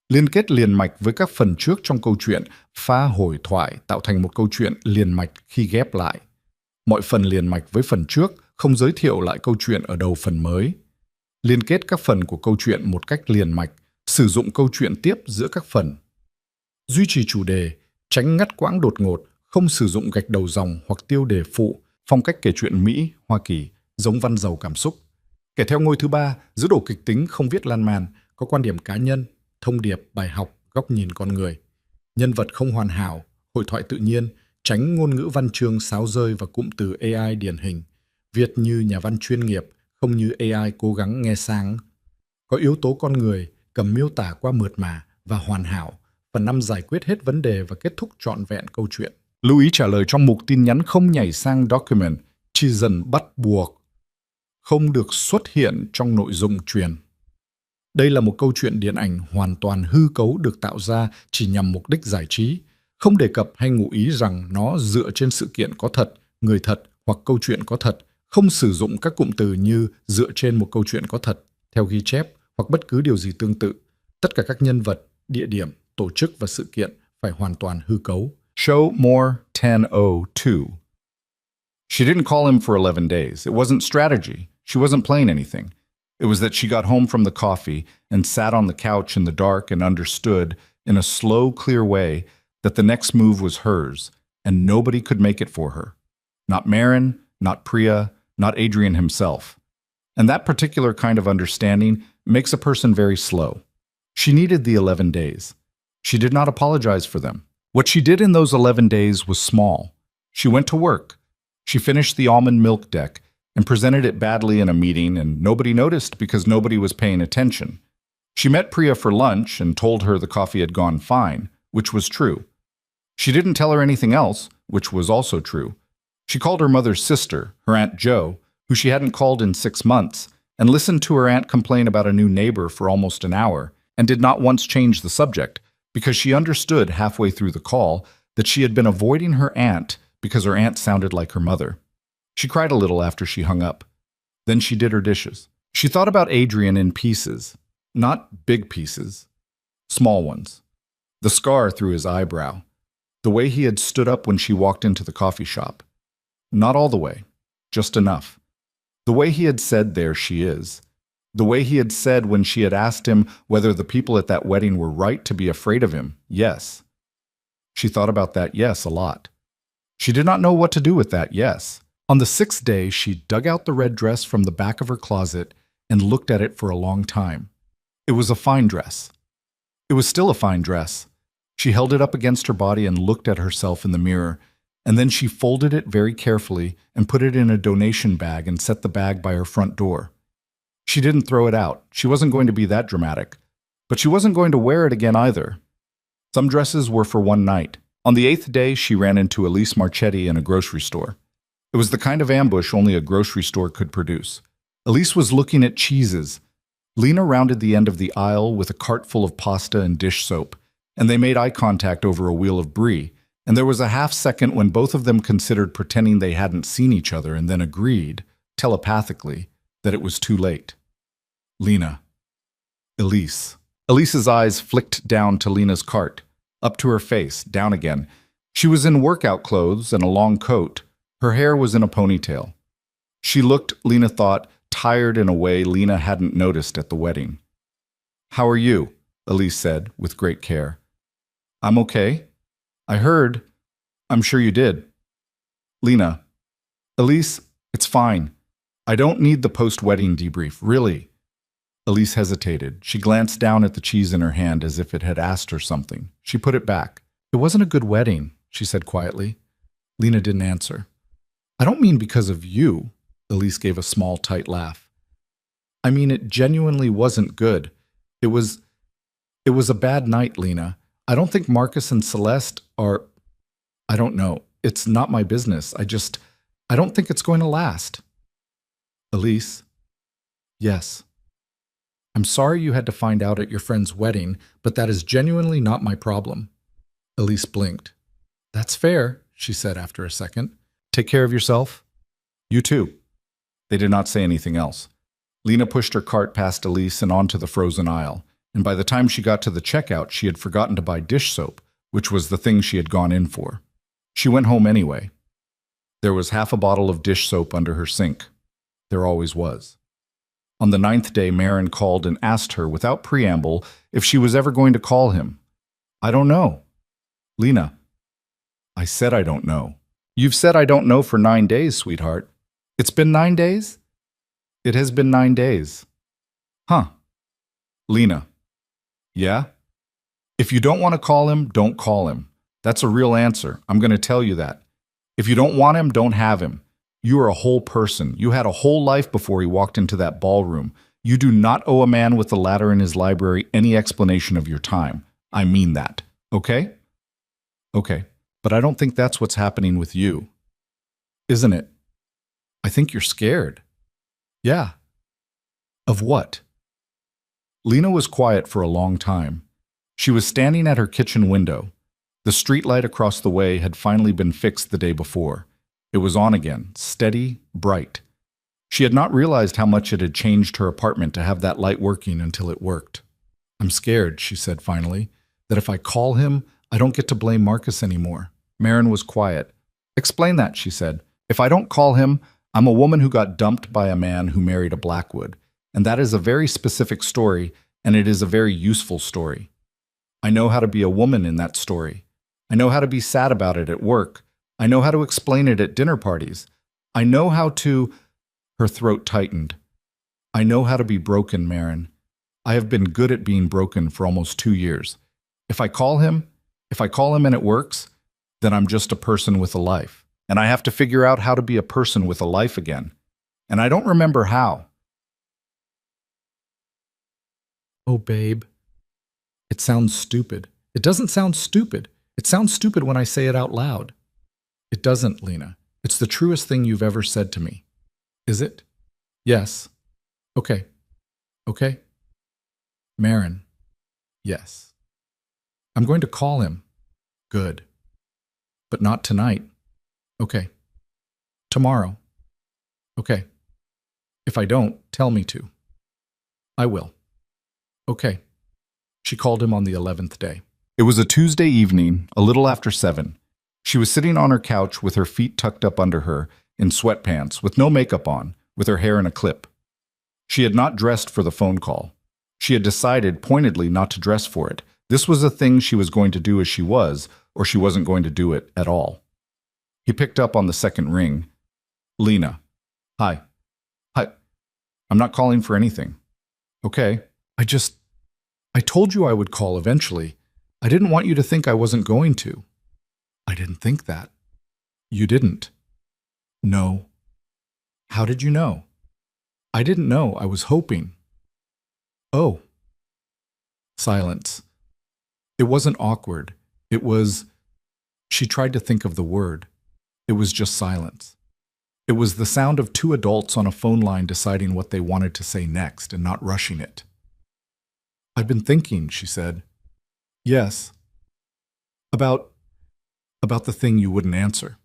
Liên kết liền mạch với các phần trước trong câu chuyện, pha hồi thoại tạo thành một câu chuyện liền mạch khi ghép lại. Mọi phần liền mạch với phần trước, không giới thiệu lại câu chuyện ở đầu phần mới. Liên kết các phần của câu chuyện một cách liền mạch, sử dụng câu chuyện tiếp giữa các phần. Duy trì chủ đề, tránh ngắt quãng đột ngột, không sử dụng gạch đầu dòng hoặc tiêu đề phụ, phong cách kể chuyện Mỹ, Hoa Kỳ, giống văn giàu cảm xúc. Kể theo ngôi thứ 3, giữ đồ kịch tính không viết lan man, có quan điểm cá nhân, thông điệp, bài học, góc nhìn con người. Nhân vật không hoàn hảo, hội thoại tự nhiên, tránh ngôn ngữ văn chương sáo rơi và cụm từ AI điển hình. Viết như nhà văn chuyên nghiệp, không như AI cố gắng nghe sang. Có yếu tố con người, cầm miêu tả qua mượt mà và hoàn hảo. Phần 5 giải quyết hết vấn đề và kết thúc trọn vẹn câu chuyện. Lưu ý trả lời trong mục tin nhắn không nhảy sang document, chỉ dần bắt buộc. Không được xuất hiện trong nội dung truyền. Đây là một câu chuyện điện ảnh hoàn toàn hư cấu được tạo ra chỉ nhằm mục đích giải trí, không đề cập hay ngụ ý rằng nó dựa trên sự kiện có thật, người thật hoặc câu chuyện có thật, không sử dụng các cụm từ như dựa trên một câu chuyện có thật, theo ghi chép hoặc bất cứ điều gì tương tự. Tất cả các nhân vật, địa điểm, tổ chức và sự kiện phải hoàn toàn hư cấu. Show more 10:02. She didn't call him for 11 days. It wasn't strategy. She wasn't playing anything. It was that she got home from the coffee and sat on the couch in the dark and understood, in a slow, clear way, that the next move was hers, and nobody could make it for her. Not Maren, not Priya, not Adrian himself. And that particular kind of understanding makes a person very slow. She needed the 11 days. She did not apologize for them. What she did in those 11 days was small. She went to work. She finished the almond milk deck and presented it badly in a meeting, and nobody noticed because nobody was paying attention. She met Priya for lunch and told her the coffee had gone fine, which was true. She didn't tell her anything else, which was also true. She called her mother's sister, her Aunt Jo, who she hadn't called in 6 months, and listened to her aunt complain about a new neighbor for almost an hour, and did not once change the subject, because she understood halfway through the call that she had been avoiding her aunt because her aunt sounded like her mother. She cried a little after she hung up. Then she did her dishes. She thought about Adrian in pieces, not big pieces, small ones. The scar through his eyebrow, the way he had stood up when she walked into the coffee shop. Not all the way, just enough. The way he had said there she is. The way he had said when she had asked him whether the people at that wedding were right to be afraid of him, yes. She thought about that yes a lot. She did not know what to do with that yes. On the 6th day, she dug out the red dress from the back of her closet and looked at it for a long time. It was a fine dress. It was still a fine dress. She held it up against her body and looked at herself in the mirror, and then she folded it very carefully and put it in a donation bag and set the bag by her front door. She didn't throw it out. She wasn't going to be that dramatic. But she wasn't going to wear it again either. Some dresses were for one night. On the 8th day, she ran into Elise Marchetti in a grocery store. It was the kind of ambush only a grocery store could produce. Elise was looking at cheeses. Lena rounded the end of the aisle with a cart full of pasta and dish soap, and they made eye contact over a wheel of brie, and there was a half second when both of them considered pretending they hadn't seen each other and then agreed, telepathically, that it was too late. Lena. Elise. Elise's eyes flicked down to Lena's cart, up to her face, down again. She was in workout clothes and a long coat. Her hair was in a ponytail. She looked, Lena thought, tired in a way Lena hadn't noticed at the wedding. "How are you?" Elise said, with great care. "I'm okay. I heard. I'm sure you did." Lena. "Elise, it's fine. I don't need the post-wedding debrief, really." Elise hesitated. She glanced down at the cheese in her hand as if it had asked her something. She put it back. "It wasn't a good wedding," she said quietly. Lena didn't answer. "I don't mean because of you." Elise gave a small, tight laugh. "I mean, it genuinely wasn't good. It was a bad night, Lena. I don't think Marcus and Celeste are... I don't know. It's not my business. I don't think it's going to last." Elise. "Yes. I'm sorry you had to find out at your friend's wedding, but that is genuinely not my problem." Elise blinked. "That's fair," she said after a second. "Take care of yourself." "You too." They did not say anything else. Lena pushed her cart past Elise and onto the frozen aisle, and by the time she got to the checkout, she had forgotten to buy dish soap, which was the thing she had gone in for. She went home anyway. There was half a bottle of dish soap under her sink. There always was. On the 9th day, Marin called and asked her, without preamble, if she was ever going to call him. "I don't know." "Lena." "I said I don't know." "You've said I don't know for 9 days, sweetheart." "It's been 9 days?" "It has been 9 days." "Huh." "Lena." "Yeah?" "If you don't want to call him, don't call him. That's a real answer. I'm going to tell you that. If you don't want him, don't have him. You are a whole person. You had a whole life before he walked into that ballroom. You do not owe a man with a ladder in his library any explanation of your time. I mean that. Okay?" "Okay, but I don't think that's what's happening with you." "Isn't it?" "I think you're scared." "Yeah." "Of what?" Lena was quiet for a long time. She was standing at her kitchen window. The streetlight across the way had finally been fixed the day before. It was on again, steady, bright. She had not realized how much it had changed her apartment to have that light working until it worked. "I'm scared," she said finally, "that if I call him, I don't get to blame Marcus anymore." Marin was quiet. "Explain that," she said. "If I don't call him, I'm a woman who got dumped by a man who married a Blackwood. And that is a very specific story, and it is a very useful story. I know how to be a woman in that story. I know how to be sad about it at work. I know how to explain it at dinner parties. I know how to..." Her throat tightened. "I know how to be broken, Marin. I have been good at being broken for almost 2 years. If I call him and it works, then I'm just a person with a life. And I have to figure out how to be a person with a life again. And I don't remember how." "Oh, babe. It sounds stupid. It doesn't sound stupid. It sounds stupid when I say it out loud." "It doesn't, Lena. It's the truest thing you've ever said to me." "Is it?" "Yes." "Okay. Okay." "Marin." "Yes." "I'm going to call him." "Good." "But not tonight." "Okay." "Tomorrow." "Okay." "If I don't, tell me to." "I will." "Okay." She called him on the 11th day. It was a Tuesday evening, a little after 7. She was sitting on her couch with her feet tucked up under her, in sweatpants, with no makeup on, with her hair in a clip. She had not dressed for the phone call. She had decided pointedly not to dress for it. This was a thing she was going to do as she was, or she wasn't going to do it at all. He picked up on the second ring. "Lena." "Hi." "Hi. I'm not calling for anything." "Okay. I told you I would call eventually. I didn't want you to think I wasn't going to. I didn't think that. You didn't. No. How did you know? I didn't know. I was hoping. Oh. Silence. It wasn't awkward. It was... She tried to think of the word. It was just silence. It was the sound of two adults on a phone line deciding what they wanted to say next and not rushing it. I've been thinking, she said. Yes. About the thing you wouldn't answer.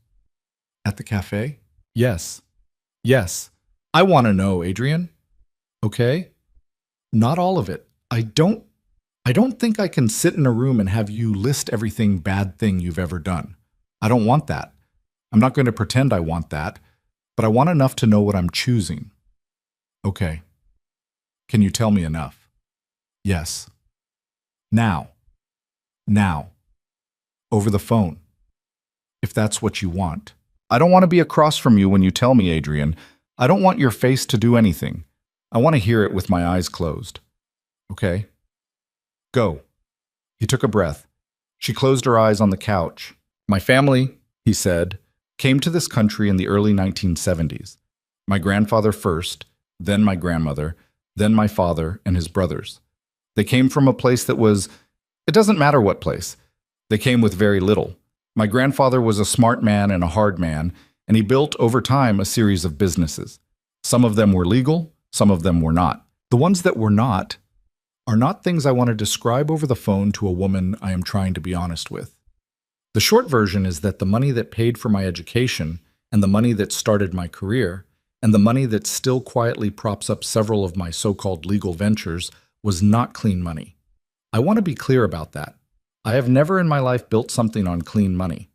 At the cafe? Yes. Yes. I want to know, Adrian. Okay? Not all of it. I don't think I can sit in a room and have you list everything bad thing you've ever done. I don't want that. I'm not going to pretend I want that, but I want enough to know what I'm choosing. Okay. Can you tell me enough? Yes. Now. Now. Over the phone. If that's what you want. I don't want to be across from you when you tell me, Adrian. I don't want your face to do anything. I want to hear it with my eyes closed. Okay? Go. He took a breath. She closed her eyes on the couch. My family, he said, came to this country in the early 1970s. My grandfather first, then my grandmother, then my father and his brothers. They came from a place that was, it doesn't matter what place. They came with very little. My grandfather was a smart man and a hard man, and he built over time a series of businesses. Some of them were legal, some of them were not. The ones that were not are not things I want to describe over the phone to a woman I am trying to be honest with. The short version is that the money that paid for my education, and the money that started my career, and the money that still quietly props up several of my so-called legal ventures was not clean money. I want to be clear about that. I have never in my life built something on clean money.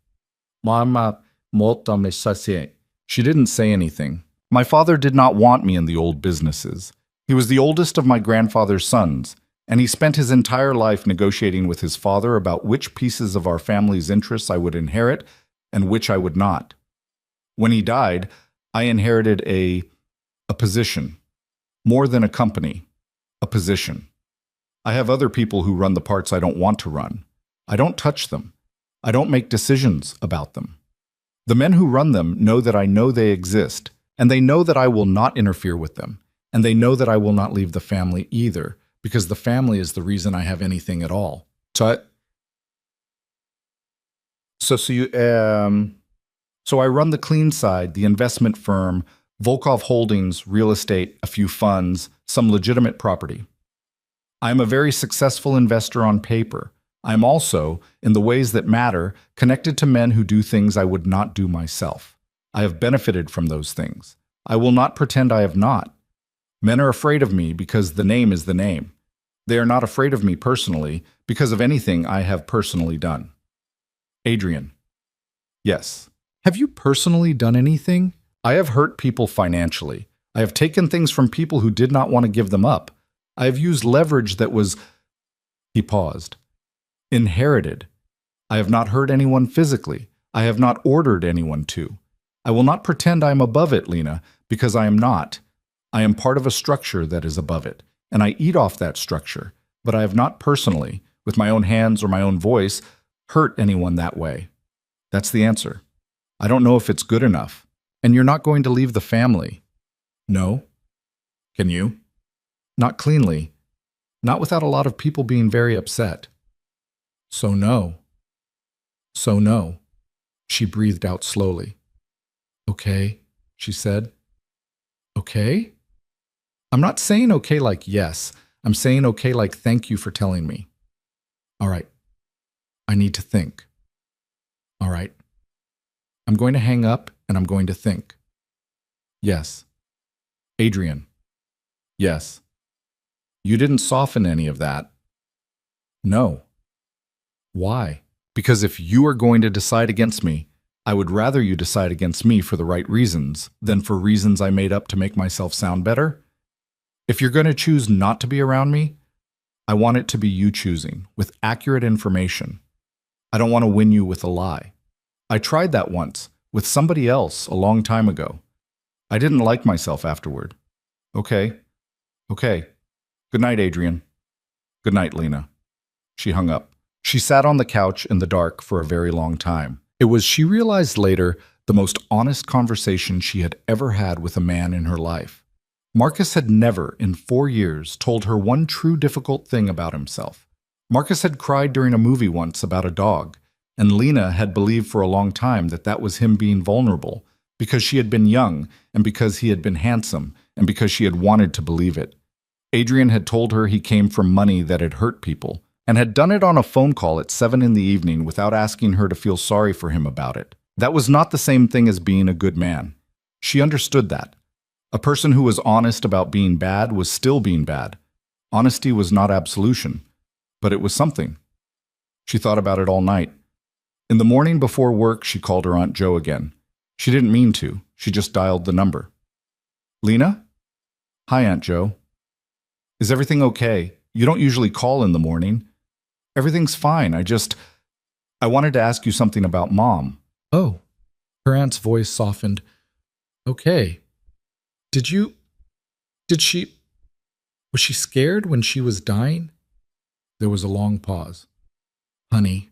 Mama, molto me sacie. She didn't say anything. My father did not want me in the old businesses. He was the oldest of my grandfather's sons, and he spent his entire life negotiating with his father about which pieces of our family's interests I would inherit and which I would not. When he died, I inherited a position. More than a company, a position. I have other people who run the parts I don't want to run. I don't touch them. I don't make decisions about them. The men who run them know that I know they exist, and they know that I will not interfere with them, and they know that I will not leave the family either, because the family is the reason I have anything at all. So I run the clean side, the investment firm, Volkov Holdings, real estate, a few funds, some legitimate property. I am a very successful investor on paper. I am also, in the ways that matter, connected to men who do things I would not do myself. I have benefited from those things. I will not pretend I have not. Men are afraid of me because the name is the name. They are not afraid of me personally because of anything I have personally done. Adrian. Yes. Have you personally done anything? I have hurt people financially. I have taken things from people who did not want to give them up. I have used leverage that was... He paused. Inherited. I have not hurt anyone physically. I have not ordered anyone to. I will not pretend I am above it, Lena, because I am not. I am part of a structure that is above it, and I eat off that structure, but I have not personally, with my own hands or my own voice, hurt anyone that way. That's the answer. I don't know if it's good enough. And you're not going to leave the family. No. Can you? Not cleanly. Not without a lot of people being very upset. So no. So no. She breathed out slowly. Okay, she said. Okay? I'm not saying okay like yes. I'm saying okay like thank you for telling me. All right. I need to think. All right. I'm going to hang up and I'm going to think. Yes. Adrian. Yes. You didn't soften any of that. No. Why? Because if you are going to decide against me, I would rather you decide against me for the right reasons than for reasons I made up to make myself sound better. If you're going to choose not to be around me, I want it to be you choosing, with accurate information. I don't want to win you with a lie. I tried that once, with somebody else a long time ago. I didn't like myself afterward. Okay. Okay. Good night, Adrian. Good night, Lena. She hung up. She sat on the couch in the dark for a very long time. It was, she realized later, the most honest conversation she had ever had with a man in her life. Marcus had never, in 4 years, told her one true difficult thing about himself. Marcus had cried during a movie once about a dog, and Lena had believed for a long time that that was him being vulnerable, because she had been young, and because he had been handsome, and because she had wanted to believe it. Adrian had told her he came from money that had hurt people, and had done it on a phone call at 7 in the evening without asking her to feel sorry for him about it. That was not the same thing as being a good man. She understood that. A person who was honest about being bad was still being bad. Honesty was not absolution, but it was something. She thought about it all night. In the morning before work, she called her Aunt Jo again. She didn't mean to. She just dialed the number. Lena? Hi, Aunt Jo. Is everything okay? You don't usually call in the morning. Everything's fine. I wanted to ask you something about Mom. Oh. Her aunt's voice softened. Okay. Was she scared when she was dying? There was a long pause. Honey,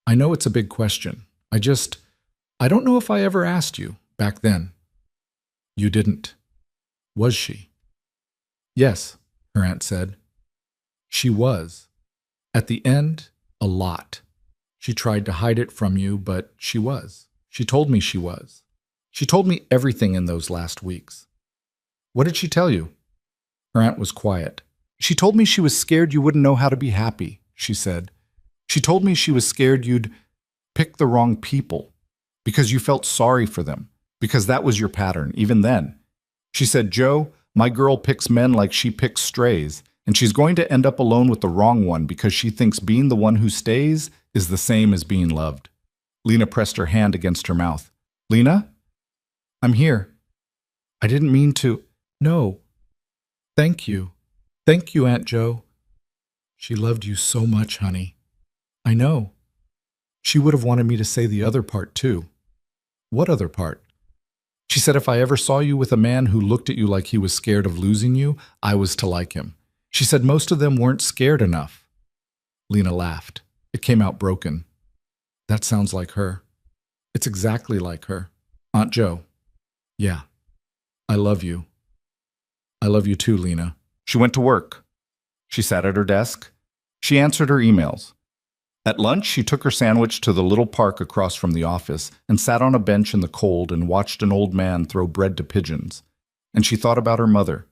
I know it's a big question. I don't know if I ever asked you back then. You didn't. Was she? Yes, her aunt said. She was. At the end, a lot. She tried to hide it from you, but she was. She told me she was. She told me everything in those last weeks. What did she tell you? Her aunt was quiet. She told me she was scared you wouldn't know how to be happy, she said. She told me she was scared you'd pick the wrong people because you felt sorry for them, because that was your pattern, even then. She said, Joe, my girl picks men like she picks strays, and she's going to end up alone with the wrong one because she thinks being the one who stays is the same as being loved. Lena pressed her hand against her mouth. Lena? I'm here. I didn't mean to. No. Thank you. Thank you, Aunt Jo. She loved you so much, honey. I know. She would have wanted me to say the other part, too. What other part? She said if I ever saw you with a man who looked at you like he was scared of losing you, I was to like him. She said most of them weren't scared enough. Lena laughed. It came out broken. That sounds like her. It's exactly like her. Aunt Jo. Yeah. I love you. I love you too, Lena. She went to work. She sat at her desk. She answered her emails. At lunch, she took her sandwich to the little park across from the office and sat on a bench in the cold and watched an old man throw bread to pigeons. And she thought about her mother.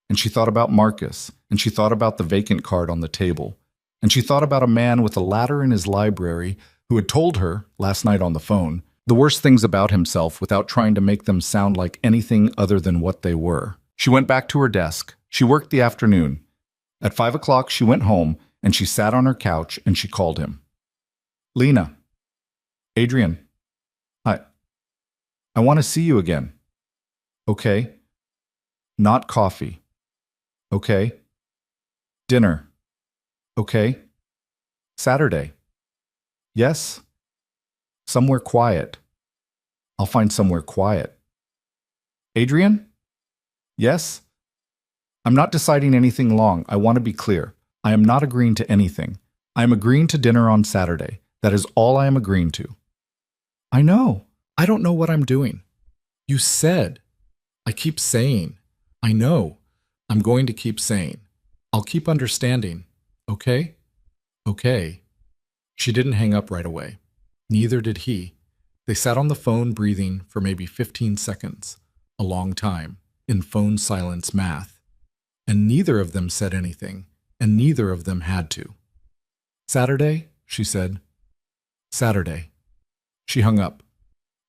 And she thought about Marcus. And she thought about the vacant card on the table. And she thought about a man with a ladder in his library who had told her, last night on the phone, the worst things about himself without trying to make them sound like anything other than what they were. She went back to her desk. She worked the afternoon. At 5 o'clock, she went home, and she sat on her couch, and she called him. Lena. Adrian. I want to see you again. Okay. Not coffee. Okay. Dinner. Okay. Saturday. Yes. Somewhere quiet. I'll find somewhere quiet. Adrian? Yes? I'm not deciding anything long. I want to be clear. I am not agreeing to anything. I am agreeing to dinner on Saturday. That is all I am agreeing to. I know. I don't know what I'm doing. You said. I keep saying. I know. I'm going to keep saying. I'll keep understanding. Okay? Okay. She didn't hang up right away. Neither did he. They sat on the phone breathing for maybe 15 seconds, a long time, in phone silence math. And neither of them said anything, and neither of them had to. Saturday, she said. Saturday. She hung up.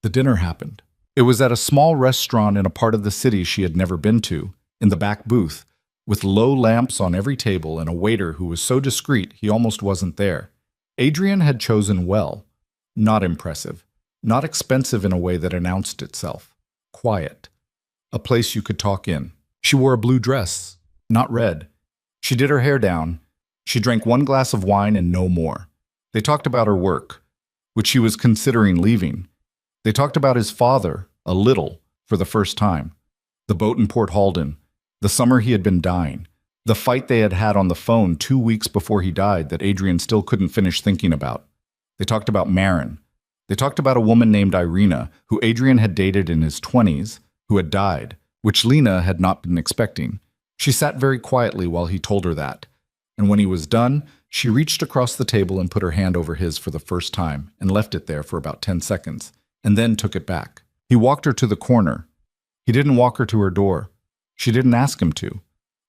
The dinner happened. It was at a small restaurant in a part of the city she had never been to, in the back booth, with low lamps on every table and a waiter who was so discreet he almost wasn't there. Adrian had chosen well. Not impressive. Not expensive in a way that announced itself. Quiet. A place you could talk in. She wore a blue dress, not red. She did her hair down. She drank 1 glass of wine and no more. They talked about her work, which she was considering leaving. They talked about his father, a little, for the first time. The boat in Port Halden. The summer he had been dying. The fight they had had on the phone 2 weeks before he died that Adrian still couldn't finish thinking about. They talked about Marin. They talked about a woman named Irina, who Adrian had dated in his 20s, who had died, which Lena had not been expecting. She sat very quietly while he told her that. And when he was done, she reached across the table and put her hand over his for the first time and left it there for about 10 seconds, and then took it back. He walked her to the corner. He didn't walk her to her door. She didn't ask him to.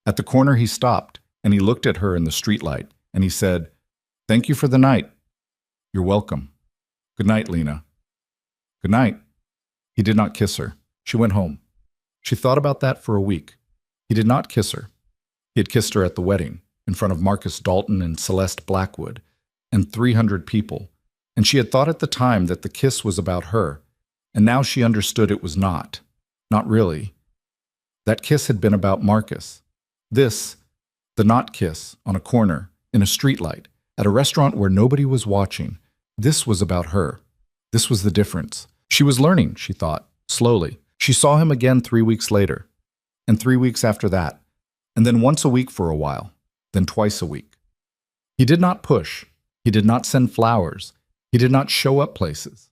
At the corner he stopped, and he looked at her in the streetlight, and he said, "Thank you for the night." "You're welcome. Good night, Lena." "Good night." He did not kiss her. She went home. She thought about that for a week. He did not kiss her. He had kissed her at the wedding, in front of Marcus Dalton and Celeste Blackwood, and 300 people, and she had thought at the time that the kiss was about her, and now she understood it was not. Not really. That kiss had been about Marcus. This, the not kiss, on a corner, in a streetlight, at a restaurant where nobody was watching, this was about her. This was the difference. She was learning, she thought, slowly. She saw him again 3 weeks later, and 3 weeks after that, and then once a week for a while, then twice a week. He did not push. He did not send flowers. He did not show up places.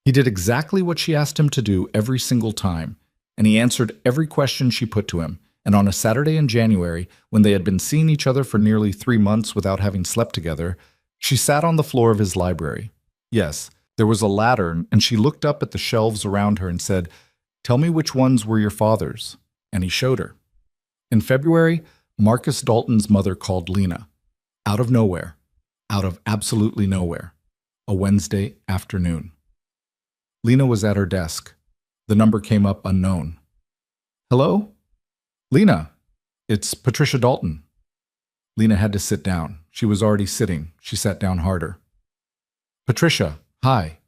He did exactly what she asked him to do every single time, and he answered every question she put to him. And on a Saturday in January, when they had been seeing each other for nearly 3 months without having slept together, she sat on the floor of his library. Yes, there was a ladder, and she looked up at the shelves around her and said, "Tell me which ones were your father's." And he showed her. In February, Marcus Dalton's mother called Lena. Out of nowhere. Out of absolutely nowhere. A Wednesday afternoon. Lena was at her desk. The number came up unknown. "Hello? Lena, it's Patricia Dalton." Lena had to sit down. She was already sitting. She sat down harder. "Patricia, hi.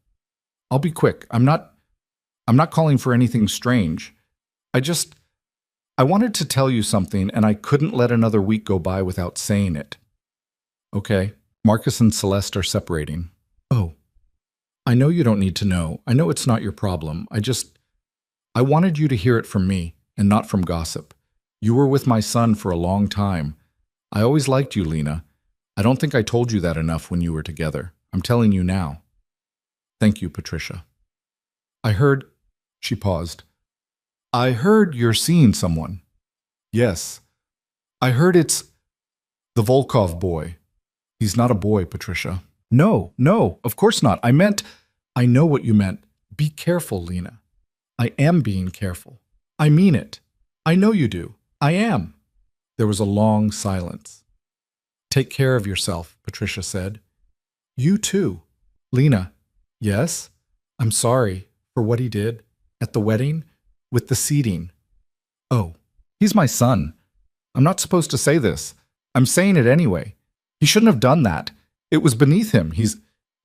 I'll be quick. I'm not calling for anything strange. I wanted to tell you something, and I couldn't let another week go by without saying it." "Okay. Marcus and Celeste are separating." "Oh. I know you don't need to know. I know it's not your problem. I wanted you to hear it from me, and not from gossip. You were with my son for a long time. I always liked you, Lena. I don't think I told you that enough when you were together. I'm telling you now." "Thank you, Patricia." "I heard..." She paused. "I heard you're seeing someone." "Yes. I heard it's the Volkov boy." "He's not a boy, Patricia." No, of course not. I know what you meant. Be careful, Lena." "I am being careful. I mean it. I know you do. I am." There was a long silence. "Take care of yourself," Patricia said. "You too." "Lena." "Yes? I'm sorry for what he did at the wedding with the seating." "Oh, he's my son. I'm not supposed to say this. I'm saying it anyway. He shouldn't have done that. It was beneath him.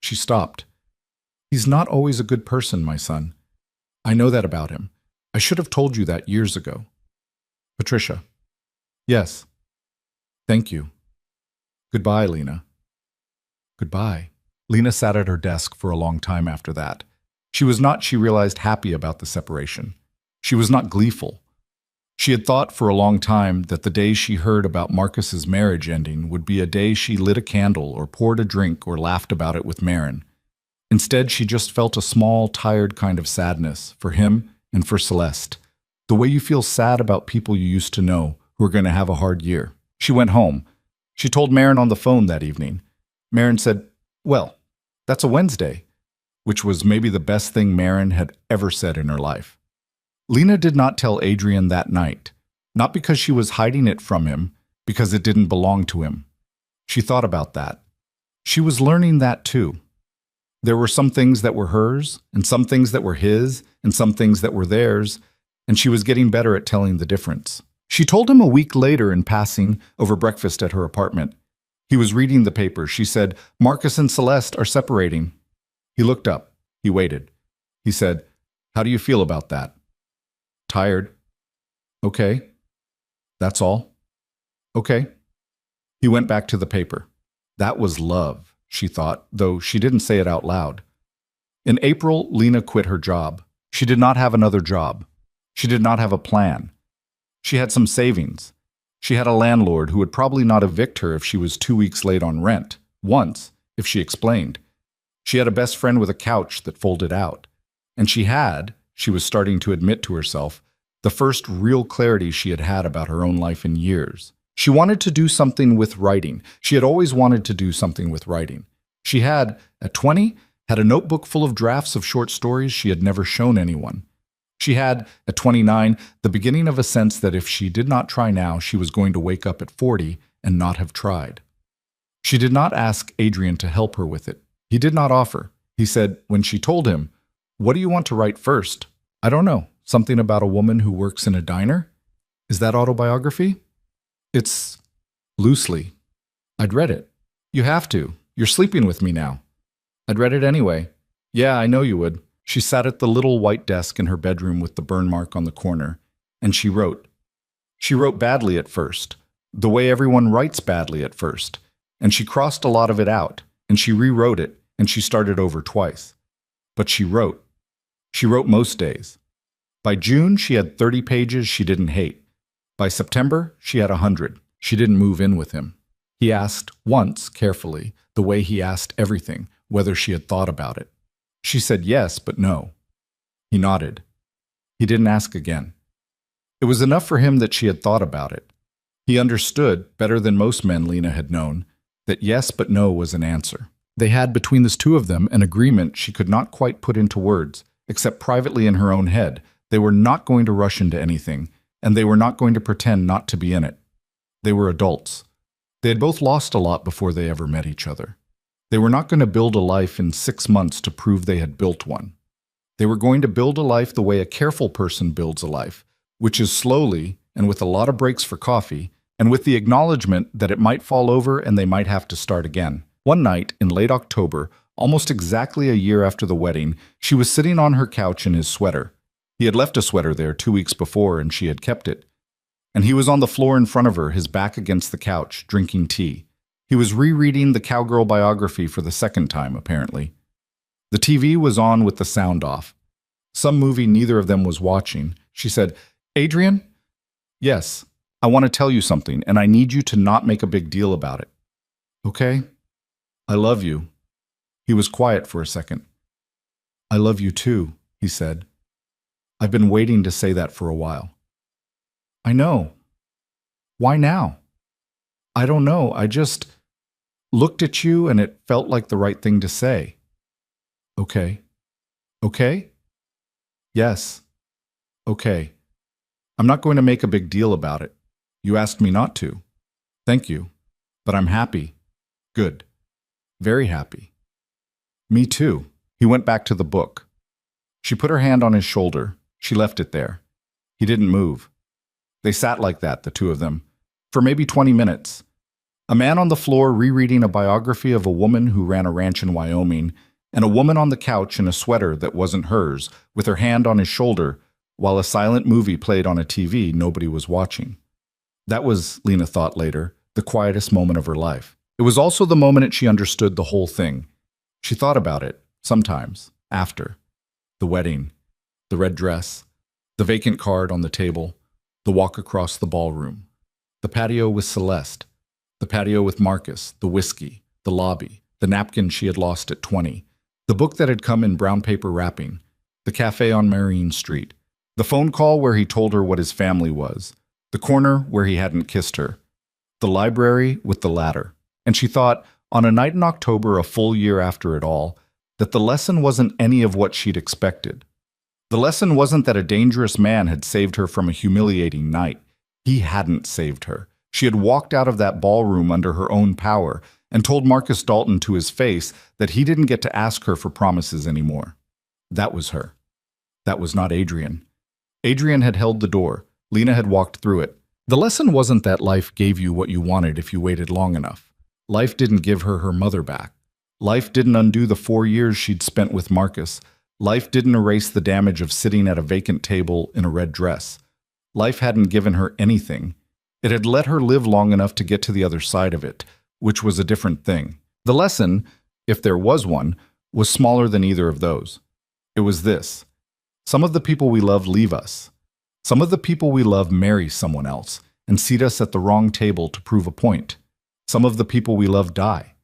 She stopped. "He's not always a good person, my son. I know that about him. I should have told you that years ago." "Patricia." "Yes. Thank you. Goodbye, Lena." Goodbye. Lena sat at her desk for a long time after that. She was not, she realized, happy about the separation. She was not gleeful. She had thought for a long time that the day she heard about Marcus's marriage ending would be a day she lit a candle or poured a drink or laughed about it with Marin. Instead, she just felt a small, tired kind of sadness for him and for Celeste. The way you feel sad about people you used to know who are going to have a hard year. She went home. She told Marin on the phone that evening. Marin said, "Well, that's a Wednesday," which was maybe the best thing Marin had ever said in her life. Lena did not tell Adrian that night, not because she was hiding it from him, because it didn't belong to him. She thought about that. She was learning that too. There were some things that were hers, and some things that were his, and some things that were theirs, and she was getting better at telling the difference. She told him a week later in passing over breakfast at her apartment. He was reading the paper. She said, "Marcus and Celeste are separating." He looked up. He waited. He said, "How do you feel about that?" "Tired." "Okay. That's all?" "Okay." He went back to the paper. That was love, she thought, though she didn't say it out loud. In April, Lena quit her job. She did not have another job. She did not have a plan. She had some savings. She had a landlord who would probably not evict her if she was 2 weeks late on rent. Once, if she explained. She had a best friend with a couch that folded out. And she was starting to admit to herself, the first real clarity she had had about her own life in years. She wanted to do something with writing. She had always wanted to do something with writing. She had, at 20, had a notebook full of drafts of short stories she had never shown anyone. She had, at 29, the beginning of a sense that if she did not try now, she was going to wake up at 40 and not have tried. She did not ask Adrian to help her with it. He did not offer. He said, when she told him, "What do you want to write first?" "I don't know. Something about a woman who works in a diner?" "Is that autobiography?" "It's loosely." "I'd read it." "You have to. You're sleeping with me now." "I'd read it anyway." "Yeah, I know you would." She sat at the little white desk in her bedroom with the burn mark on the corner, and she wrote. She wrote badly at first, the way everyone writes badly at first, and she crossed a lot of it out, and she rewrote it, and she started over twice. But she wrote. She wrote most days. By June, she had 30 pages she didn't hate. By September, she had 100. She didn't move in with him. He asked once, carefully, the way he asked everything, whether she had thought about it. She said yes, but no. He nodded. He didn't ask again. It was enough for him that she had thought about it. He understood, better than most men Lena had known, that yes but no was an answer. They had between the two of them an agreement she could not quite put into words, except privately in her own head. They were not going to rush into anything, and they were not going to pretend not to be in it. They were adults. They had both lost a lot before they ever met each other. They were not going to build a life in 6 months to prove they had built one. They were going to build a life the way a careful person builds a life, which is slowly and with a lot of breaks for coffee, and with the acknowledgement that it might fall over and they might have to start again. One night in late October, almost exactly a year after the wedding, she was sitting on her couch in his sweater. He had left a sweater there 2 weeks before, and she had kept it. And he was on the floor in front of her, his back against the couch, drinking tea. He was rereading the cowgirl biography for the second time, apparently. The TV was on with the sound off. Some movie neither of them was watching. She said, "Adrian?" "Yes, I want to tell you something, and I need you to not make a big deal about it." "Okay." "I love you." He was quiet for a second. "I love you too," he said. "I've been waiting to say that for a while." "I know. Why now?" "I don't know. I just looked at you and it felt like the right thing to say." "Okay." "Okay?" "Yes. Okay. I'm not going to make a big deal about it. You asked me not to." "Thank you. But I'm happy." "Good. Very happy." "Me too." He went back to the book. She put her hand on his shoulder. She left it there. He didn't move. They sat like that, the two of them, for maybe 20 minutes. A man on the floor rereading a biography of a woman who ran a ranch in Wyoming, and a woman on the couch in a sweater that wasn't hers, with her hand on his shoulder, while a silent movie played on a TV nobody was watching. That was, Lena thought later, the quietest moment of her life. It was also the moment she understood the whole thing. She thought about it, sometimes, after. The wedding, the red dress, the vacant card on the table, the walk across the ballroom, the patio with Celeste, the patio with Marcus, the whiskey, the lobby, the napkin she had lost at 20, the book that had come in brown paper wrapping, the cafe on Marine Street, the phone call where he told her what his family was, the corner where he hadn't kissed her, the library with the ladder. And she thought, on a night in October, a full year after it all, that the lesson wasn't any of what she'd expected. The lesson wasn't that a dangerous man had saved her from a humiliating night. He hadn't saved her. She had walked out of that ballroom under her own power and told Marcus Dalton to his face that he didn't get to ask her for promises anymore. That was her. That was not Adrian. Adrian had held the door. Lena had walked through it. The lesson wasn't that life gave you what you wanted if you waited long enough. Life didn't give her her mother back. Life didn't undo the 4 years she'd spent with Marcus. Life didn't erase the damage of sitting at a vacant table in a red dress. Life hadn't given her anything. It had let her live long enough to get to the other side of it, which was a different thing. The lesson, if there was one, was smaller than either of those. It was this. Some of the people we love leave us. Some of the people we love marry someone else, and seat us at the wrong table to prove a point. Some of the people we love die.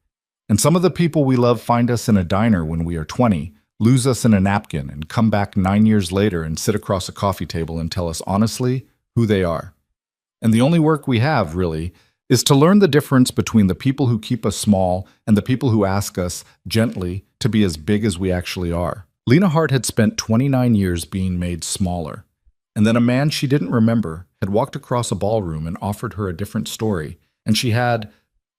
And some of the people we love find us in a diner when we are 20, lose us in a napkin, and come back 9 years later and sit across a coffee table and tell us honestly who they are. And the only work we have, really, is to learn the difference between the people who keep us small and the people who ask us, gently, to be as big as we actually are. Lena Hart had spent 29 years being made smaller. And then a man she didn't remember had walked across a ballroom and offered her a different story. And she had,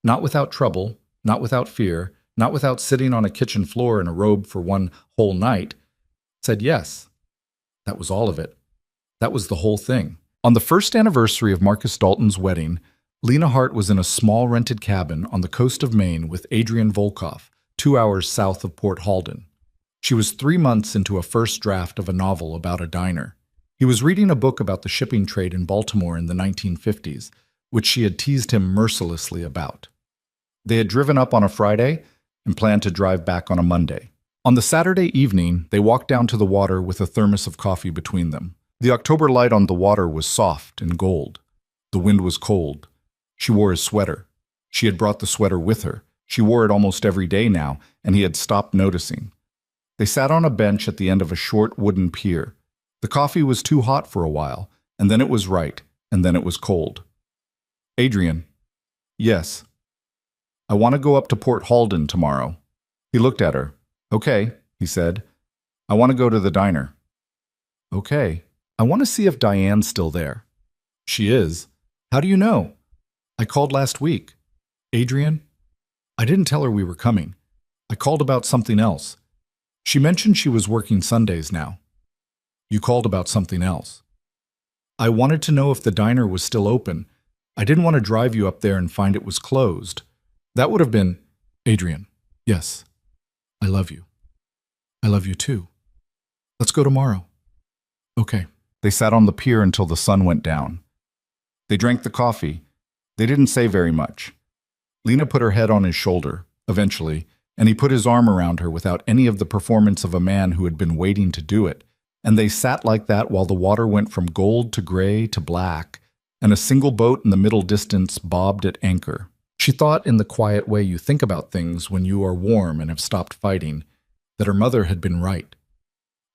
not without trouble, not without fear, not without sitting on a kitchen floor in a robe for one whole night, said yes. That was all of it. That was the whole thing. On the first anniversary of Marcus Dalton's wedding, Lena Hart was in a small rented cabin on the coast of Maine with Adrian Volkov, 2 hours south of Port Halden. She was 3 months into a first draft of a novel about a diner. He was reading a book about the shipping trade in Baltimore in the 1950s, which she had teased him mercilessly about. They had driven up on a Friday and planned to drive back on a Monday. On the Saturday evening, they walked down to the water with a thermos of coffee between them. The October light on the water was soft and gold. The wind was cold. She wore his sweater. She had brought the sweater with her. She wore it almost every day now, and he had stopped noticing. They sat on a bench at the end of a short wooden pier. The coffee was too hot for a while, and then it was right, and then it was cold. Adrian. Yes. I want to go up to Port Halden tomorrow. He looked at her. Okay, he said. I want to go to the diner. Okay. I want to see if Diane's still there. She is. How do you know? I called last week. Adrian? I didn't tell her we were coming. I called about something else. She mentioned she was working Sundays now. You called about something else. I wanted to know if the diner was still open. I didn't want to drive you up there and find it was closed. That would have been... Adrian, yes. I love you. I love you too. Let's go tomorrow. Okay. They sat on the pier until the sun went down. They drank the coffee. They didn't say very much. Lena put her head on his shoulder, eventually, and he put his arm around her without any of the performance of a man who had been waiting to do it. And they sat like that while the water went from gold to gray to black, and a single boat in the middle distance bobbed at anchor. She thought, in the quiet way you think about things when you are warm and have stopped fighting, that her mother had been right.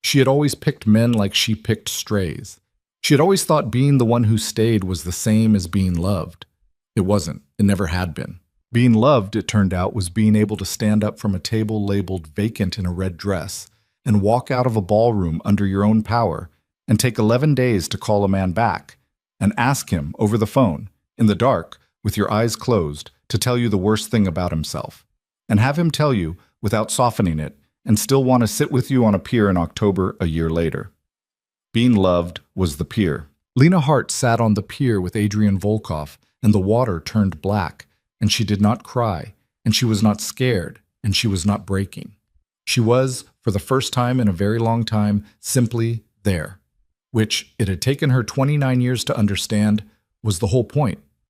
She had always picked men like she picked strays. She had always thought being the one who stayed was the same as being loved. It wasn't. It never had been. Being loved, it turned out, was being able to stand up from a table labeled vacant in a red dress and walk out of a ballroom under your own power and take 11 days to call a man back and ask him over the phone, in the dark, with your eyes closed, to tell you the worst thing about himself, and have him tell you, without softening it, and still want to sit with you on a pier in October a year later. Being loved was the pier. Lena Hart sat on the pier with Adrian Volkov, and the water turned black, and she did not cry, and she was not scared, and she was not breaking. She was, for the first time in a very long time, simply there, which it had taken her 29 years to understand was the whole point.